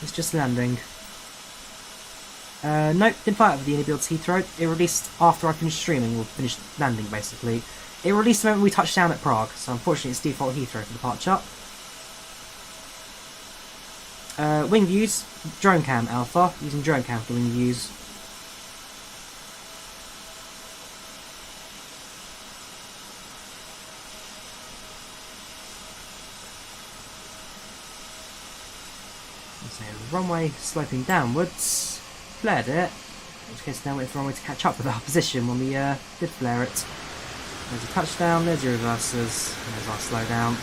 It's just landing. Nope, didn't fly out of the London Heathrow. It released after I finished streaming, or finished landing basically. It released the moment we touched down at Prague, so unfortunately it's default Heathrow for departure. Wing views, drone cam alpha, using drone cam for wing views. So the runway sloping downwards, flared it, in which case now wait for the runway to catch up with our position when we did flare it. There's a touchdown, there's your reversers, and there's our slow down.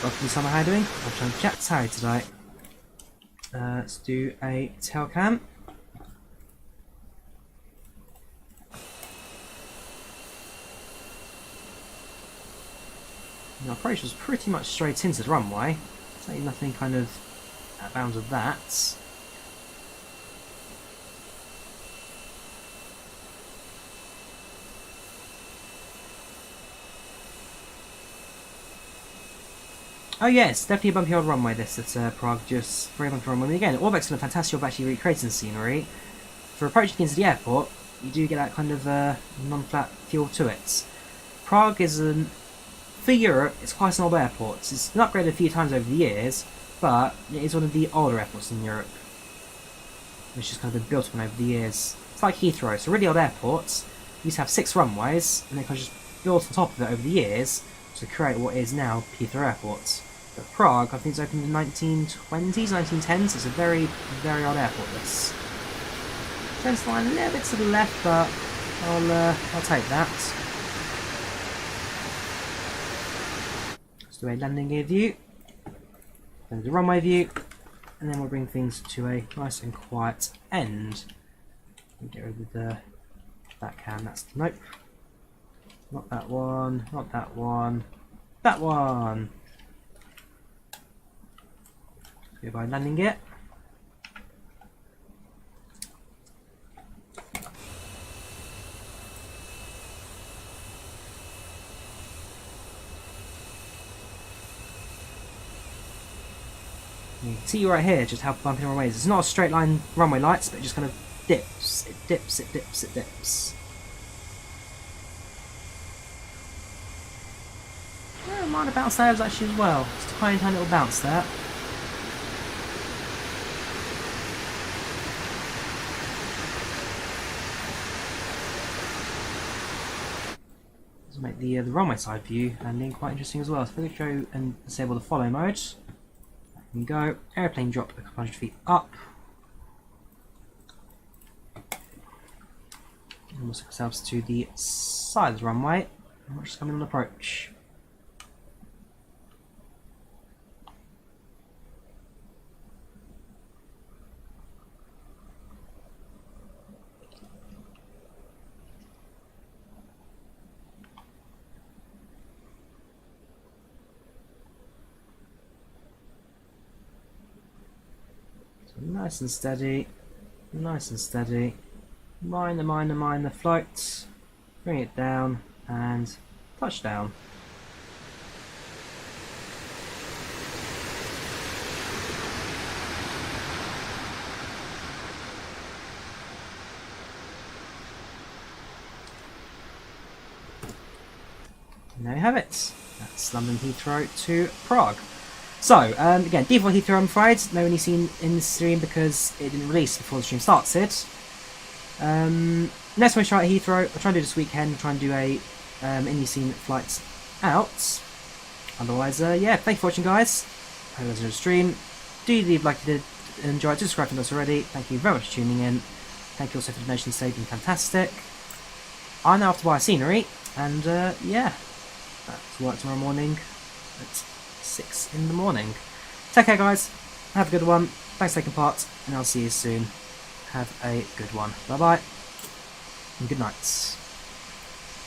Welcome to Summer, how are you doing? I'm trying to chat to Harry today. Let's do a tail cam. The approach was pretty much straight into the runway. Say nothing kind of out of bounds of that. Oh yes, definitely a bumpy old runway this at Prague, just very bumpy runway. And again, ORBX done a fantastic job actually recreating the scenery. For approaching into the airport, you do get that kind of non-flat feel to it. Prague is for Europe, it's quite an old airport. It's been upgraded a few times over the years, but it is one of the older airports in Europe, which has kind of been built on over the years. It's like Heathrow, it's a really old airport. Used to have 6 runways, and they kind of just built on top of it over the years to create what is now Heathrow Airport. But Prague, I think it's opened in the 1920s, 1910s. It's a very, very old airport. This tends to line a little bit to the left, but I'll take that. Let's do a landing gear view, then the runway view, and then we'll bring things to a nice and quiet end. We'll get rid of the that cam. That's nope. Not that one. Not that one. That one. Goodbye landing gear. You can see right here just how bumpy the runway is. It's not a straight line runway lights, but it just kind of dips. It dips, it dips, it dips. I don't mind a bounce there actually as well. Just a tiny, tiny little bounce there. Let's make the runway side view landing quite interesting as well. So if we go and disable the follow mode, we can go airplane drop a couple hundred feet up. And we'll take ourselves to the side of the runway, and we're just coming on approach. So nice and steady, nice and steady. Mind the float, bring it down, and touchdown. And there you have it. That's London Heathrow to Prague. So, again, default Heathrow I'm afraid, no any seen in the stream because it didn't release before the stream started. Next time we try at Heathrow, I'll try and do this weekend, I'll try and do a any scene flights out. Otherwise, yeah, thank you for watching guys. Hope you guys enjoyed the stream. Do leave a like if you did enjoy it, subscribe to us already. Thank you very much for tuning in. Thank you also for the donations, they've been fantastic. I now have to buy scenery, and yeah, that's work tomorrow morning at 6 in the morning. Take care guys, have a good one, thanks for taking part, and I'll see you soon. Have a good one. Bye bye, and good nights.